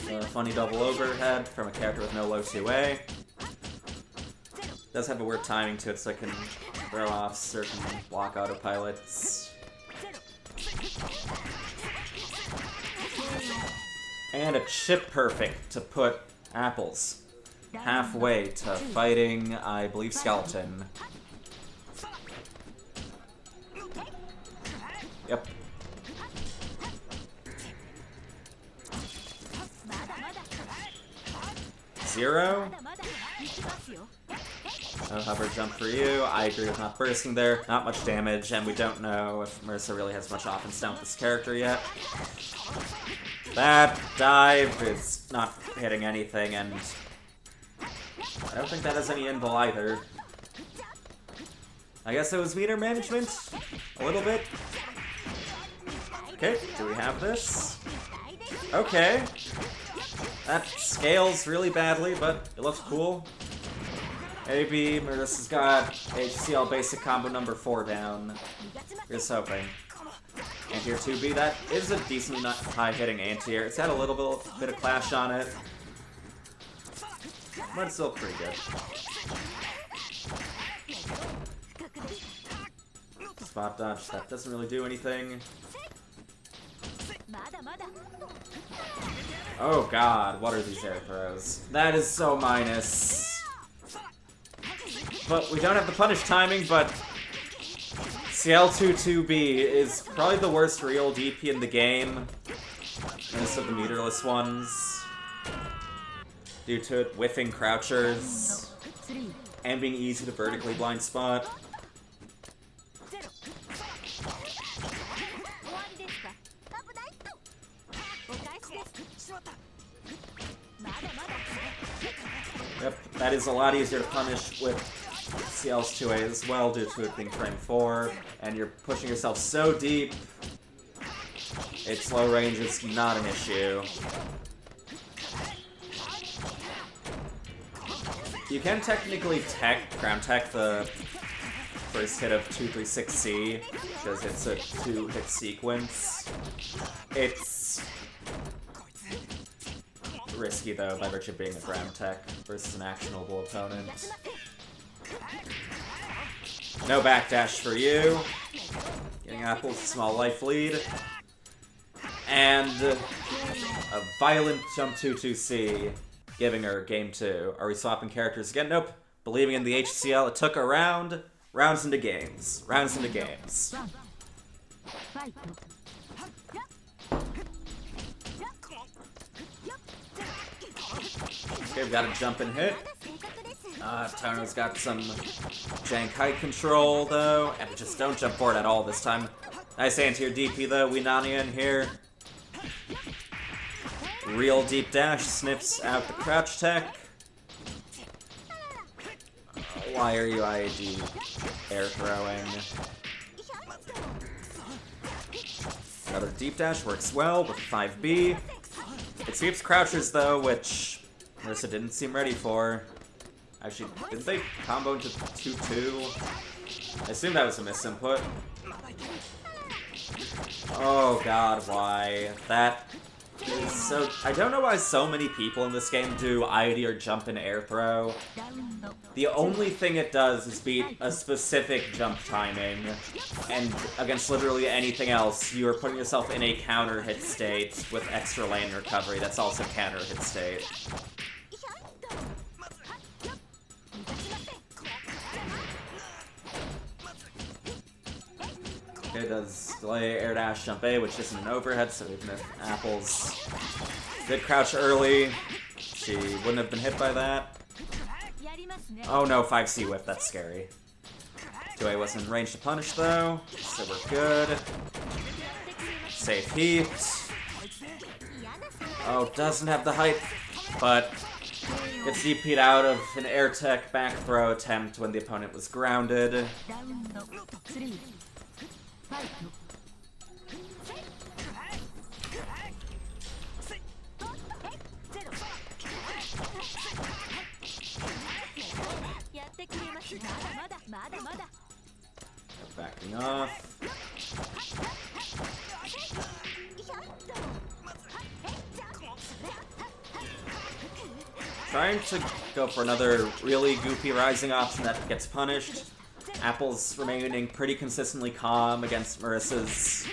A funny double overhead from a character with no low 2A. Does have a weird timing to it, so it can throw off certain block autopilots. And a chip perfect to put Apples halfway to fighting, I believe, Skeleton. Yep. Zero? No hover jump for you. I agree with not bursting there. Not much damage, and we don't know if Mercer really has much offense down with this character yet. That dive is not hitting anything, and I don't think that has any invul either. I guess it was meter management? A little bit? Okay, do we have this? Okay. That scales really badly, but it looks cool. Maybe Marissa's got HCL basic combo number 4 down. Just hoping. And here 2B, that is a decently not high-hitting anti-air. It's had a little bit of clash on it. But it's still pretty good. Spot dodge, that doesn't really do anything. Oh god, what are these air throws? That is so minus. But we don't have the punish timing, but CL22B is probably the worst real DP in the game. Most of the meterless ones. Due to it whiffing crouchers and being easy to vertically blind spot. Yep, that is a lot easier to punish with CL's 2A as well, due to it being frame 4, and you're pushing yourself so deep, its low range is not an issue. You can technically crown tech the first hit of 236C, because it's a 2-hit sequence. It's risky though, by virtue of being a ground tech versus an actionable opponent. No backdash for you. Getting Apple's a small life lead. And a violent jump 2-2C. giving her game 2. Are we swapping characters again? Nope. Believing in the HCL, it took a round. Rounds into games. Rounds into games. Okay, we've got a jump and hit. Tono's got some jank height control, though. And just don't jump forward at all this time. Nice anti-air DP, though. Winani in here. Real deep dash sniffs out the crouch tech. Why are you IAD air throwing? Another deep dash works well with 5B. It sweeps crouchers, though, which Marissa didn't seem ready for. Actually, didn't they combo into 2-2? I assume that was a misinput. Oh god, why? That is so... I don't know why so many people in this game do IAD or jump and air throw. The only thing it does is beat a specific jump timing, and against literally anything else, you are putting yourself in a counter hit state with extra lane recovery that's also counter hit state. Okay, does delay air dash jump A, which isn't an overhead, so even if Apples did crouch early, she wouldn't have been hit by that. Oh no, 5C whip, that's scary. 2A wasn't in range to punish though, so we're good. Safe heat. Oh, doesn't have the height, but gets DP'd out of an air tech back throw attempt when the opponent was grounded. Backing off. Trying to go for another really goofy rising option that gets punished. Apple's remaining pretty consistently calm against Marissa's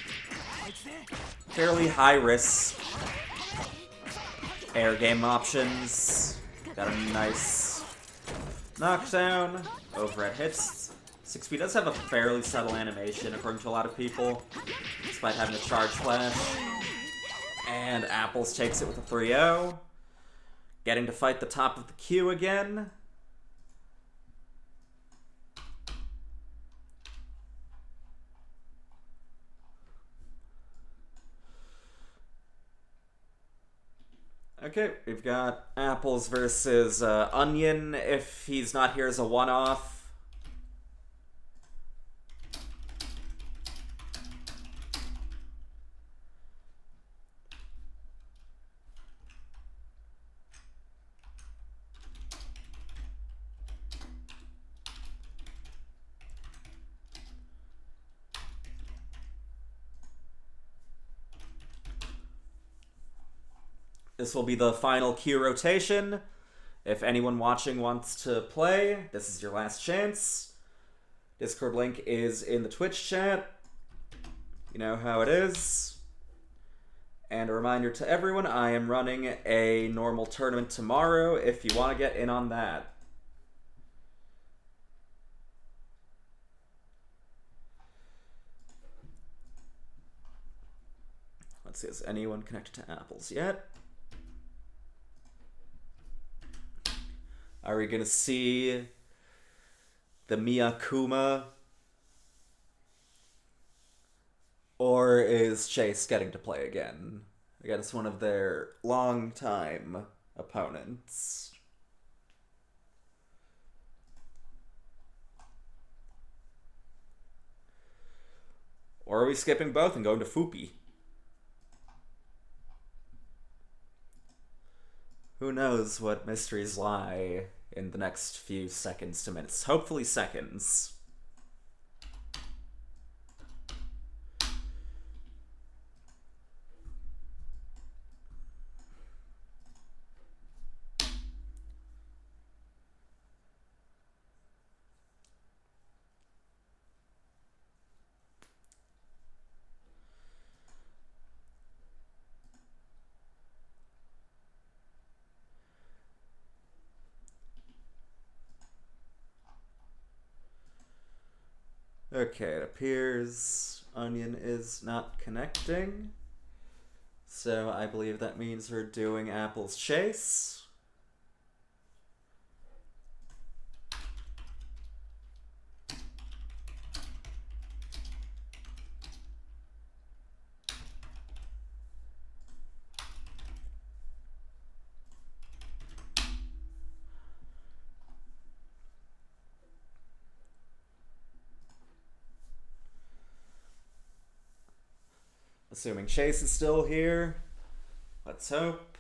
fairly high-risk air game options. Got a nice knockdown. Overhead hits. 6B does have a fairly subtle animation, according to a lot of people, despite having a charge flash. And Apples takes it with a 3-0. Getting to fight the top of the queue again. Okay, we've got Apples versus Onion if he's not here as a one-off. This will be the final queue rotation. If anyone watching wants to play, this is your last chance. Discord link is in the Twitch chat. You know how it is. And a reminder to everyone, I am running a normal tournament tomorrow if you want to get in on that. Let's see, is anyone connected to Apples yet? Are we gonna see the Miyakuma? Or is Chase getting to play again against one of their longtime opponents? Or are we skipping both and going to Fupi? Who knows what mysteries lie in the next few seconds to minutes. Hopefully seconds. Okay, it appears Onion is not connecting. So I believe that means we're doing Apple's Chase. Assuming Chase is still here. Let's hope.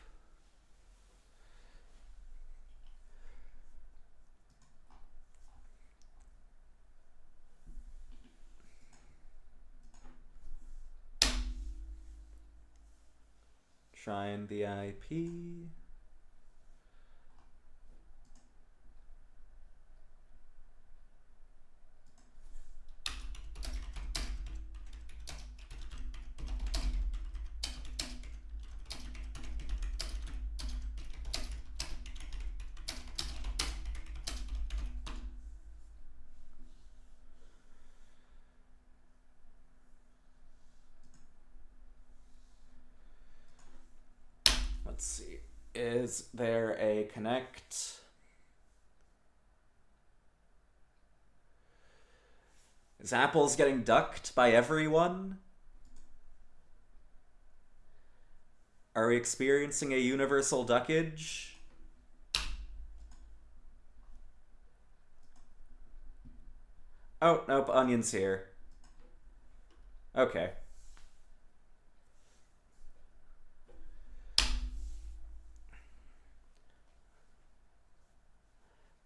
Trying the IP. Let's see. Is there a connect? Is Apple's getting ducked by everyone? Are we experiencing a universal duckage? Oh, nope, Onion's here. Okay.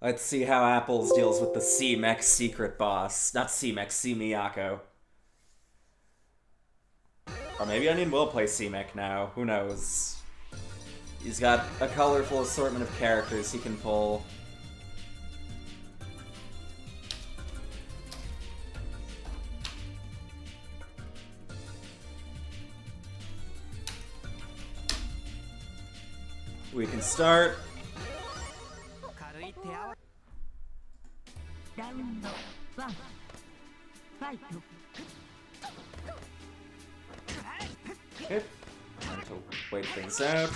Let's see how Apples deals with the C-Mech secret boss. Not C-Mech, C-Miyako. Or maybe Onion will play C-Mech now. Who knows? He's got a colorful assortment of characters he can pull. We can start.
Round 1 fight.
Okay. Time to wait things out.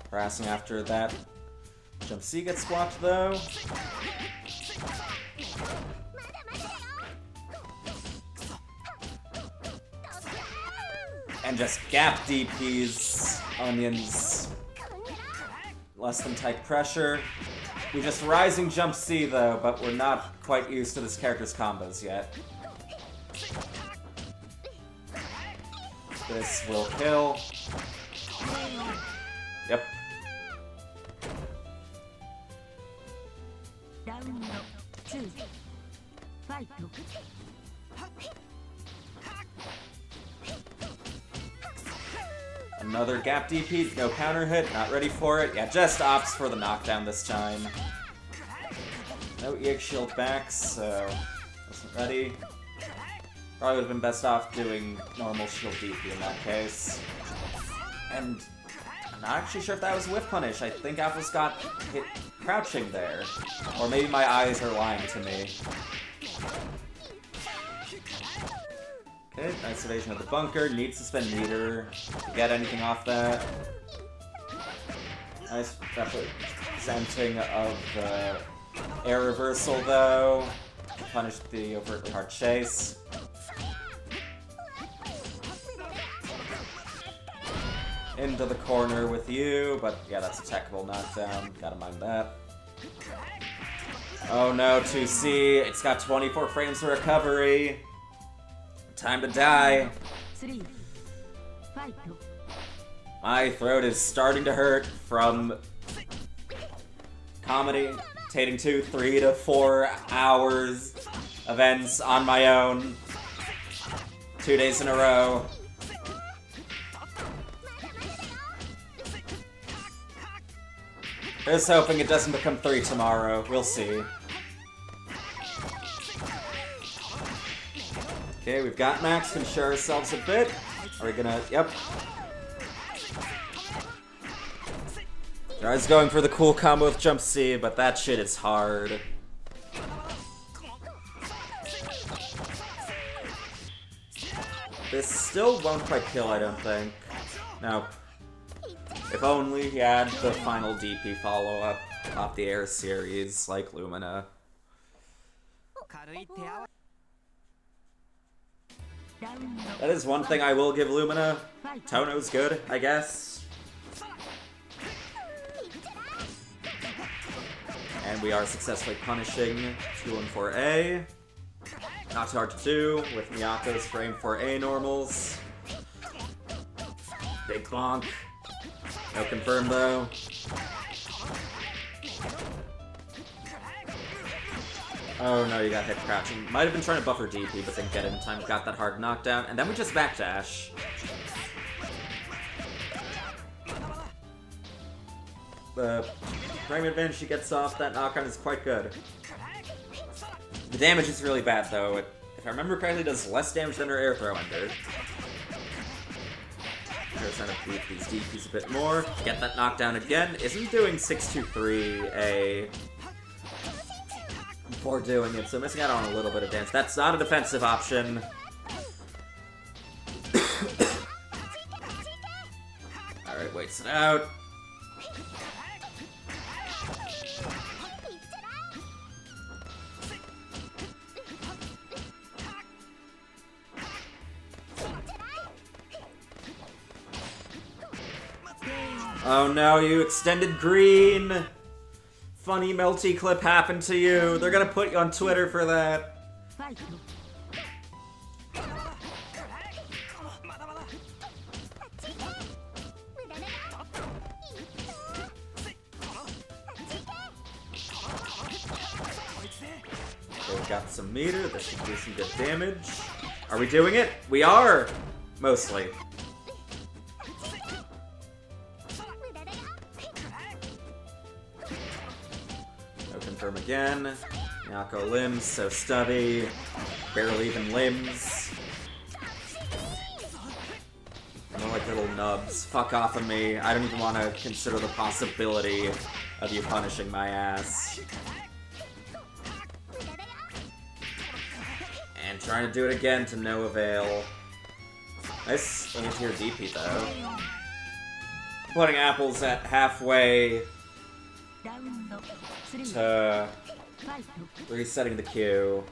Harassing after that. Jump C gets blocked though. And just gap DPs Onion's less than tight pressure. We just rising jump C though, but we're not quite used to this character's combos yet. This will kill. Yep.
Round 2 fight.
Another gap DP, no counter hit, not ready for it. Yeah, just opts for the knockdown this time. No EX shield back, so wasn't ready. Probably would have been best off doing normal shield DP in that case. And I'm not actually sure if that was whiff punish. I think Apple's got hit crouching there. Or maybe my eyes are lying to me. Okay, nice evasion of the bunker. Needs to spend meter to get anything off that. Nice representing of the air reversal though. Punish the overtly hard chase. Into the corner with you, but yeah, that's a technical knockdown. Gotta mind that. Oh no, 2C. It's got 24 frames of recovery. Time to die.
3 fight.
My throat is starting to hurt from commentating 3 to 4 hours events on my own. 2 days in a row. Just hoping it doesn't become 3 tomorrow. We'll see. Okay, we've got Max to ensure ourselves a bit. Are we gonna... Yep. I was going for the cool combo with Jump C, but that shit is hard. This still won't quite kill, I don't think. No. If only he had the final DP follow-up off the Air series, like Lumina. That is one thing I will give Lumina. Tono's good, I guess. And we are successfully punishing 214A. Not too hard to do with Miyako's frame 4A normals. Big bonk. No confirm though. Oh no, you got hit crouching. Might have been trying to buffer DP, but didn't get it in time. Got that hard knockdown, and then we just backdash. The frame advantage she gets off that knockdown is quite good. The damage is really bad though. If I remember correctly, it does less damage than her air throw ender. I'm trying to beat these DPs a bit more. Get that knockdown again. Isn't doing 623A before doing it, so missing out on a little bit of damage. That's not a defensive option. Alright, waits it out. Oh no, you extended green! Funny Melty clip happened to you. They're gonna put you on Twitter for that. We've got some meter. This should do some good damage. Are we doing it? We are! Mostly. Confirm again. Miyako limbs, so stubby. Barely even limbs. More like little nubs. Fuck off of me. I don't even want to consider the possibility of you punishing my ass. And trying to do it again to no avail. Nice anti-tier DP though. Putting apples at halfway to resetting the queue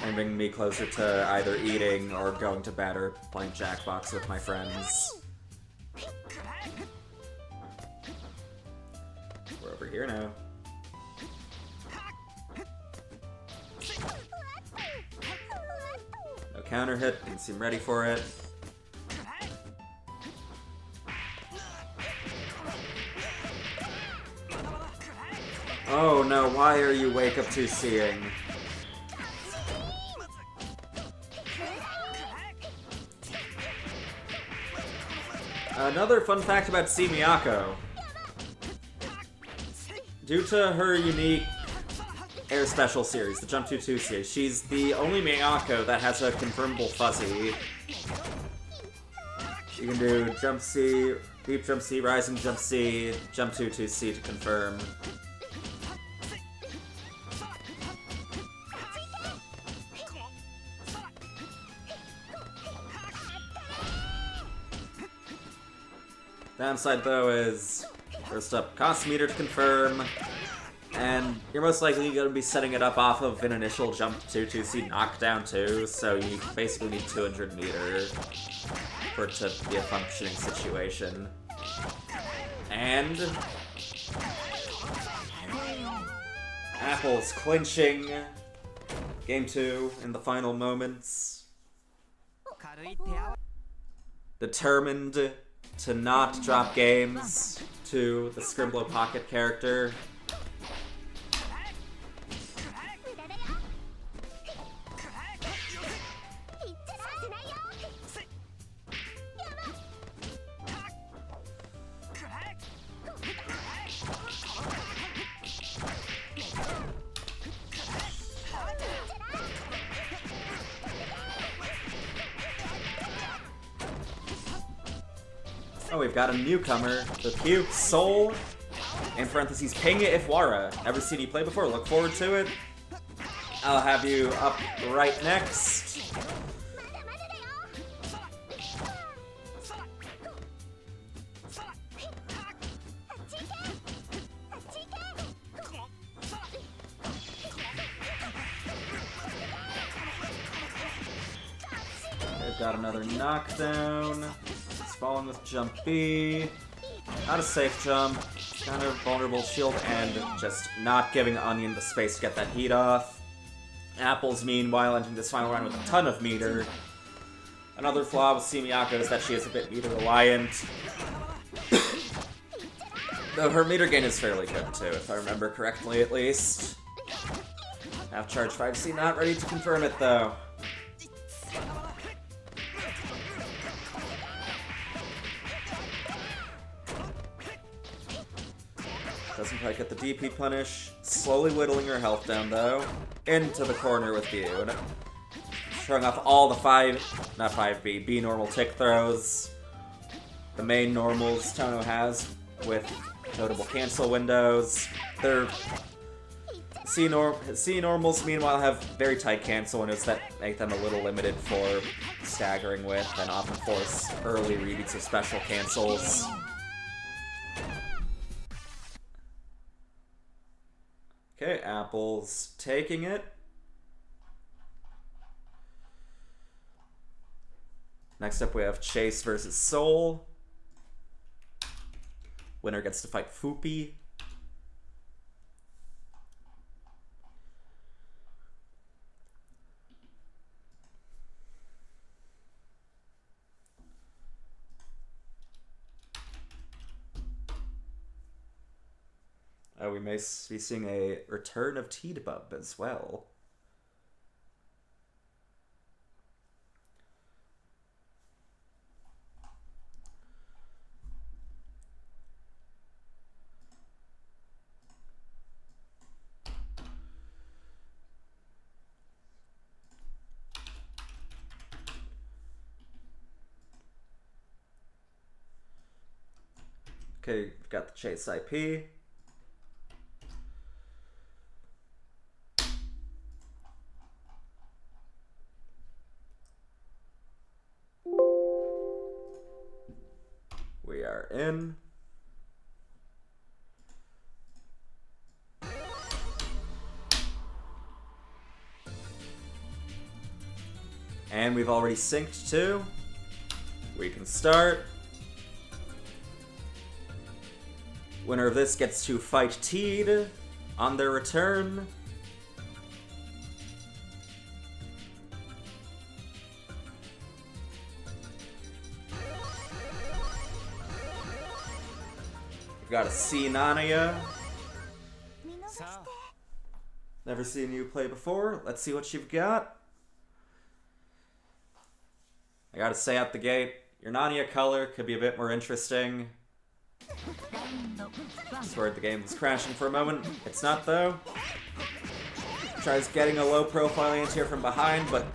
and bringing me closer to either eating or going to bed or playing Jackbox with my friends. We're over here now. No counter hit, didn't seem ready for it. Oh no, why are you wake up 2C'ing? Another fun fact about C. Miyako. Due to her unique Air Special series, the Jump 2-2 series, she's the only Miyako that has a confirmable fuzzy. You can do Jump C, Deep Jump C, Rising Jump C, Jump 2-2C to confirm. Downside though is, first up, cost meter to confirm, and you're most likely going to be setting it up off of an initial jump 2-2C knockdown too, so you basically need 200 meter for it to be a functioning situation. And Apple's clinching Game 2 in the final moments. Determined to not drop games to the Scrimblow Pocket character. Oh, we've got a newcomer, the Puke Soul, in parentheses, Ping Ifwara. Never seen you play before, look forward to it. I'll have you up right next. got another knockdown. He's falling with jump B. Not a safe jump. Kind of vulnerable shield and just not giving Onion the space to get that heat off. Apples, meanwhile, entering this final round with a ton of meter. Another flaw with Miyako is that she is a bit meter reliant. Though her meter gain is fairly good too, if I remember correctly at least. Half charge 5C, not ready to confirm it though. Doesn't quite get the DP punish. Slowly whittling her health down though. Into the corner with Gyud. Throwing off all the B normal tick throws. The main normals Tono has with notable cancel windows. Their C normals meanwhile have very tight cancel windows that make them a little limited for staggering with and often force early reads of special cancels. Okay, Apple's taking it. Next up we have Chase versus Soul. Winner gets to fight Fupi. We may be seeing a return of Teedbub as well. Okay, we've got the Chase IP. We are in. And we've already synced too. We can start. Winner of this gets to fight Teed on their return. We've got a C Nania. Never seen you play before. Let's see what you've got. I gotta say out the gate, your Nania color could be a bit more interesting. Swear the game was crashing for a moment. It's not though. Tries getting a low profile anti-air from behind, but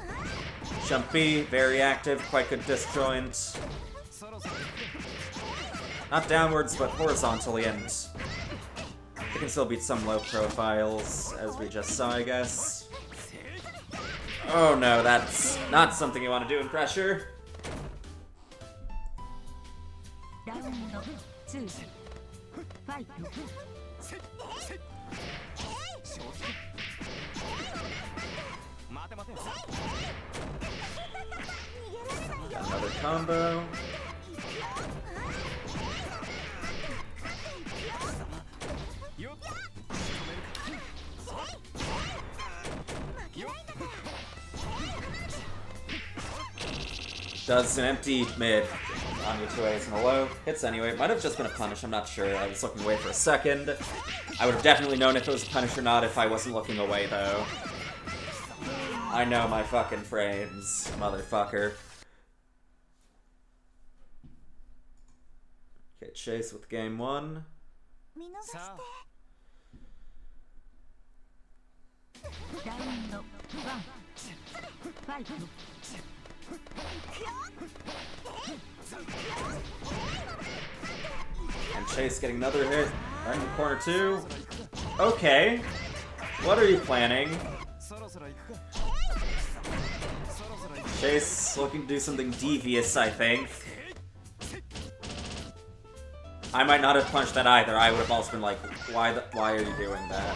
jump B, very active, quite good disjoint. Not downwards, but horizontally, and we can still beat some low profiles, as we just saw, I guess. Oh no, that's not something you want to do in pressure. Got another combo. Does an empty mid on your 2As and a low. Hits anyway. Might have just been a punish, I'm not sure. I was looking away for a second. I would have definitely known if it was a punish or not if I wasn't looking away, though. I know my fucking frames, motherfucker. Okay, Chase with game one. And Chase getting another hit right in the corner too. Okay, what are you planning? Chase looking to do something devious, I think. I might not have punched that either. I would have also been like, why are you doing that?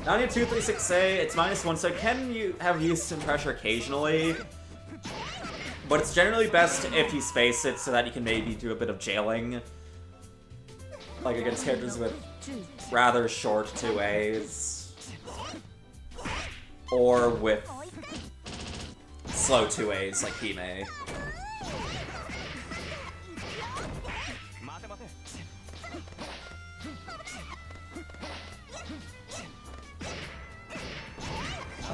Nania 236A, it's -1, so can you have use some pressure occasionally? But it's generally best if you space it so that you can maybe do a bit of jailing. Like against characters with rather short 2As. Or with slow 2As like Hime.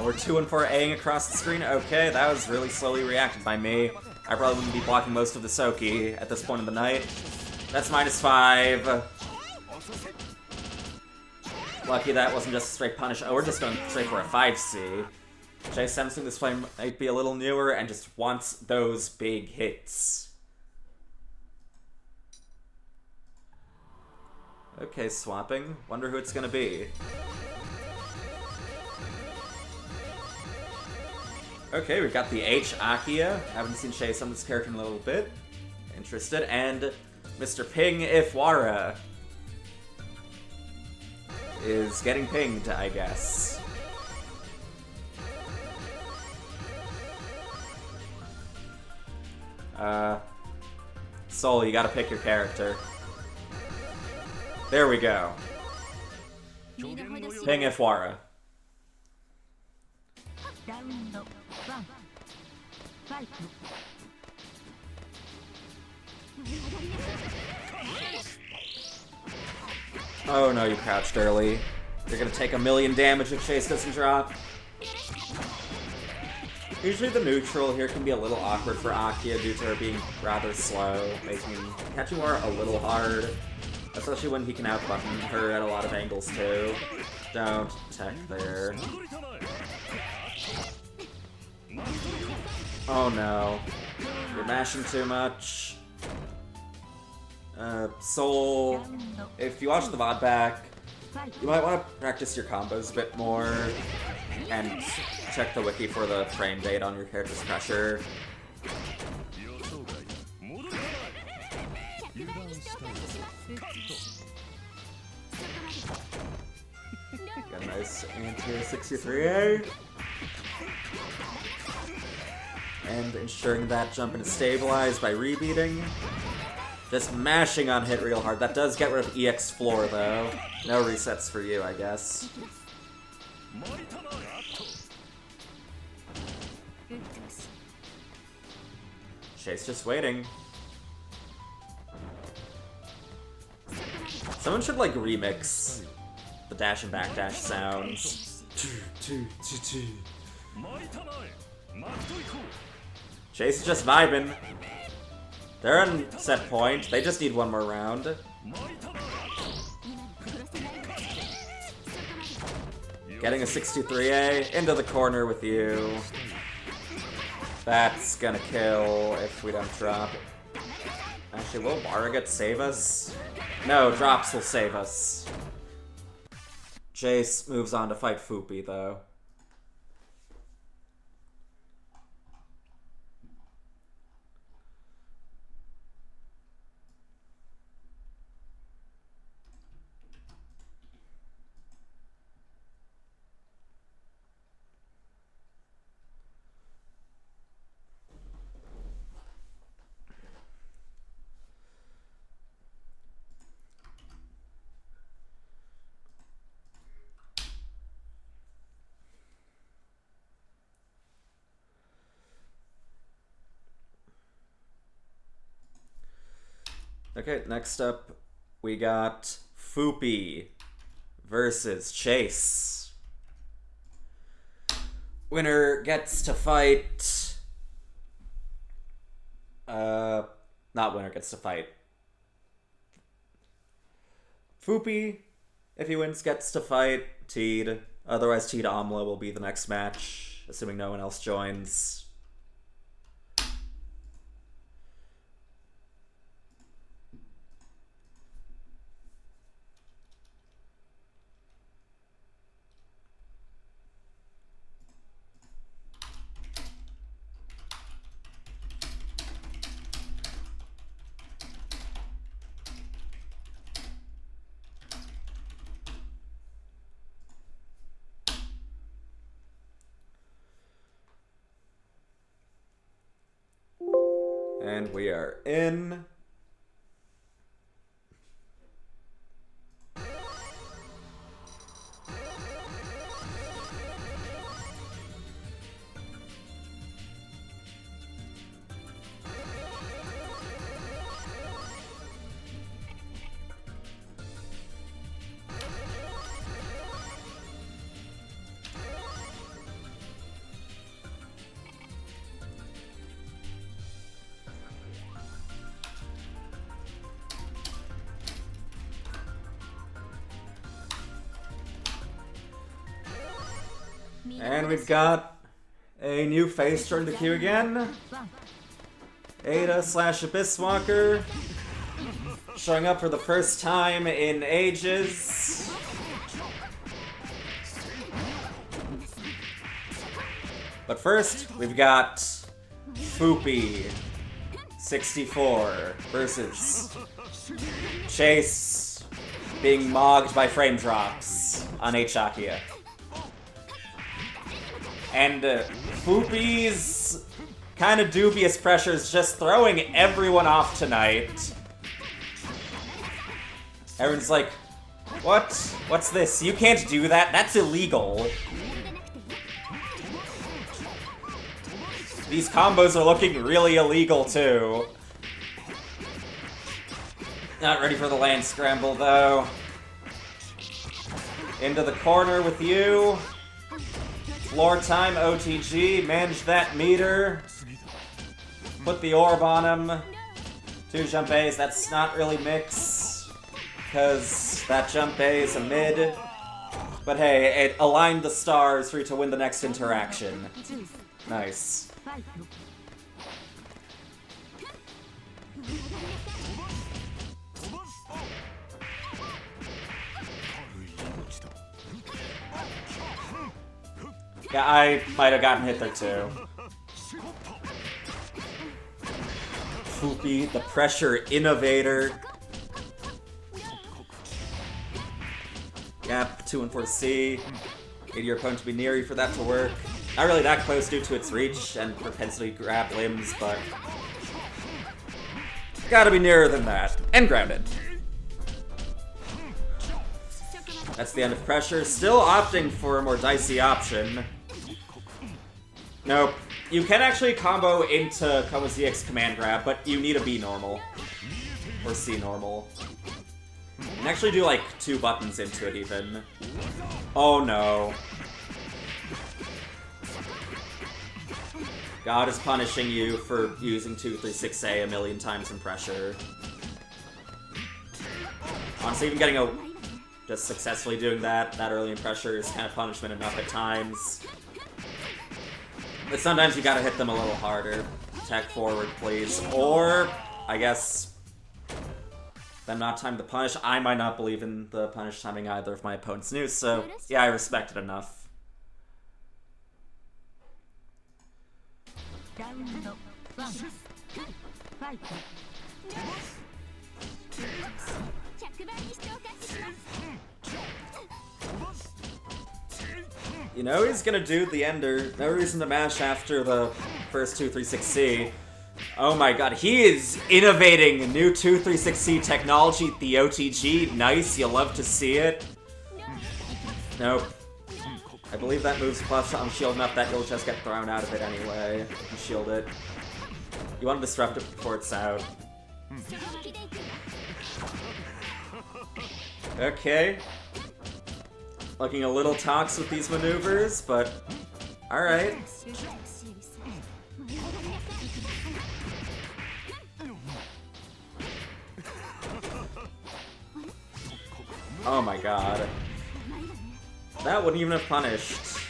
We're 2 and 4 Aing across the screen. Okay, that was really slowly reacted by me. I probably wouldn't be blocking most of the Soki at this point in the night. That's -5. Lucky that wasn't just a straight punish. Oh, we're just going straight for a 5C. Jay sensing this play might be a little newer and just wants those big hits. Okay, swapping. Wonder who it's gonna be. Okay, we've got the H, Akia. Haven't seen Chase on this character in a little bit. Interested. And Mr. Ping Ifwara is getting pinged, I guess. Soul, you gotta pick your character. There we go. Ping Ifwara. Oh no, you crouched early. You're gonna take 1,000,000 damage if Chase doesn't drop. Usually the neutral here can be a little awkward for Akia due to her being rather slow, making catching her a little hard. Especially when he can out-button her at a lot of angles too. Don't tech there. Oh no. You're mashing too much. Soul, if you watch the VOD back, you might want to practice your combos a bit more and check the wiki for the frame date on your character's pressure. Got a nice anti 63A. And ensuring that jump is stabilized by rebeating. Just mashing on hit real hard. That does get rid of EX floor though. No resets for you, I guess. Chase just waiting. Someone should like remix the dash and backdash sounds. Chase is just vibing. They're on set point. They just need one more round. Getting a 63A into the corner with you. That's gonna kill if we don't drop. Actually, will Warrigat save us? No, drops will save us. Chase moves on to fight Fupi, though. Okay, next up, we got Fupi versus Chase. Winner gets to fight... not winner gets to fight. Fupi, if he wins, gets to fight Teed. Otherwise, Teed Amla will be the next match, assuming no one else joins. And we are in. And we've got a new face joining the queue again. Ada/Abysswalker. Showing up for the first time in ages. But first, we've got Foopy64 versus Chase being mogged by frame drops on Achakia. And Foopy's kind of dubious pressures just throwing everyone off tonight. Everyone's like, what? What's this? You can't do that. That's illegal. These combos are looking really illegal, too. Not ready for the land scramble, though. Into the corner with you. Floor time, OTG. Manage that meter. Put the orb on him. 2 jump A's. That's not really mix. Because that jump A is a mid. But hey, it aligned the stars for you to win the next interaction. Nice. Yeah, I might have gotten hit there too. Foopy, the pressure innovator. Gap 2 and 4 C. Need your opponent to be near you for that to work. Not really that close due to its reach and propensity to grab limbs, but gotta be nearer than that. And grounded. That's the end of pressure. Still opting for a more dicey option. Nope. You can actually combo into Communtiy ZX command grab, but you need a B normal. Or C normal. You can actually do like 2 buttons into it even. Oh no. God is punishing you for using 236A a million times in pressure. Honestly, even getting just successfully doing that early in pressure is kind of punishment enough at times. But sometimes you gotta hit them a little harder. Tech forward, please. Or, I guess, them not time to punish. I might not believe in the punish timing either if my opponent's new, so yeah, I respect it enough. You know he's gonna do the ender. No reason to mash after the first 236C. Oh my god, he is innovating new 236C technology, the OTG. Nice, you love to see it. Nope. I believe that moves plus on shield enough that you'll just get thrown out of it anyway. If you shield it. You want to disrupt it before it's out. Okay. Looking a little tox with these maneuvers, but alright. Oh my god. That wouldn't even have punished.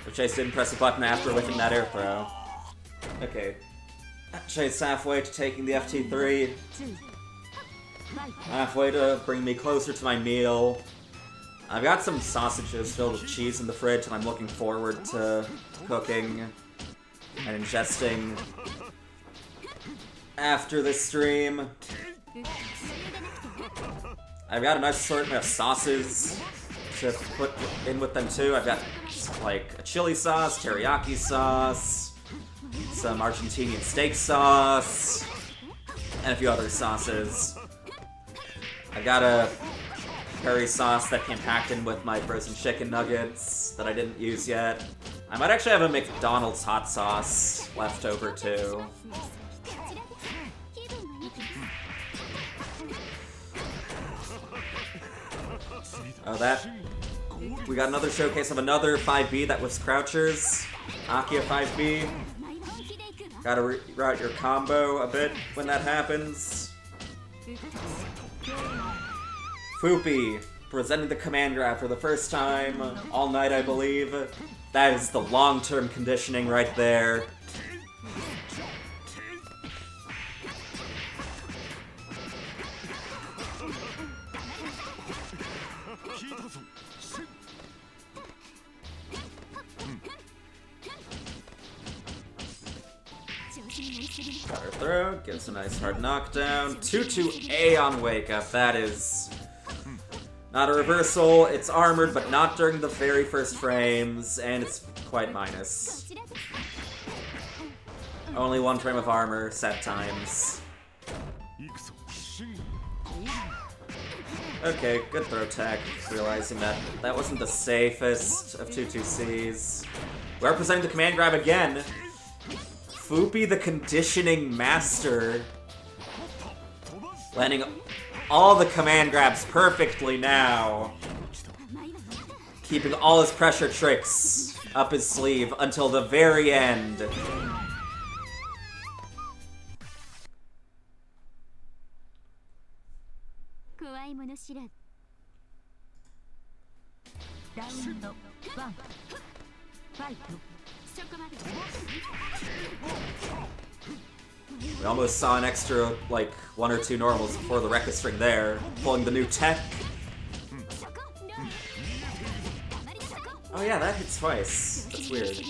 If Chase didn't press a button after whiffing that air throw. Okay. Chase halfway to taking the FT3. Halfway to bring me closer to my meal. I've got some sausages filled with cheese in the fridge and I'm looking forward to cooking and ingesting after this stream. I've got a nice assortment of sauces to put in with them too. I've got like a chili sauce, teriyaki sauce, some Argentinian steak sauce, and a few other sauces. I got a curry sauce that came packed in with my frozen chicken nuggets that I didn't use yet. I might actually have a McDonald's hot sauce left over too. Oh, that. We got another showcase of another 5B that was Crouchers. Akia 5B. Gotta route your combo a bit when that happens. Foopy, presenting the command grab for the first time all night, I believe. That is the long-term conditioning right there. Counter throw, gives a nice hard knockdown. 2-2-A on wake up. That is not a reversal. It's armored, but not during the very first frames, and it's quite minus. Only one frame of armor, set times. Okay, good throw tech. Realizing that that wasn't the safest of 2-2-Cs. We're presenting the command grab again. Foopy the conditioning master. Landing all the command grabs perfectly now. Keeping all his pressure tricks up his sleeve until the very end. We almost saw an extra, like, 1 or 2 normals before the Rekka string there, pulling the new tech. Oh yeah, that hits twice. That's weird.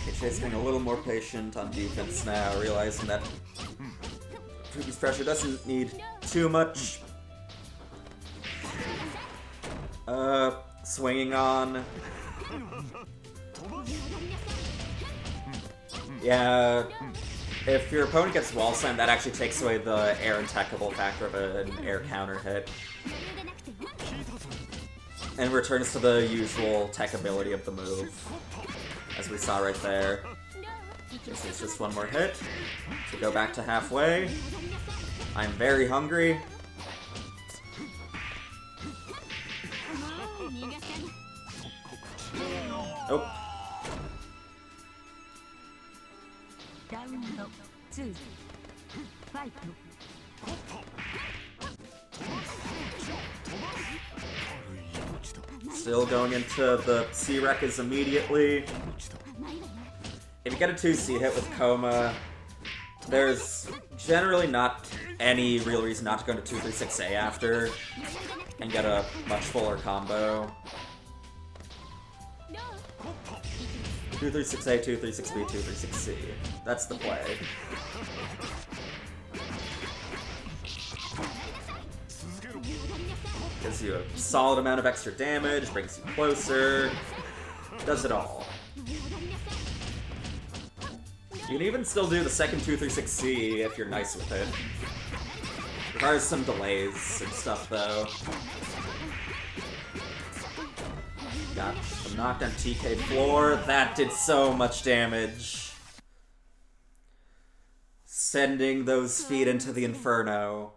Okay, Chase being a little more patient on defense now, realizing that Foopy's pressure doesn't need too much. Swinging on. Yeah, if your opponent gets wall slammed, that actually takes away the air attackable factor of an air counter hit. And returns to the usual tech ability of the move, as we saw right there. This is just one more hit to go back to halfway. I'm very hungry. Oh. Still going into the C-Rekkas immediately. If you get a 2C hit with Coma, there's generally not any real reason not to go into 2-3-6A after and get a much fuller combo. 2-3-6A, 2-3-6B, 2-3-6C. That's the play. Gives you a solid amount of extra damage, brings you closer, does it all. You can even still do the second 2-3-6C if you're nice with it. Requires some delays and stuff though. Got some knockdown TK floor. That did so much damage. Sending those feet into the inferno.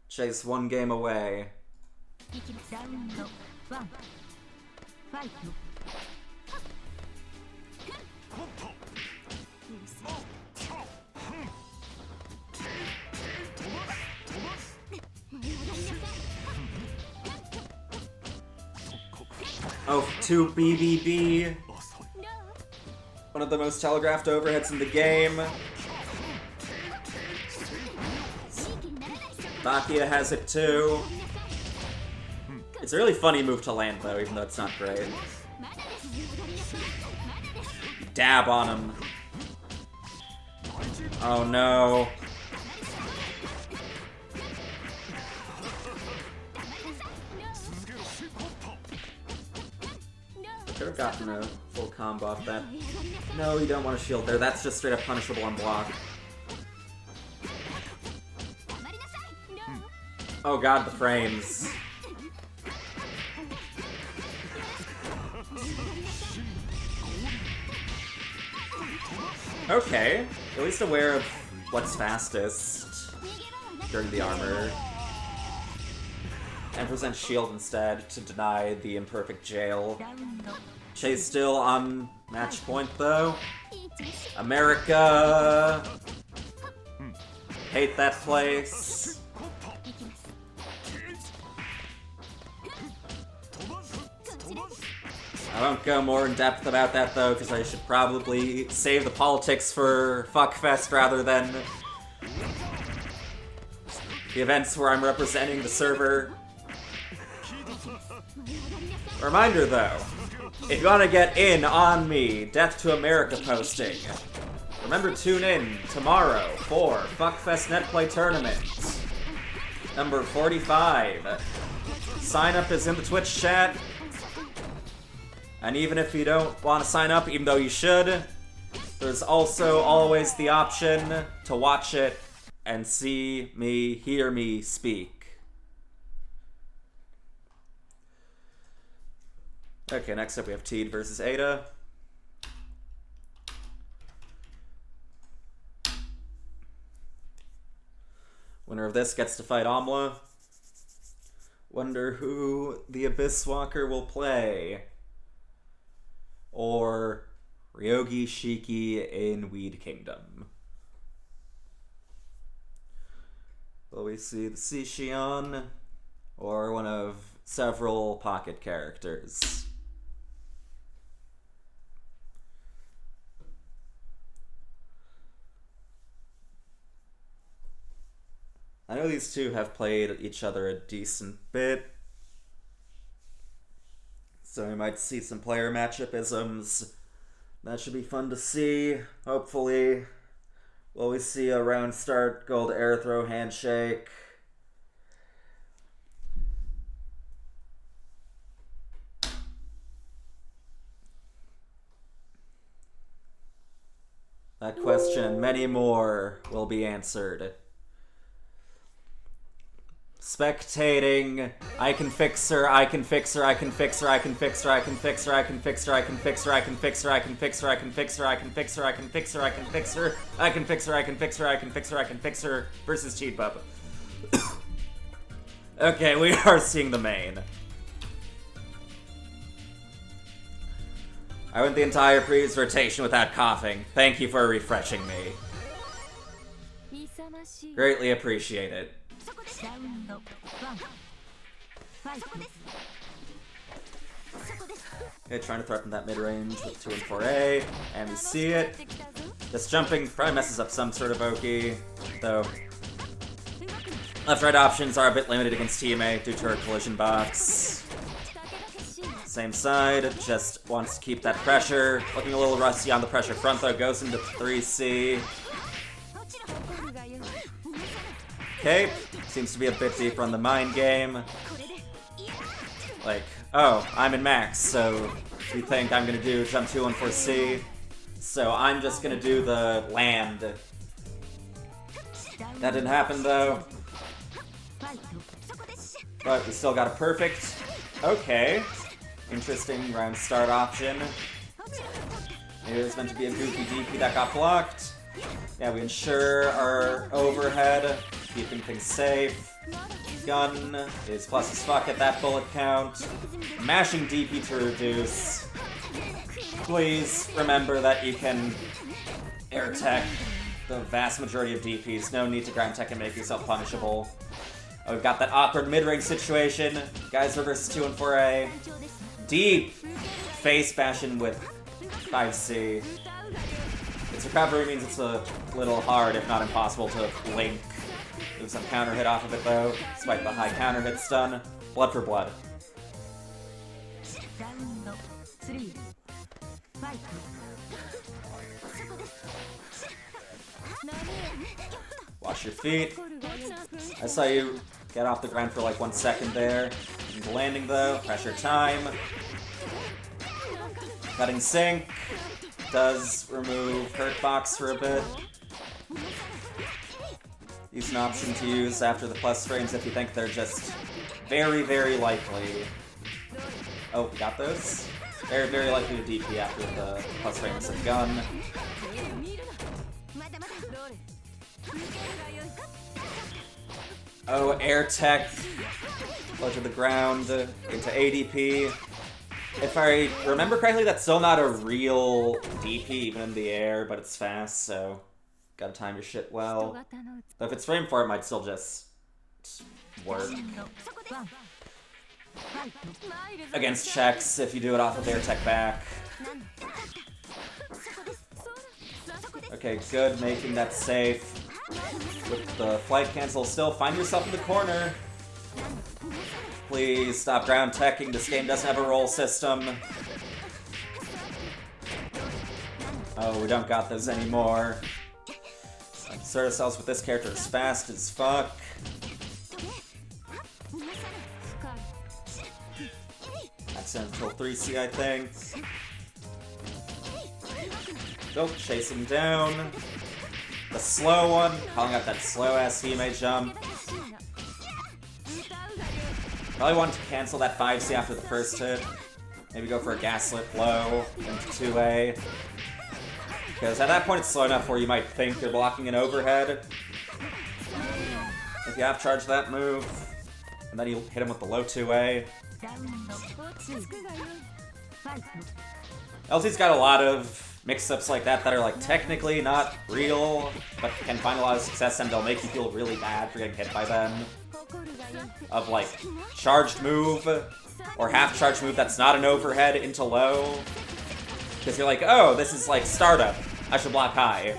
Chase one game away. Oh, 2 BBB. One of the most telegraphed overheads in the game. Bakia has it too. It's a really funny move to land though, even though it's not great. Dab on him. Oh no. Could have gotten a full combo off that. No, you don't want to shield there. That's just straight up punishable on block. Oh god, the frames. Okay, at least aware of what's fastest during the armor. And present shield instead to deny the imperfect jail. Chase still on match point though. America! Hate that place. I won't go more in depth about that though, because I should probably save the politics for Fuckfest rather than the events where I'm representing the server. Reminder though, if you want to get in on me, Death to America posting, remember to tune in tomorrow for Fuckfest Netplay Tournament number 45. Sign up is in the Twitch chat. And even if you don't want to sign up, even though you should, there's also always the option to watch it and see me, hear me speak. Okay, next up we have Teed versus Ada. Winner of this gets to fight Amla. Wonder who the Abyss Walker will play. Or Ryogi Shiki in Weed Kingdom. Will we see the Sishion or one of several pocket characters? I know these two have played each other a decent bit. So we might see some player matchup-isms. That should be fun to see, hopefully. Will we see a round start, gold air throw handshake? That question and many more will be answered. Spectating, I can fix her, I can fix her, I can fix her, I can fix her, I can fix her, I can fix her, I can fix her, I can fix her, I can fix her, I can fix her, I can fix her, I can fix her, I can fix her, I can fix her, I can fix her, I can fix her, I can fix her versus Cheat Pup. Okay, we are seeing the main. I went the entire previous rotation without coughing. Thank you for refreshing me. Greatly appreciate it. Okay, trying to threaten that mid-range with 2 and 4A, and we see it. This jumping probably messes up some sort of Oki, though left-right options are a bit limited against TMA due to her collision box. Same side, just wants to keep that pressure. Looking a little rusty on the pressure front though, goes into 3C. Okay, seems to be a bit deeper on the mind game. Like, oh, I'm in max, so you think I'm gonna do jump 2 and 4C. So I'm just gonna do the land. That didn't happen though. But we still got a perfect. Okay. Interesting round start option. Maybe it was meant to be a goofy DP that got blocked. Yeah, we ensure our overhead, keeping things safe. Gun is plus as fuck at that bullet count. Mashing DP to reduce. Please remember that you can air tech the vast majority of DPs. No need to ground tech and make yourself punishable. Oh, we've got that awkward mid-range situation. Guys versus 2 and 4A. Deep face bashing with 5C. Its recovery means it's a little hard, if not impossible, to link. Do some counter hit off of it though, despite the high counter hit stun. Blood for blood. Watch your feet. I saw you get off the ground for like 1 second there. Landing though, pressure time. Cutting Sync does remove Hurtbox for a bit. Use an option to use after the plus frames if you think they're just very, very likely. Oh, got those? Very, very likely to DP after the plus frames have gone. Oh, air tech. Low to the ground into ADP. If I remember correctly, that's still not a real DP, even in the air, but it's fast, so gotta time your shit well. But if it's frame for it, might still just work. Against checks, if you do it off of air tech back. Okay, good, making that safe. With the flight cancel still, find yourself in the corner. Please stop ground teching, this game doesn't have a roll system. Oh, we don't got those anymore. Insert ourselves with this character as fast as fuck. Accidental 3C, I think. Don't chase him down. The slow one, calling out that slow-ass Hime jump. Probably want to cancel that 5C after the first hit. Maybe go for a gaslit low into 2A. Because at that point it's slow enough where you might think you're blocking an overhead. If you have charged that move, and then you hit him with the low 2A. Melty's got a lot of mix-ups like that that are like technically not real, but can find a lot of success and they'll make you feel really bad for getting hit by them. Of like, charged move, or half-charged move that's not an overhead into low. Because you're like, oh, this is like startup. I should block high.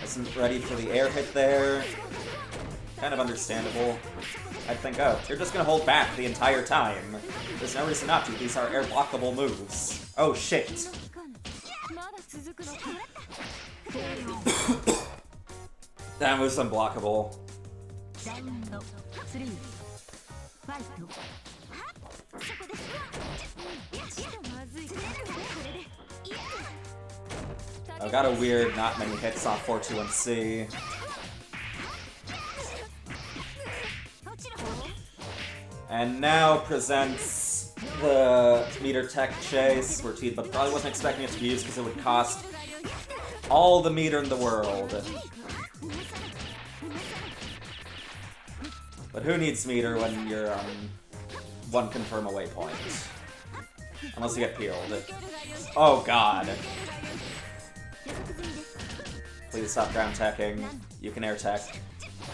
Isn't ready for the air hit there. Kind of understandable. I'd think, oh, you're just gonna hold back the entire time. There's no reason not to. These are air blockable moves. Oh shit. That was unblockable. I got a weird not many hits off 4-2 and C. And now presents the meter tech chase, where Tiba probably wasn't expecting it to be used because it would cost all the meter in the world. But who needs meter when you're on one confirm away point? Unless you get peeled. Oh god. Please stop ground teching. You can air tech.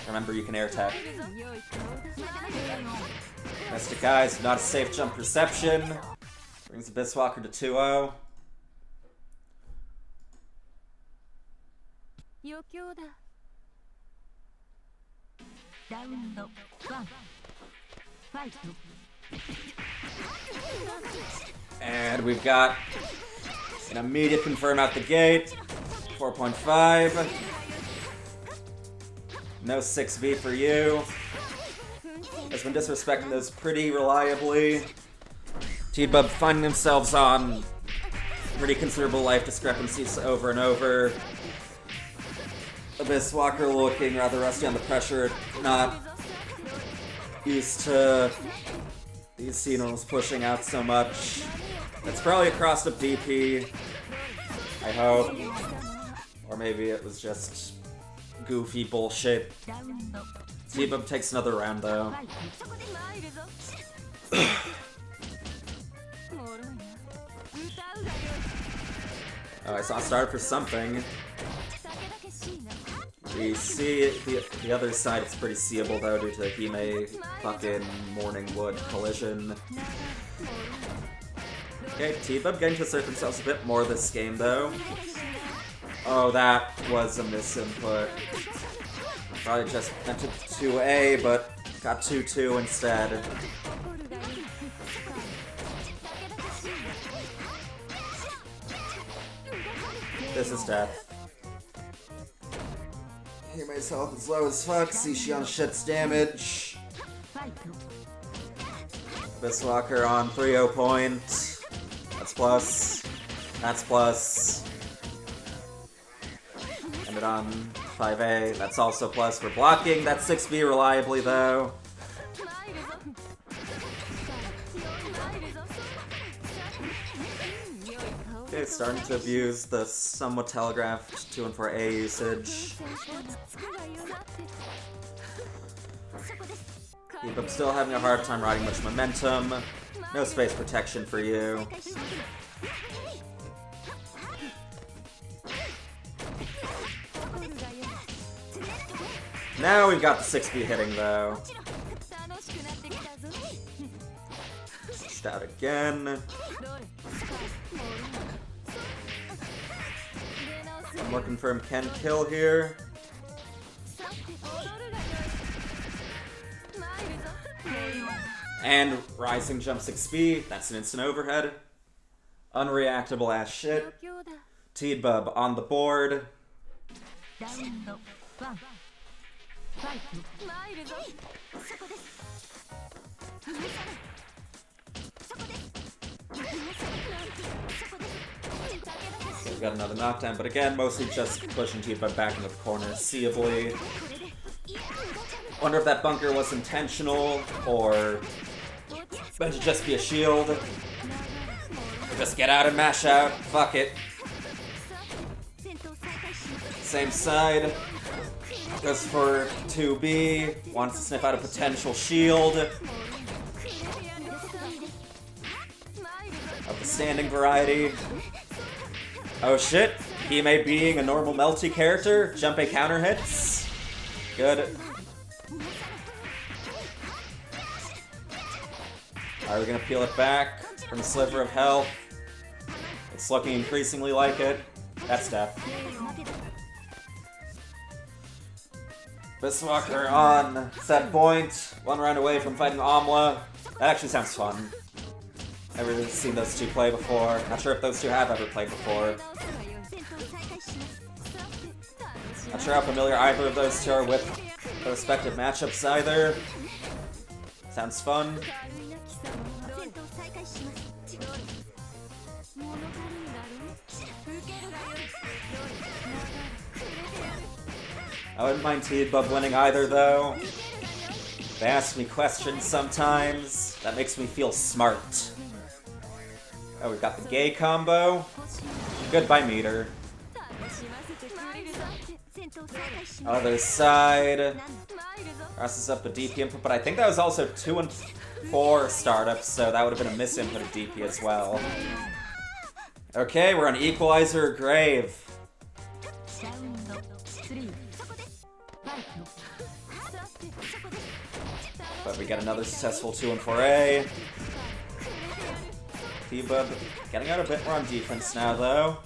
Remember, you can air tech. Mystic Eyes, not a safe jump perception. Brings Abyss Walker to 2-0. And we've got an immediate confirm out the gate. 4.5. No 6B for you. Has been disrespecting those pretty reliably. T-Bub finding themselves on pretty considerable life discrepancies over and over. Abyss Walker looking rather rusty on the pressure, not used to these Xenos pushing out so much. It's probably across the DP, I hope. Or maybe it was just goofy bullshit. T-Bub takes another round though. Oh, I saw a start for something. We see the other side, it's pretty seeable though due to the Hime fucking Morning Wood collision. Okay, T-Bub getting to assert themselves a bit more this game though. Oh, that was a misinput. Probably just went to 2A, but got 2-2 instead. This is death. Hear myself as low as fuck, see Shion shit's damage. Biswalker on 3-0 point. That's plus. That's plus. Ended on 5A. That's also plus for blocking. That's 6B reliably, though. Okay, starting to abuse the somewhat telegraphed 2 and 4A usage. I'm still having a hard time riding much momentum. No space protection for you. Now we've got the 6B hitting, though. Pushed out again. More confirmed can kill here. And rising jump 6B. That's an instant overhead. Unreactable ass shit. Teedbub on the board. So we got another knockdown, but again, mostly just pushing Teedbub back into the corner seeably. Wonder if that bunker was intentional, or meant to just be a shield. Or just get out and mash out. Fuck it. Same side. Goes for 2B. Wants to sniff out a potential shield. Of the standing variety. Oh shit. Hime being a normal Melty character. Jump A counter hits. Good. Are we gonna peel it back from a sliver of health? It's looking increasingly like it. That's death. Biswalker on set point. 1 round away from fighting Amla. That actually sounds fun. Never really seen those two play before. Not sure if those two have ever played before. Not sure how familiar either of those two are with the respective matchups either. Sounds fun. I wouldn't mind Teedbub winning either, though. They ask me questions sometimes. That makes me feel smart. Oh, we've got the gay combo. Goodbye, meter. Other side. Crosses up a DP input, but I think that was also 2 and 4 startups, so that would have been a misinput of DP as well. Okay, we're on Equalizer Grave. But we get another successful 2 and 4A. Teedbub getting out a bit more on defense now, though.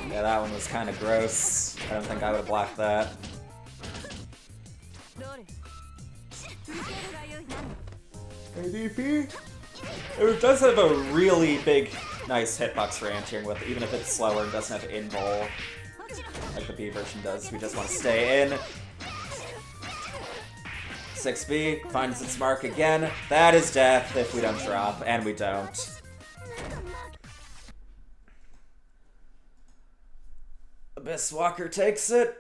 Yeah, that one was kind of gross. I don't think I would have blocked that. ADP? It does have a really big, nice hitbox for anti-ing with, even if it's slower and doesn't have invul like the B version does. We just want to stay in. 6B finds its mark again. That is death if we don't drop, and we don't. Biswalker takes it.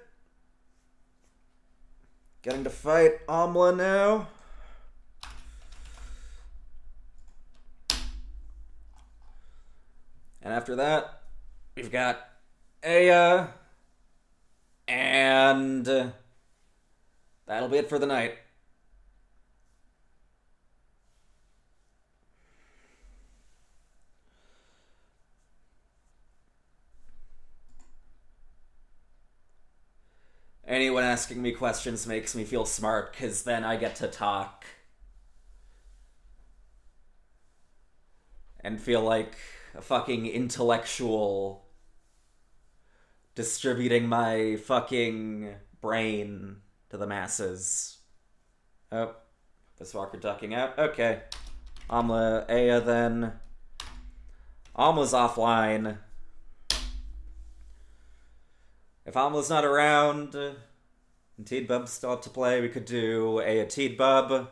Getting to fight Amla now. And after that, we've got Aya. And that'll be it for the night. Anyone asking me questions makes me feel smart, because then I get to talk. And feel like a fucking intellectual distributing my fucking brain to the masses. Oh, Biswalker ducking out. Okay. Amla, Aya then. Amla's offline. If Amla's not around, and Teedbub's still up to play, we could do Aya Teedbub.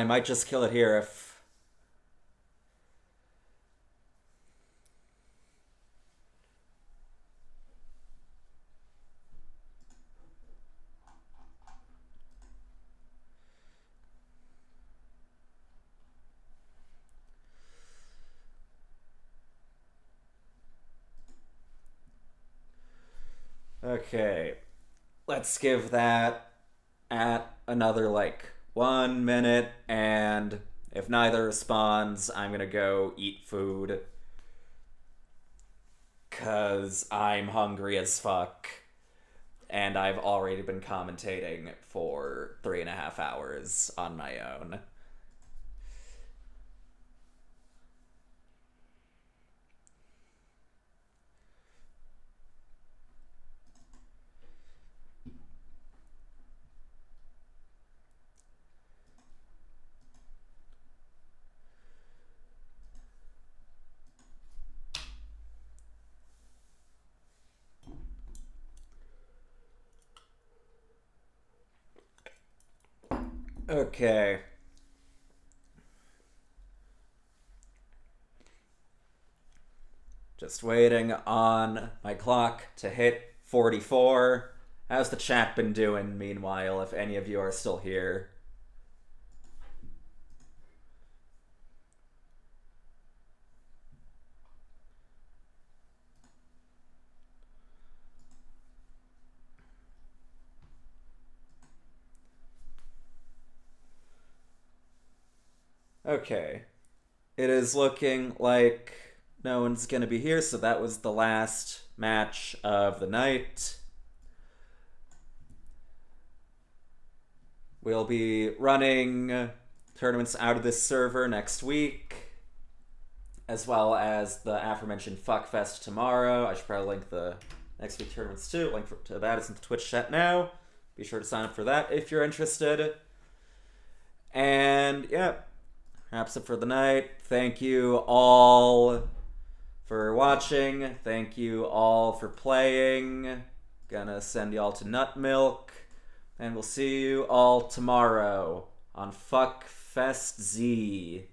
might just kill it here if... Okay, let's give that at another, 1 minute, and if neither responds, I'm gonna go eat food. 'Cause I'm hungry as fuck, and I've already been commentating for 3.5 hours on my own. Okay. Just waiting on my clock to hit 44. How's the chat been doing, meanwhile, if any of you are still here? Okay. It is looking like no one's gonna be here, so that was the last match of the night. We'll be running tournaments out of this server next week, as well as the aforementioned Fuckfest tomorrow. I should probably link the next week tournaments too. Link to that is in the Twitch chat now. Be sure to sign up for that if you're interested. And yeah, wraps up for the night. Thank you all for watching. Thank you all for playing. Gonna send y'all to Nut Milk. And we'll see you all tomorrow on Fuckfest Z-ness.